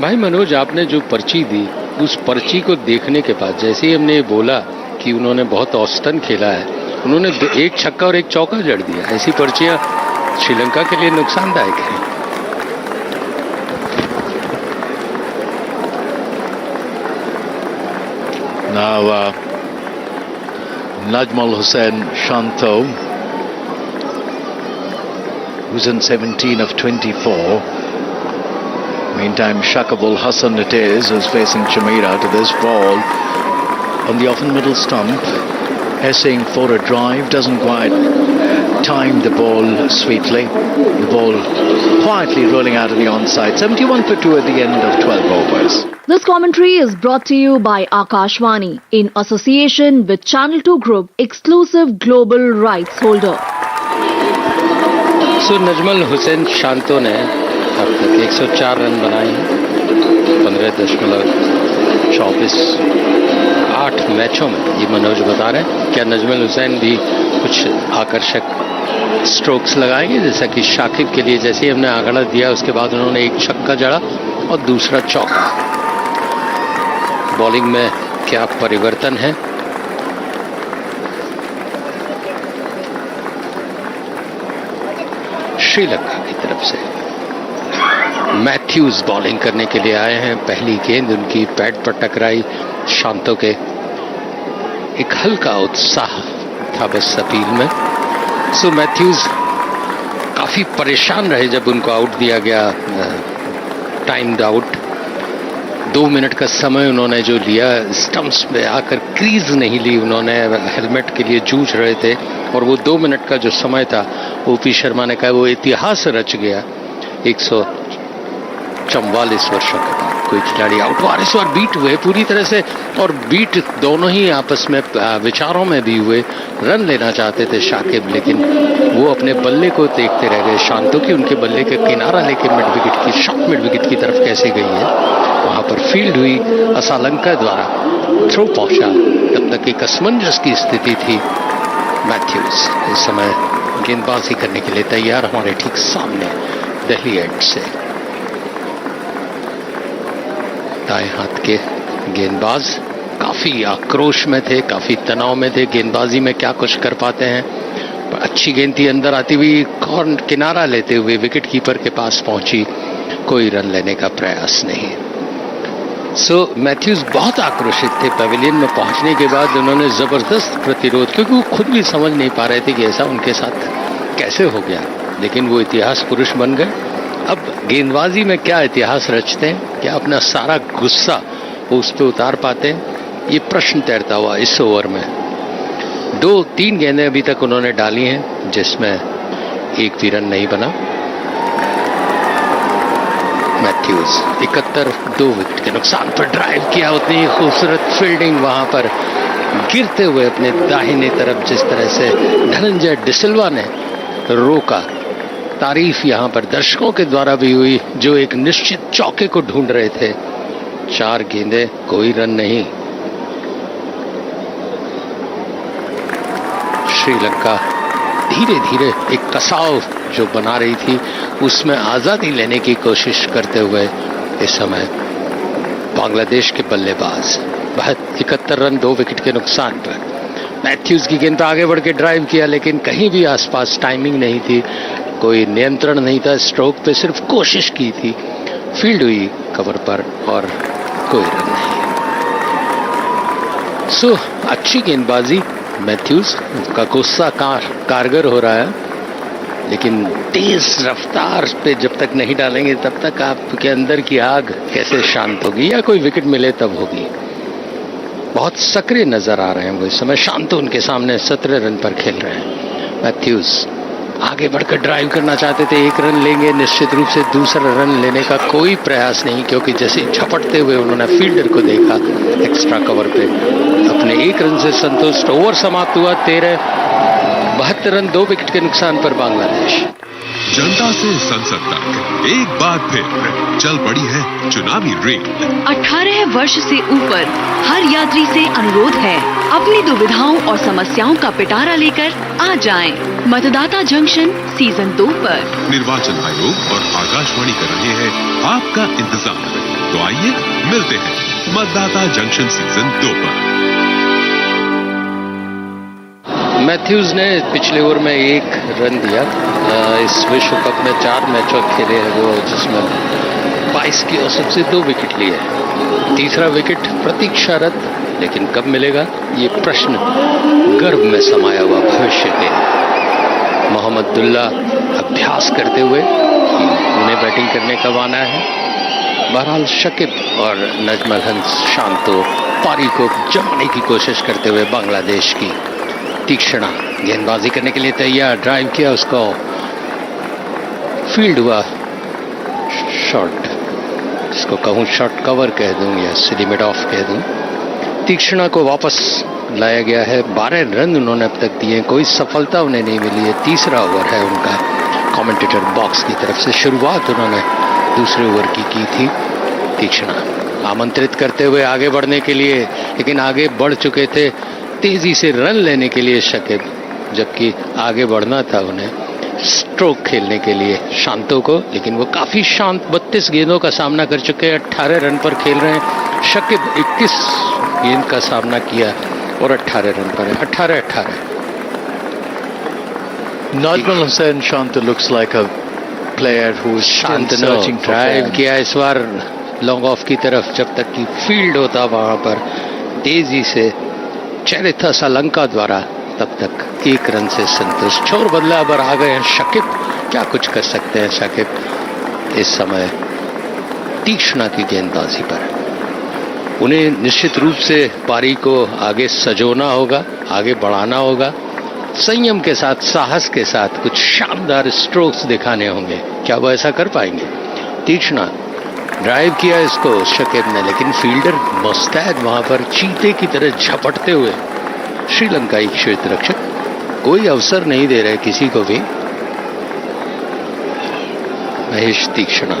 भाई मनोज, आपने जो पर्ची दी, उस पर्ची को देखने के बाद जैसे ही हमने बोला कि उन्होंने बहुत औसतन खेला है, उन्होंने 1 छक्का और 1 चौका जड़ दिया। ऐसी पर्चियां श्रीलंका के लिए नुकसानदायक हैं। Now, Najmul Hussain Shanto, who's in 17 of 24. Meantime, Shakibul Hasan it is, who's facing Chameera to this ball on the off middle stump, essaying for a drive, doesn't quite time the ball sweetly. The ball quietly rolling out of the onside. 71 for 2 at the end of 12 overs. This commentary is brought to you by Akashvani in association with Channel 2 Group, exclusive global rights holder. सो नजमल हुसैन शांतो ने अब तक 104 रन बनाए हैं 15.24 8 मैचों में। ये मनोज बता रहे हैं। क्या नजमल हुसैन भी कुछ आकर्षक स्ट्रोक्स लगाएंगे, जैसा कि शाकिब के लिए जैसे ही हमने आंकड़ा दिया उसके बाद उन्होंने एक छक्का जड़ा और दूसरा चौका। बॉलिंग में क्या परिवर्तन है? श्रीलंका की तरफ से मैथ्यूज बॉलिंग करने के लिए आए हैं। पहली गेंद उनकी पैड पर टकराई। शांतो के एक हल्का उत्साह था बस अपील में। सो मैथ्यूज काफी परेशान रहे जब उनको आउट दिया गया, टाइम्ड आउट। 2 मिनट का समय उन्होंने जो लिया, स्टंप्स पे आकर क्रीज नहीं ली उन्होंने, हेलमेट के लिए जूझ रहे थे और वो 2 मिनट का जो समय था ओपी शर्मा ने कहा वो इतिहास रच गया। 144 वर्षों के बाद कोई खिलाड़ी आउट हुआ। इस बार बीट हुए पूरी तरह से, और बीट दोनों ही आपस में विचारों में भी हुए। रन लेना चाहते थे शाकिब, लेकिन वो अपने बल्ले को देखते रह गए। शांतो की उनके बल्ले के किनारा लेके मिड विकेट की शॉर्ट मिड विकेट की तरफ कैसे गई है, वहां पर फील्ड हुई। असलंका द्वारा थ्रो पहुंचा। तब तक एक असमंजस की स्थिति थी। मैथ्यूज इस समय गेंदबाजी करने के लिए तैयार, हमारे ठीक सामने दिल्ली एंड से। दाएं हाथ के गेंदबाज काफी आक्रोश में थे, काफी तनाव में थे। गेंदबाजी में क्या कुछ कर पाते हैं। अच्छी गेंद थी, अंदर आती हुई कॉर्नर किनारा लेते हुए विकेट कीपर के पास पहुंची। कोई रन लेने का प्रयास नहीं। सो मैथ्यूज बहुत आक्रोशित थे। पवेलियन में पहुंचने के बाद उन्होंने जबरदस्त प्रतिरोध, क्योंकि वो खुद भी समझ नहीं पा रहे थे कि ऐसा उनके साथ कैसे हो गया, लेकिन वो इतिहास पुरुष बन गए। अब गेंदबाजी में क्या इतिहास रचते हैं, क्या अपना सारा गुस्सा वो उस पर उतार पाते हैं, ये प्रश्न तैरता हुआ इस ओवर में। 2-3 गेंदें अभी तक उन्होंने डाली हैं जिसमें एक भी रन नहीं बना। मैथ्यूज 71 2 विकेट के नुकसान पर ड्राइव किया। उतनी खूबसूरत फील्डिंग वहां पर गिरते हुए अपने दाहिने तरफ जिस तरह से धनंजय डिसिल्वा ने रोका। तारीफ यहां पर दर्शकों के द्वारा भी हुई जो एक निश्चित चौके को ढूंढ रहे थे। 4 गेंदें, कोई रन नहीं। श्रीलंका धीरे धीरे एक कसाव जो बना रही थी उसमें आजादी लेने की कोशिश करते हुए इस समय बांग्लादेश के बल्लेबाज 71 रन 2 विकेट के नुकसान पर। मैथ्यूज की गेंद पर आगे बढ़ के ड्राइव किया, लेकिन कहीं भी आसपास टाइमिंग नहीं थी, कोई नियंत्रण नहीं था। स्ट्रोक पे सिर्फ कोशिश की थी। फील्ड हुई कवर पर और कोई रन नहीं। सो अच्छी गेंदबाजी। मैथ्यूज का गुस्सा कारगर हो रहा है, लेकिन तेज रफ्तार पे जब तक नहीं डालेंगे तब तक आपके अंदर की आग कैसे शांत होगी, या कोई विकेट मिले तब होगी। बहुत सक्रिय नजर आ रहे हैं वो इस समय। शांतो उनके सामने 17 रन पर खेल रहे हैं। मैथ्यूज आगे बढ़कर ड्राइव करना चाहते थे, 1 रन लेंगे निश्चित रूप से। दूसरा रन लेने का कोई प्रयास नहीं, क्योंकि जैसे झपटते हुए उन्होंने फील्डर को देखा एक्स्ट्रा कवर पे। अपने 1 रन से संतुष्ट। ओवर समाप्त हुआ 72 रन 2 विकेट के नुकसान पर बांग्लादेश। जनता से संसद तक एक बार फिर चल पड़ी है चुनावी रेल। 18 वर्ष से ऊपर हर यात्री से अनुरोध है, अपनी दुविधाओं और समस्याओं का पिटारा लेकर आ जाएं। मतदाता जंक्शन सीजन 2 पर। निर्वाचन आयोग और आकाशवाणी कर रहे हैं आपका इंतजार। तो आइए मिलते हैं मतदाता जंक्शन सीजन 2 पर। मैथ्यूज ने पिछले ओवर में 1 रन दिया। इस विश्व कप में 4 मैचों खेले हैं वो, जिसमें 22 की औसत से 2 विकेट लिए। तीसरा विकेट प्रतीक्षारत, लेकिन कब मिलेगा ये प्रश्न गर्भ में समाया हुआ भविष्य के। मोहम्मदुल्ला अभ्यास करते हुए उन्हें बैटिंग करने का आना है। बहरहाल शकीब और नजमल हंस शांतो पारी को जमाने की कोशिश करते हुए बांग्लादेश की तीक्ष्णा गेंदबाजी करने के लिए तैयार। ड्राइव किया, उसको फील्ड हुआ। शॉट, इसको कहूं शॉट कवर कह दूं या लिमिट ऑफ कह दूं। तीक्ष्णा को वापस लाया गया है। 12 रन उन्होंने अब तक दिए, कोई सफलता उन्हें नहीं मिली है। तीसरा ओवर है उनका। कमेंटेटर बॉक्स की तरफ से शुरुआत उन्होंने दूसरे ओवर की थी। तीक्ष्णा आमंत्रित करते हुए आगे बढ़ने के लिए, लेकिन आगे बढ़ चुके थे तेजी से रन लेने के लिए शकीब, जबकि आगे बढ़ना था उन्हें स्ट्रोक खेलने के लिए शांतो को, लेकिन वो काफी शांत 32 गेंदों का सामना कर चुके हैं, 18 रन पर खेल रहे हैं। शकीब 21 गेंद का सामना किया और 18 रन पर है, 18-18। Najmal Hussain Shanta looks like a player who is still searching for drive form. किया इस बार लॉन्ग ऑफ की तरफ, जब तक कि फील्ड होता वहां पर तेजी से चरिथा श्रीलंका द्वारा, तब तक 1 रन से संतुष्ट। छोर बदला पर आ गए हैं शकीब, क्या कुछ कर सकते हैं शकीब इस समय तीक्ष्णा की गेंदबाजी पर। उन्हें निश्चित रूप से पारी को आगे सजोना होगा, आगे बढ़ाना होगा, संयम के साथ, साहस के साथ कुछ शानदार स्ट्रोक्स दिखाने होंगे। क्या वो ऐसा कर पाएंगे? तीक्ष्णा ड्राइव किया इसको शकीब ने, लेकिन फील्डर मुस्तैद वहां पर चीते की तरह झपटते हुए श्रीलंकाई क्षेत्र रक्षक कोई अवसर नहीं दे रहे किसी को भी। महेश तीक्ष्णा,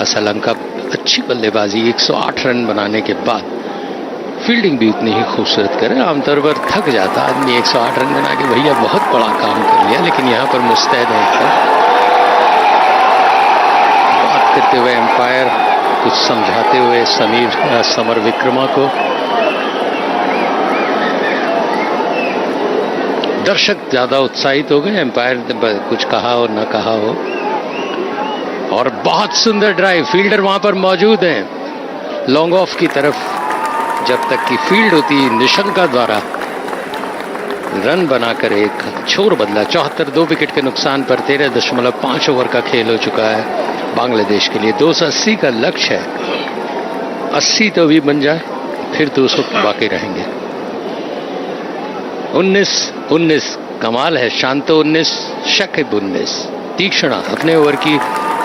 श्रीलंका अच्छी बल्लेबाजी, 108 रन बनाने के बाद फील्डिंग भी उतनी ही खूबसूरत करे। आमतौर पर थक जाता आदमी 108 रन बना के, भैया बहुत बड़ा काम कर लिया, लेकिन यहां पर मुस्तैद है। बात करते हुए एम्पायर कुछ समझाते हुए समर विक्रमा को, दर्शक ज्यादा उत्साहित हो गए, एम्पायर ने कुछ कहा हो न कहा हो। और बहुत सुंदर ड्राइव, फील्डर वहां पर मौजूद हैं लॉन्ग ऑफ की तरफ, जब तक की फील्ड होती निशंका द्वारा रन बनाकर एक छोर बदला। 74, 2 विकेट के नुकसान पर 13.5 ओवर का खेल हो चुका है बांग्लादेश के लिए। 280 का लक्ष्य है, 80 तो भी बन जाए, फिर 200 बाकी रहेंगे। 19 कमाल है। शांतो 19, शकीब 19। तीक्ष्णा अपने ओवर की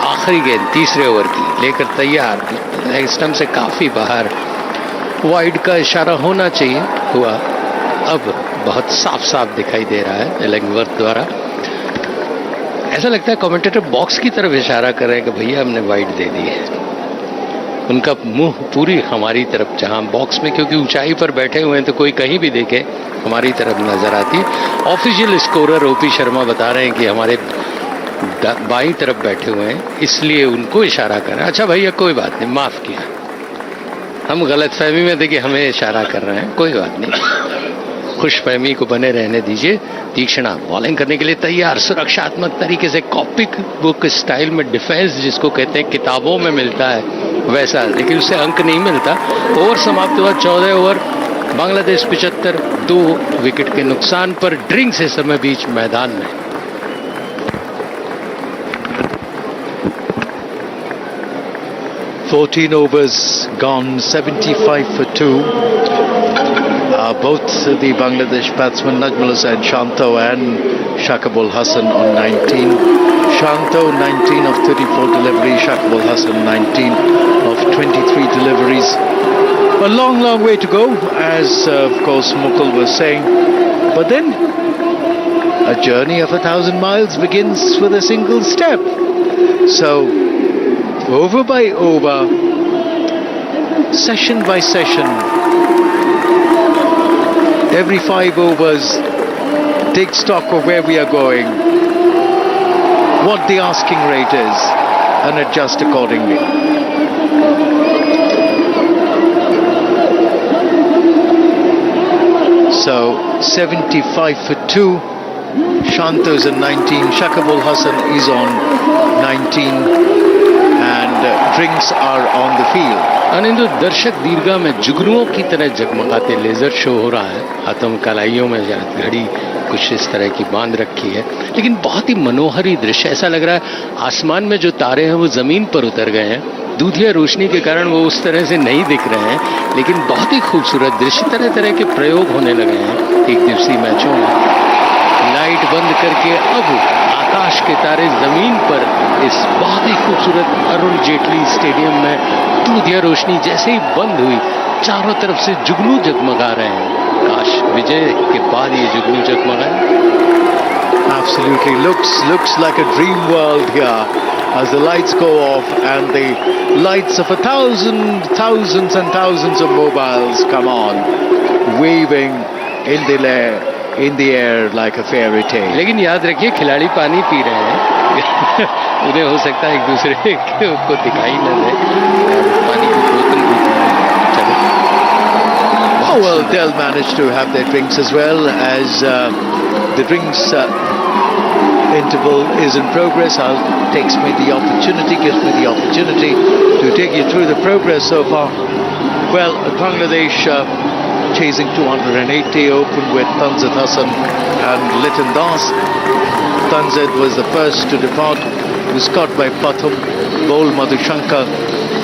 आखिरी गेंद, तीसरे ओवर की लेकर तैयार, लेग स्टंप से काफी बाहर, वाइड का इशारा होना चाहिए, हुआ। अब बहुत साफ साफ दिखाई दे रहा है एलिंगवर्थ द्वारा। ऐसा लगता है कमेंटेटर बॉक्स की तरफ इशारा कर रहे हैं कि भैया हमने वाइड दे दी है। उनका मुंह पूरी हमारी तरफ, जहां बॉक्स में क्योंकि ऊंचाई पर बैठे हुए हैं तो कोई कहीं भी देखे हमारी तरफ नजर आती है। ऑफिशियल स्कोरर ओपी शर्मा बता रहे हैं कि हमारे बाईं तरफ बैठे हुए हैं, इसलिए उनको इशारा कर रहे हैं। अच्छा भैया कोई बात नहीं, माफ किया, हम गलतफहमी में थे कि हमें इशारा कर रहे हैं, कोई बात नहीं, खुशफहमी को बने रहने दीजिए। तीक्ष्णा बॉलिंग करने के लिए तैयार, सुरक्षात्मक तरीके से, कॉपिक बुक स्टाइल में डिफेंस जिसको कहते हैं किताबों में मिलता है वैसा, लेकिन उससे अंक नहीं मिलता। ओवर समाप्त हुआ, 14 ओवर, बांग्लादेश 75, 2 विकेट के नुकसान पर। ड्रिंक्स इस समय बीच मैदान में। $14 overs gone, 75 for 2. Both the Bangladesh batsmen Najmal Hussain Shanto and Shakib Ul Hasan on 19. Shanto 19 of 34 deliveries, Shakib Ul Hasan 19 of 23 deliveries. A long, long way to go, as of course Mukul was saying. But then, a journey of 1,000 miles begins with a single step. So, over by over, session by session, every 5 overs, take stock of where we are going, what the asking rate is, and adjust accordingly. So 75 for 2. Shanto's at 19. Shakib Ul Hasan is on 19. And drinks are on the field. अनिंदु, दर्शक दीर्घा में जुगनुओं की तरह जगमगाते laser show हो रहा है। हाथों में कलाइयों में घड़ी कुछ इस तरह की बांध रखी है, लेकिन बहुत ही मनोहर ही दृश्य। ऐसा लग रहा है आसमान में जो तारे हैं वो जमीन पर उतर गए हैं। दूधिया रोशनी के कारण वो उस तरह से नहीं दिख रहे हैं, लेकिन बहुत ही खूबसूरत दृश्य। तरह तरह के प्रयोग होने लगे हैं एक दिवसीय मैचों में। लाइट बंद करके अब आकाश के तारे जमीन पर इस बहुत ही खूबसूरत अरुण जेटली स्टेडियम में दूधिया रोशनी जैसे ही बंद हुई, चारों तरफ से जुगनू जगमगा रहे हैं। काश विजय के बाद ये जुगनू जगमगाए। Absolutely. Looks like a dream world here as the lights go off and the lights of thousands and thousands of mobiles come on, waving in the air like a fairy tale. लेकिन याद रखिए खिलाड़ी पानी पी रहे हैं उन्हें हो सकता है एक दूसरे को दिखाई न दे पानी की बोतल भी चलो. Oh well, they'll manage to have their drinks as well as the drinks interval is in progress. Gives me the opportunity to take you through the progress so far. Well, Bangladesh chasing 280, open with Tanzid Hassan and Liton Das. Tanzid was the first to depart, was caught by Pathum, bowled Madhushankar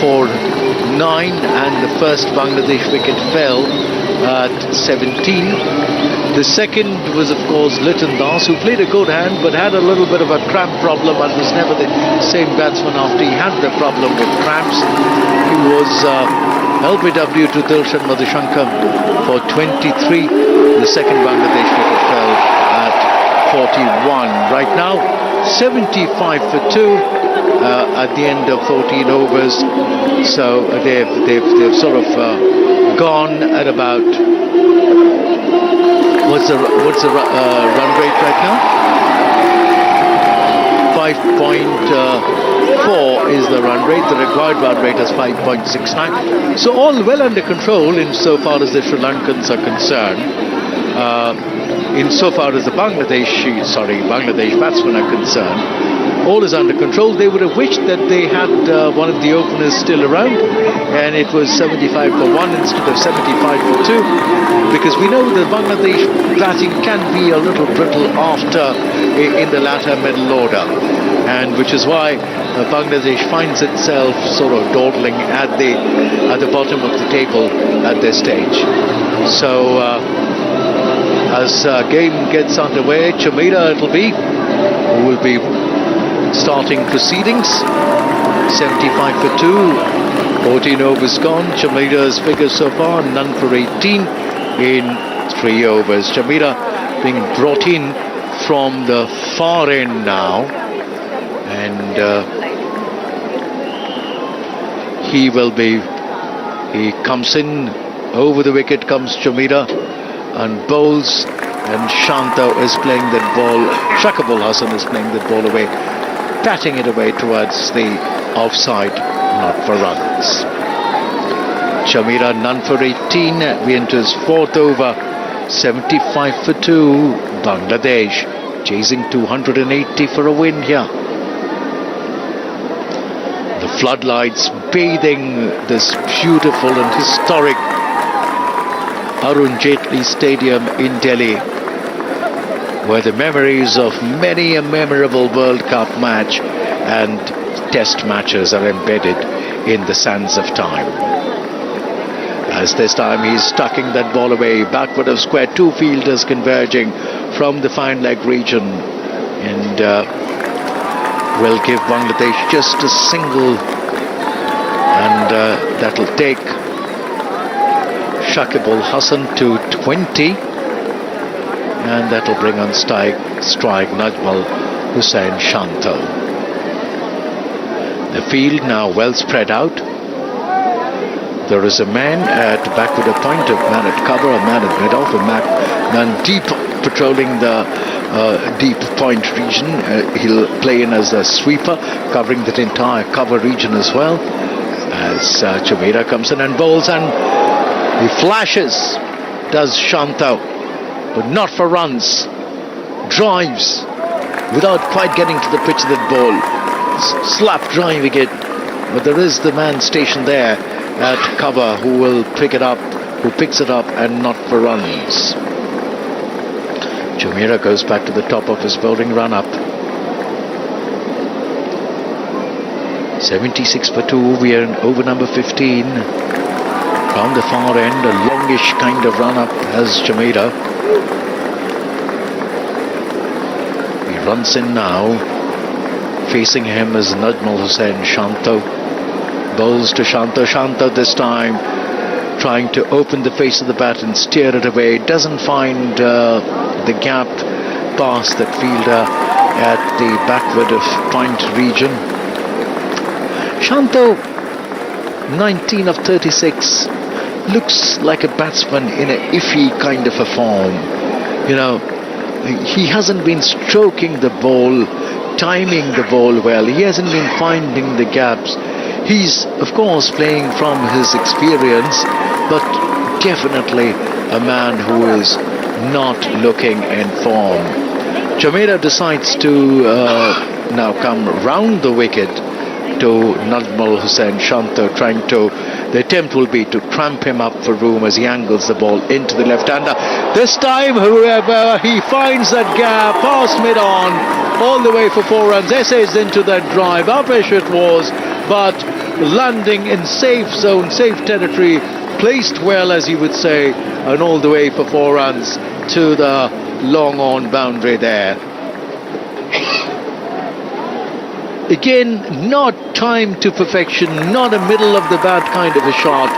for 9, and the first Bangladesh wicket fell at 17. The second was, of course, Liton Das, who played a good hand but had a little bit of a cramp problem and was never the same batsman after he had the problem with cramps. He was LBW to Dilshan Madhushankar for 23. The second Bangladesh wicket fell at 41. Right now, 75 for 2 at the end of 14 overs. So they've sort of gone at about what's the run rate right now? 5.4 is the run rate. The required run rate is 5.69. So all well under control insofar as the Sri Lankans are concerned. Insofar as the Bangladesh batsmen are concerned, all is under control. They would have wished that they had one of the openers still around, and it was 75 for 1 instead of 75 for 2, because we know that Bangladesh batting can be a little brittle after in the latter middle order, and which is why Bangladesh finds itself sort of dawdling at the bottom of the table at this stage. So as game gets underway, Chamira it'll be, who will be starting proceedings. 75 for 2, 14 overs gone. Chamira's figures so far, none for 18 in 3 overs. Chamira being brought in from the far end now, and he comes in, over the wicket comes Chamira and bowls, and Shanto is playing that ball, Shakibul Hasan is playing that ball away, batting it away towards the offside, not for runs. Chamira none for 18, we enter his 4th over, 75 for 2, Bangladesh chasing 280 for a win here. The floodlights bathing this beautiful and historic Arun Jaitley Stadium in Delhi, where the memories of many a memorable World Cup match and test matches are embedded in the sands of time. As this time he's tucking that ball away, backward of square, 2 fielders converging from the fine leg region, and will give Bangladesh just a single, and that'll take Shakibul Hasan to 20, and that'll bring on strike Najmal Hussain Shanto. The field now well spread out. There is a man at backward of point, a man at cover, a man at mid-off, a man deep patrolling the deep point region. He'll play in as a sweeper, covering that entire cover region as well. As Chamira comes in and bowls, and he flashes, does Shanto, but not for runs. Drives without quite getting to the pitch of that ball. Slap driving it, but there is the man stationed there at cover who will pick it up, who picks it up, and not for runs. Chamira goes back to the top of his bowling run-up. 76 for 2, we are in over number 15. From the far end, a longish kind of run-up as Chamira. He runs in now. Facing him is Najmal Hussain Shanto. Bowls to Shanto. Shanto this time trying to open the face of the bat and steer it away. Doesn't find the gap past that fielder at the backward of point region. Shanto, 19 of 36, looks like a batsman in a iffy kind of a form. You know, he hasn't been stroking the ball, timing the ball well. He hasn't been finding the gaps. He's, of course, playing from his experience, but definitely a man who is not looking in form. Chameera decides to now come round the wicket to Najmul Hussain Shanto, trying to, the attempt will be to cramp him up for room as he angles the ball into the left-hander. This time, however, he finds that gap past mid-on, all the way for 4 runs, essays into that drive, upish it was, but landing in safe zone, safe territory, placed well, as you would say, and all the way for 4 runs to the long-on boundary there. Again, not timed to perfection, not a middle of the bat kind of a shot,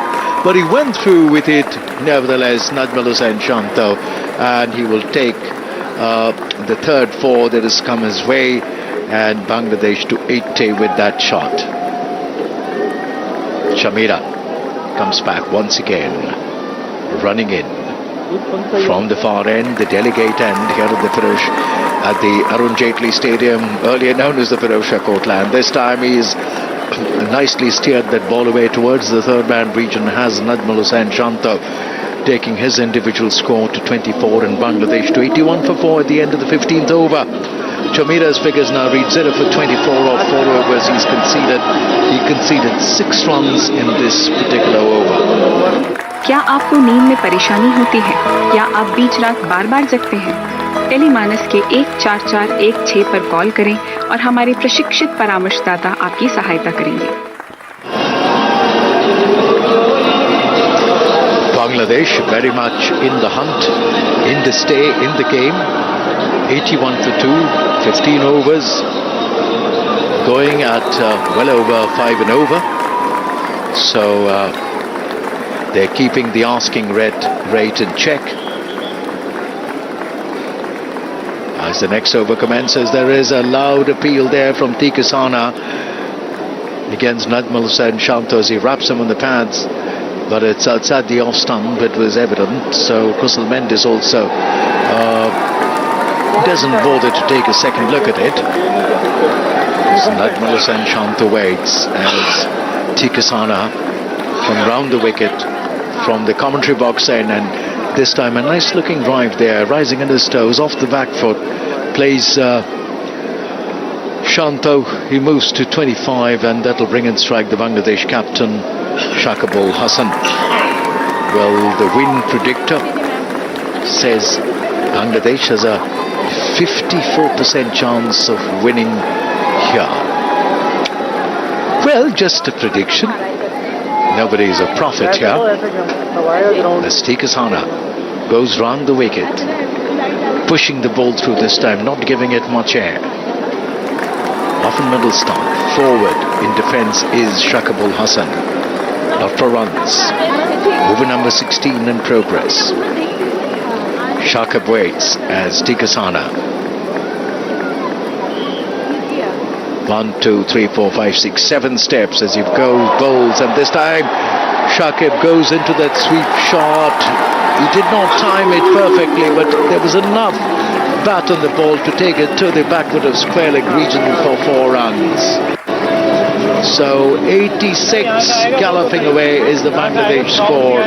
but he went through with it nevertheless, Najmul Hussain Shanto, and he will take the third 4 that has come his way, and Bangladesh to 80 with that shot. Chameera comes back once again, running in from the far end, the delegate end here at the Firoz, at the Arun Jaitley Stadium, earlier known as the Firozshah Courtland. This time he's nicely steered that ball away towards the third man region, has Najmul Hussain Shanto taking his individual score to 24 and Bangladesh to 81 for 4 at the end of the 15th over. Chameera's figures now read 0 for 24 off 4 overs. He conceded 6 runs in this particular over. क्या आपको नींद में परेशानी होती है या आप बीच रात बार बार जगते हैं? टेलीमानस के 14416 पर कॉल करें और हमारे प्रशिक्षित परामर्शदाता आपकी सहायता करेंगे। Bangladesh very much in the hunt, in the stay, in the game. 81 for 2, 15 overs, going at well over 5 and over. So they're keeping the asking rate in check. As the next over commences, there is a loud appeal there from Tikasana against Najmul Hussain Shanto as he wraps him on the pads. But it's outside the off stump, it was evident. So Kusal Mendes also doesn't bother to take a second look at it. So Najmul Hussain Shanto waits as Tikasana from round the wicket, from the commentary box in, and this time a nice looking drive there, rising on his toes, off the back foot, plays Shanto. He moves to 25 and that'll bring in strike the Bangladesh captain Shakibul Hasan. Well, the win predictor says Bangladesh has a 54% chance of winning here. Well, just a prediction. Nobody is a prophet here. As Tikasana goes round the wicket, pushing the ball through this time, not giving it much air. Off in middle stump, forward in defence is Shakibul Hasan. Not for runs. Over number 16 in progress. Shakib waits as Tikasana. 1, 2, 3, 4, 5, 6, 7 steps as he goes, bowls, and this time Shakib goes into that sweep shot. He did not time it perfectly, but there was enough bat on the ball to take it to the backward of square leg region for 4 runs. So 86 galloping away is the Bangladesh score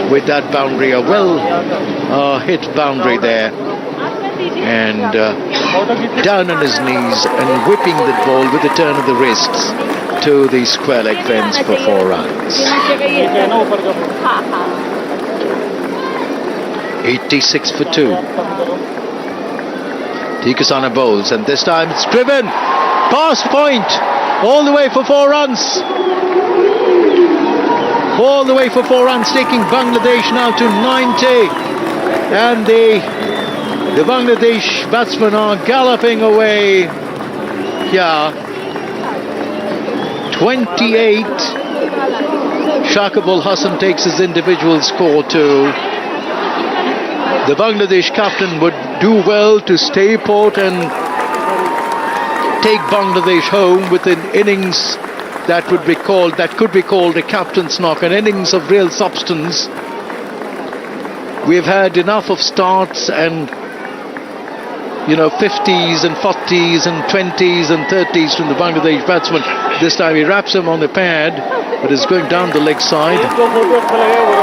with that boundary, a well hit boundary there. And down on his knees and whipping the ball with a turn of the wrists to the square leg fence for 4 runs. 86 for 2. Tikasana bowls, and this time it's driven past point, all the way for 4 runs. All the way for 4 runs, taking Bangladesh now to 90. And the Bangladesh batsmen are galloping away here. 28. Shakibul Hasan takes his individual score to the Bangladesh captain would do well to stay put and take Bangladesh home with an innings that could be called a captain's knock, an innings of real substance. We've had enough of starts and 50s and 40s and 20s and 30s from the Bangladesh batsman. This time he wraps him on the pad, but is going down the leg side.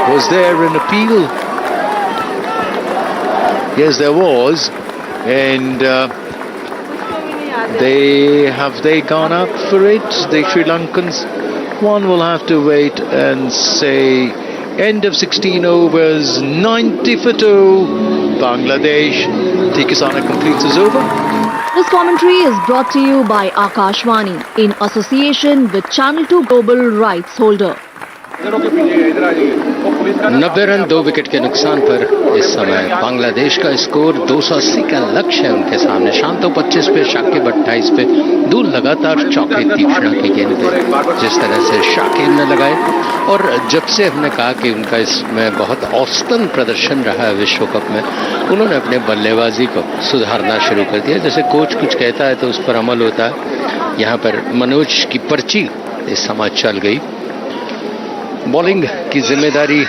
Was there an appeal? Yes, there was. And have they gone up for it? The Sri Lankans. One will have to wait and say end of 16 overs, 90 for 2. Bangladesh. Tikisana completes his over. This commentary is brought to you by Akashvani in association with Channel 2 Global Rights Holder. 90 रन 2 विकेट के नुकसान पर इस समय बांग्लादेश का स्कोर 280 का लक्ष्य है उनके सामने। शांतो 25 पे, शाकिब 28 पे, दूर लगातार चौके तीक्ष्णा की गेंद पे जिस तरह से शाकिब ने लगाए। और जब से हमने कहा कि उनका इसमें बहुत औसतन प्रदर्शन रहा है विश्व कप में, उन्होंने अपने बल्लेबाजी को सुधारना शुरू कर दिया। जैसे कोच कुछ कहता है तो उस पर अमल होता है। यहाँ पर मनोज की पर्ची इस समय चल गई। बॉलिंग की जिम्मेदारी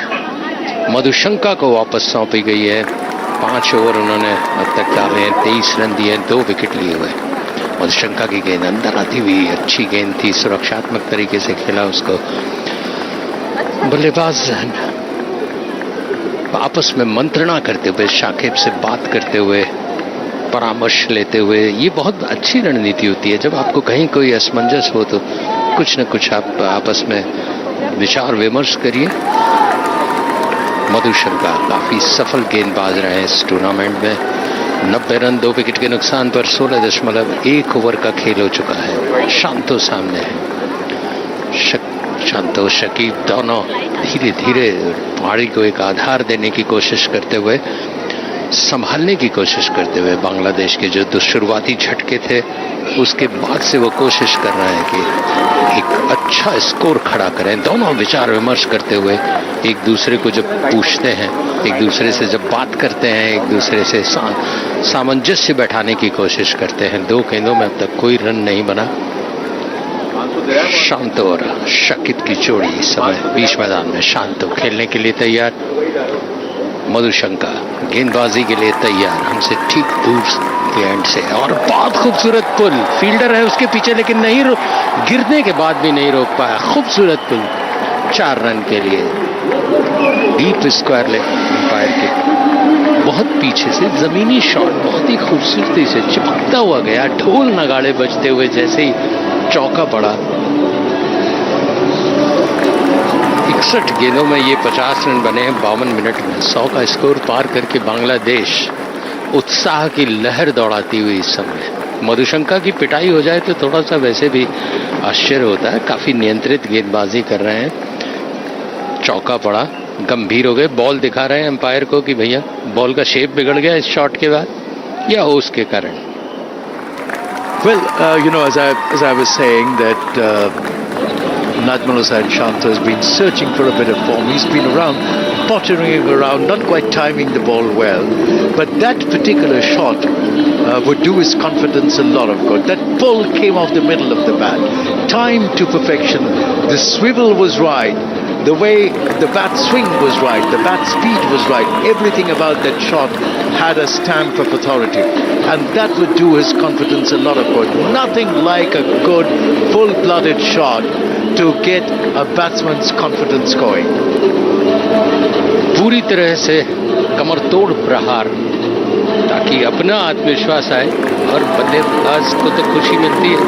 मधुशंका को वापस सौंपी गई है। 5 ओवर उन्होंने अब तक डाले हैं, 23 रन दिए, 2 विकेट लिए हुए। मधुशंका की गेंद अंदर आती हुई अच्छी गेंद थी, सुरक्षात्मक तरीके से खेला उसको। बल्लेबाज आपस में मंत्रणा करते हुए, शाकिब से बात करते हुए, परामर्श लेते हुए, ये बहुत अच्छी रणनीति होती है। जब आपको कहीं कोई असमंजस हो तो कुछ न कुछ आप आपस में विचार विमर्श करिए। मधुशंका काफी सफल गेंदबाज रहे हैं इस टूर्नामेंट में। 90 रन 2 विकेट के नुकसान पर 16.1 ओवर का खेल हो चुका है। शांतो सामने है। शांतो शकीब दोनों धीरे धीरे पारी को एक आधार देने की कोशिश करते हुए, संभालने की कोशिश करते हुए बांग्लादेश के जो शुरुआती झटके थे उसके बाद से वो कोशिश कर रहे हैं कि एक अच्छा स्कोर खड़ा करें। दोनों विचार विमर्श करते हुए एक दूसरे को जब पूछते हैं, एक दूसरे से जब बात करते हैं, एक दूसरे से सामंजस्य बैठाने की कोशिश करते हैं। 2 गेंदों में अब तक कोई रन नहीं बना। शांतो और शकीब की जोड़ी इस समय बीच मैदान में। शांतो खेलने के लिए तैयार, मधुशंका गेंदबाजी के लिए तैयार, हमसे ठीक दूर के एंड से। और बहुत खूबसूरत पुल, फील्डर है उसके पीछे लेकिन नहीं गिरने के बाद भी नहीं रोक पाया। खूबसूरत पुल 4 रन के लिए। डीप स्क्वायर ले अंपायर के बहुत पीछे से जमीनी शॉट बहुत ही खूबसूरती से चिपकता हुआ गया। ढोल नगाड़े बजते हुए जैसे ही चौका पड़ा। 61 गेंदों में ये 50 रन बने हैं 52 मिनट में। 100 का स्कोर पार करके बांग्लादेश उत्साह की लहर दौड़ाती हुई इस समय। मधुशंका की पिटाई हो जाए तो थोड़ा सा वैसे भी आश्चर्य होता है। काफी नियंत्रित गेंदबाजी कर रहे हैं। चौका पड़ा, गंभीर हो गए। बॉल दिखा रहे हैं अंपायर को कि भैया बॉल का शेप बिगड़ गया इस शॉट के बाद या होश के कारण। Well, as I was saying that Najmul Hossain Shanto has been searching for a bit of form. He's been around, pottering around, not quite timing the ball well. But that particular shot would do his confidence a lot of good. That ball came off the middle of the bat, timed to perfection. The swivel was right. The way the bat swing was right. The bat speed was right. Everything about that shot had a stamp of authority. And that would do his confidence a lot of good. Nothing like a good, full-blooded shot to get a batsman's confidence going. पूरी तरह से कमर तोड़ प्रहार ताकि अपना आत्मविश्वास आए और बल्लेबाज को तो खुशी मिलती है।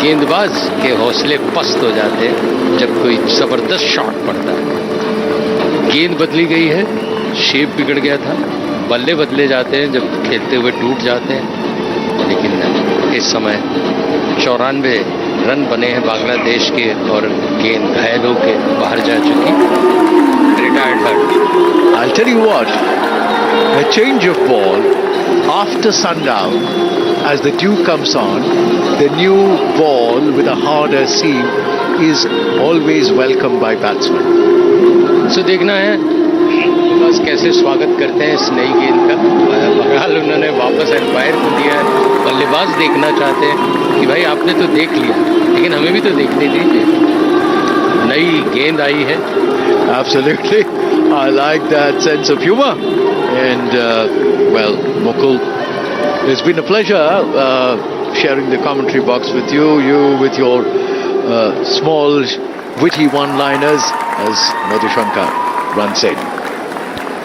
गेंदबाज के हौसले पस्त हो जाते हैं जब कोई जबरदस्त शॉट पड़ता है। गेंद बदली गई है, शेप बिगड़ गया था। बल्ले बदले जाते हैं जब खेलते हुए टूट जाते हैं। लेकिन इस समय 94 रन बने हैं बांग्लादेश के और गेंद घायल होकर बाहर जा चुकी। Retired hurt. I'll tell you what, a change of ball after sundown, as the dew comes on, the new ball with a harder seam is always welcomed by batsmen. So देखना है बल्लेबाज कैसे स्वागत करते हैं इस नई गेंद का। बहरहाल उन्होंने वापस एम्पायर को दिया है। बल्लेबाज देखना चाहते हैं कि भाई आपने तो देख लिया, लेकिन हमें भी तो देखने दीजिए। नई गेंद आई है। Absolutely. I like that sense of humor. And, well, Mukul, it's been a pleasure sharing the commentary box with you. You with your small, witty one-liners, as Madhushanka runs in.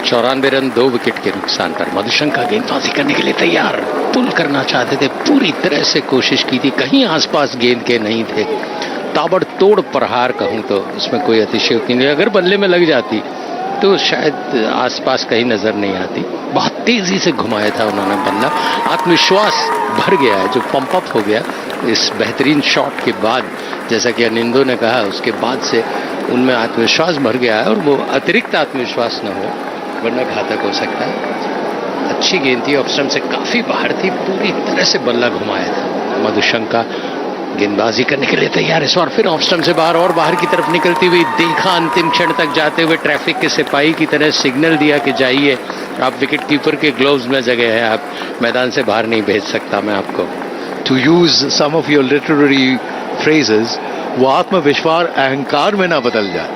94 रन 2 विकेट के नुकसान पर मधुशंका गेंदबाजी करने के लिए तैयार। पुल करना चाहते थे, पूरी तरह से कोशिश की थी, कहीं आसपास गेंद के नहीं थे। ताबड़तोड़ प्रहार कहूं तो उसमें कोई अतिशयोक्ति नहीं। अगर बल्ले में लग जाती तो शायद आसपास कहीं नजर नहीं आती। बहुत तेजी से घुमाया था उन्होंने बल्ला। आत्मविश्वास भर गया है, जो पंप अप हो गया इस बेहतरीन शॉट के बाद। जैसा कि अनिंदो ने कहा, उसके बाद से उनमें आत्मविश्वास भर गया है और वो अतिरिक्त आत्मविश्वास न हो वरना घातक हो सकता है। अच्छी गेंद थी, ऑफ स्टंप से काफी बाहर थी, पूरी तरह से बल्ला घुमाया था। मधुशंका गेंदबाजी करने के लिए तैयार है। इस बार फिर ऑफ स्टंप से बाहर और बाहर की तरफ निकलती हुई देखा, अंतिम क्षण तक जाते हुए ट्रैफिक के सिपाही की तरह सिग्नल दिया कि जाइए, आप विकेट कीपर के ग्लोव्स में जगह है, आप मैदान से बाहर नहीं भेज सकता मैं आपको। To use some of your literary phrases, वो आत्मविश्वास अहंकार में ना बदल जाए।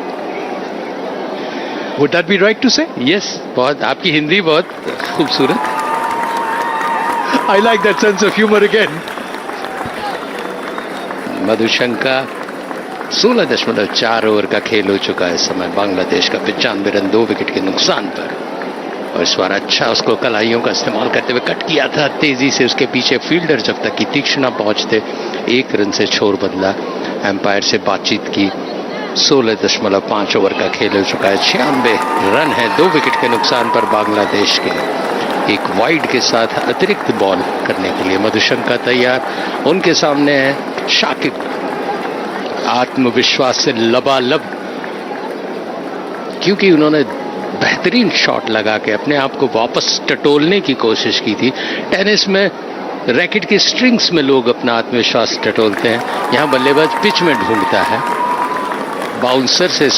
Would that be right to say? Yes, बहुत, आपकी हिंदी बहुत खूबसूरत। I like that sense of humor again. Madushanka 16.4 ओवर का खेल हो चुका है इस समय। बांग्लादेश का 95 रन 2 विकेट के नुकसान पर। और इस बार अच्छा उसको कलाइयों का इस्तेमाल करते हुए कट किया था तेजी से। उसके पीछे फील्डर जब तक कि तीक्ष्ण पहुंचते 1 रन से छोड़ बदला। एम्पायर से बातचीत की। 16.5 ओवर का खेल हो चुका है। 96 रन है 2 विकेट के नुकसान पर बांग्लादेश के। एक वाइड के साथ अतिरिक्त बॉल करने के लिए मधुशंका तैयार। उनके सामने है शाकिब, आत्मविश्वास से लबालब, क्योंकि उन्होंने बेहतरीन शॉट लगा के अपने आप को वापस टटोलने की कोशिश की थी। टेनिस में रैकेट की स्ट्रिंग्स में लोग अपना आत्मविश्वास टटोलते हैं, यहां बल्लेबाज पिच में ढूंढता है। बाउंसर से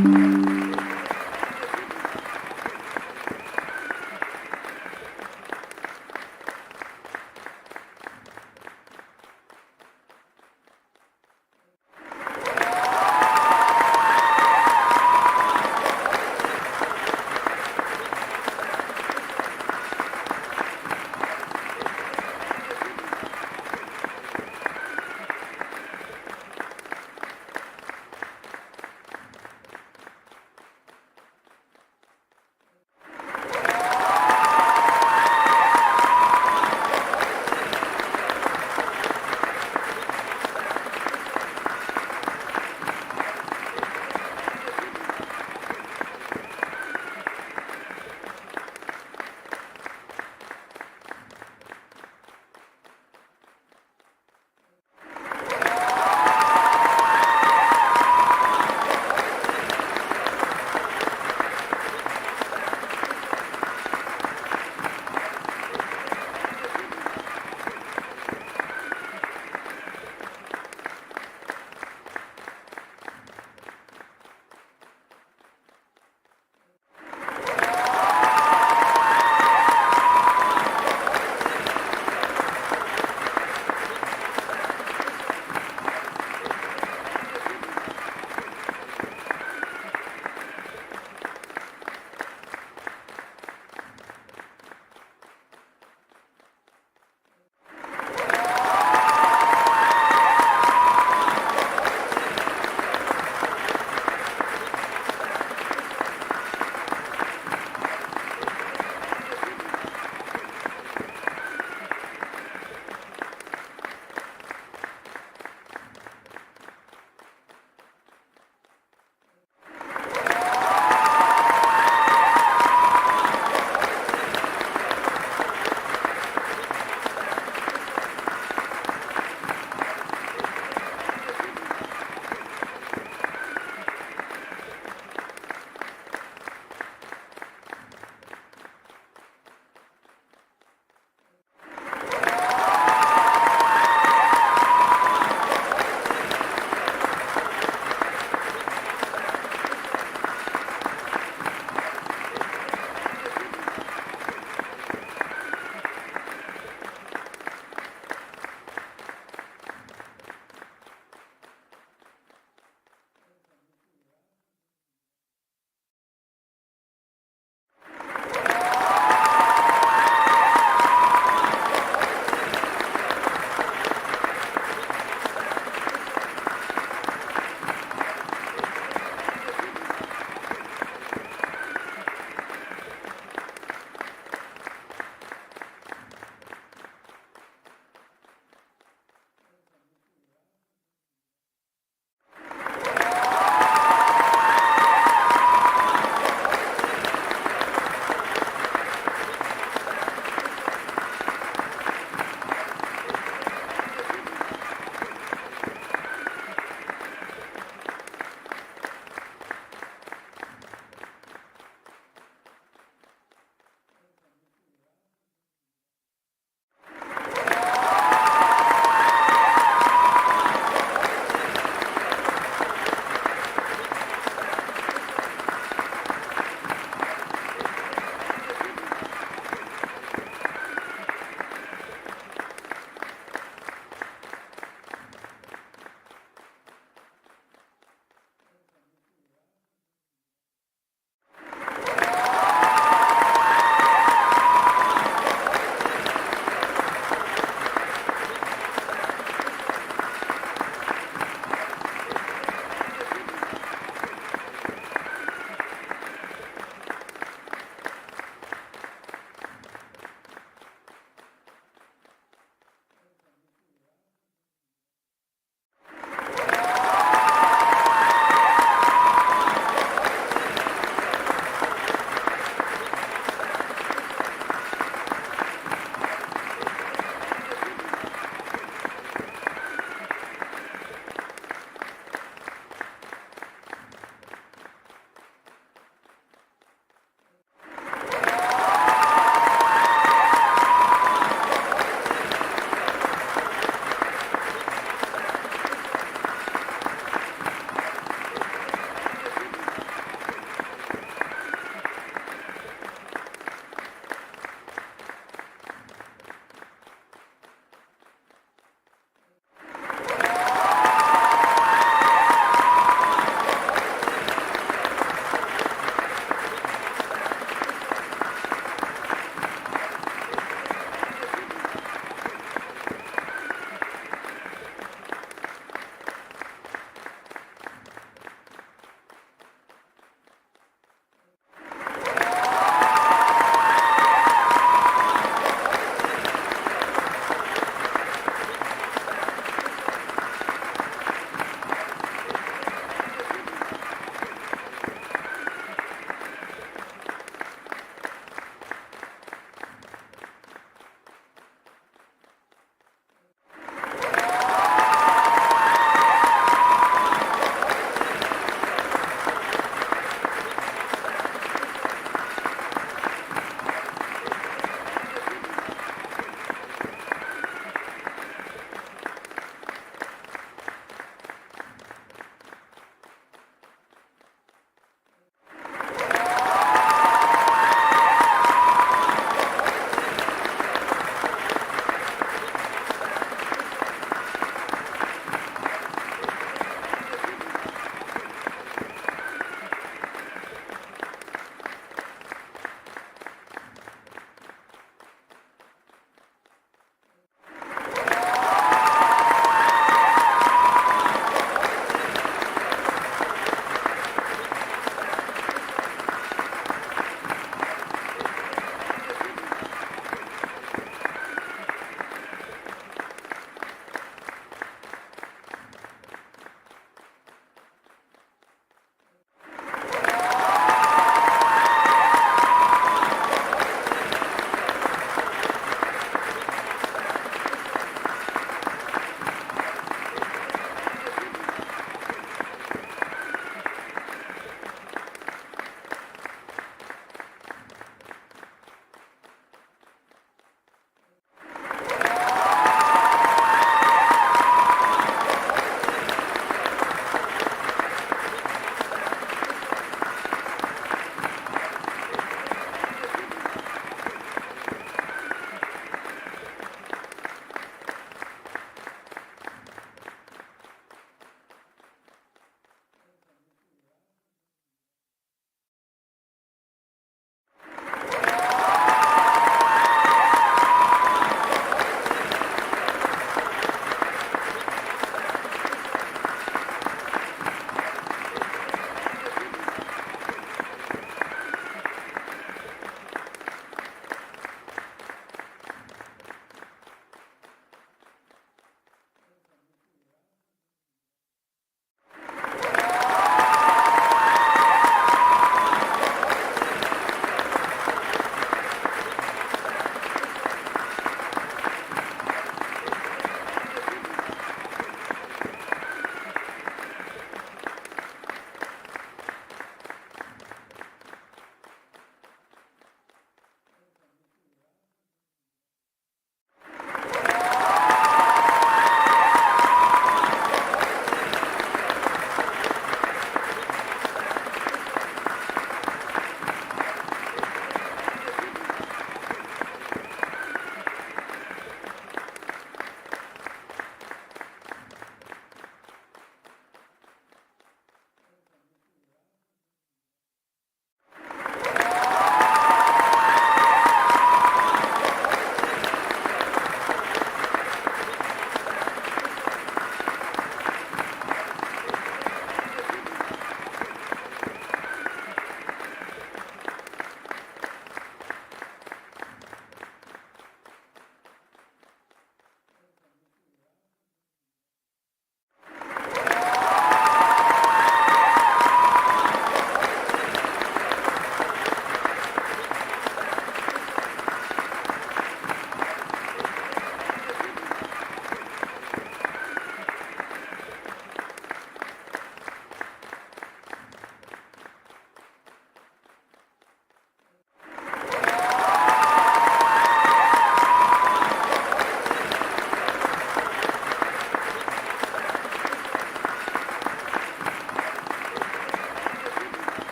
है।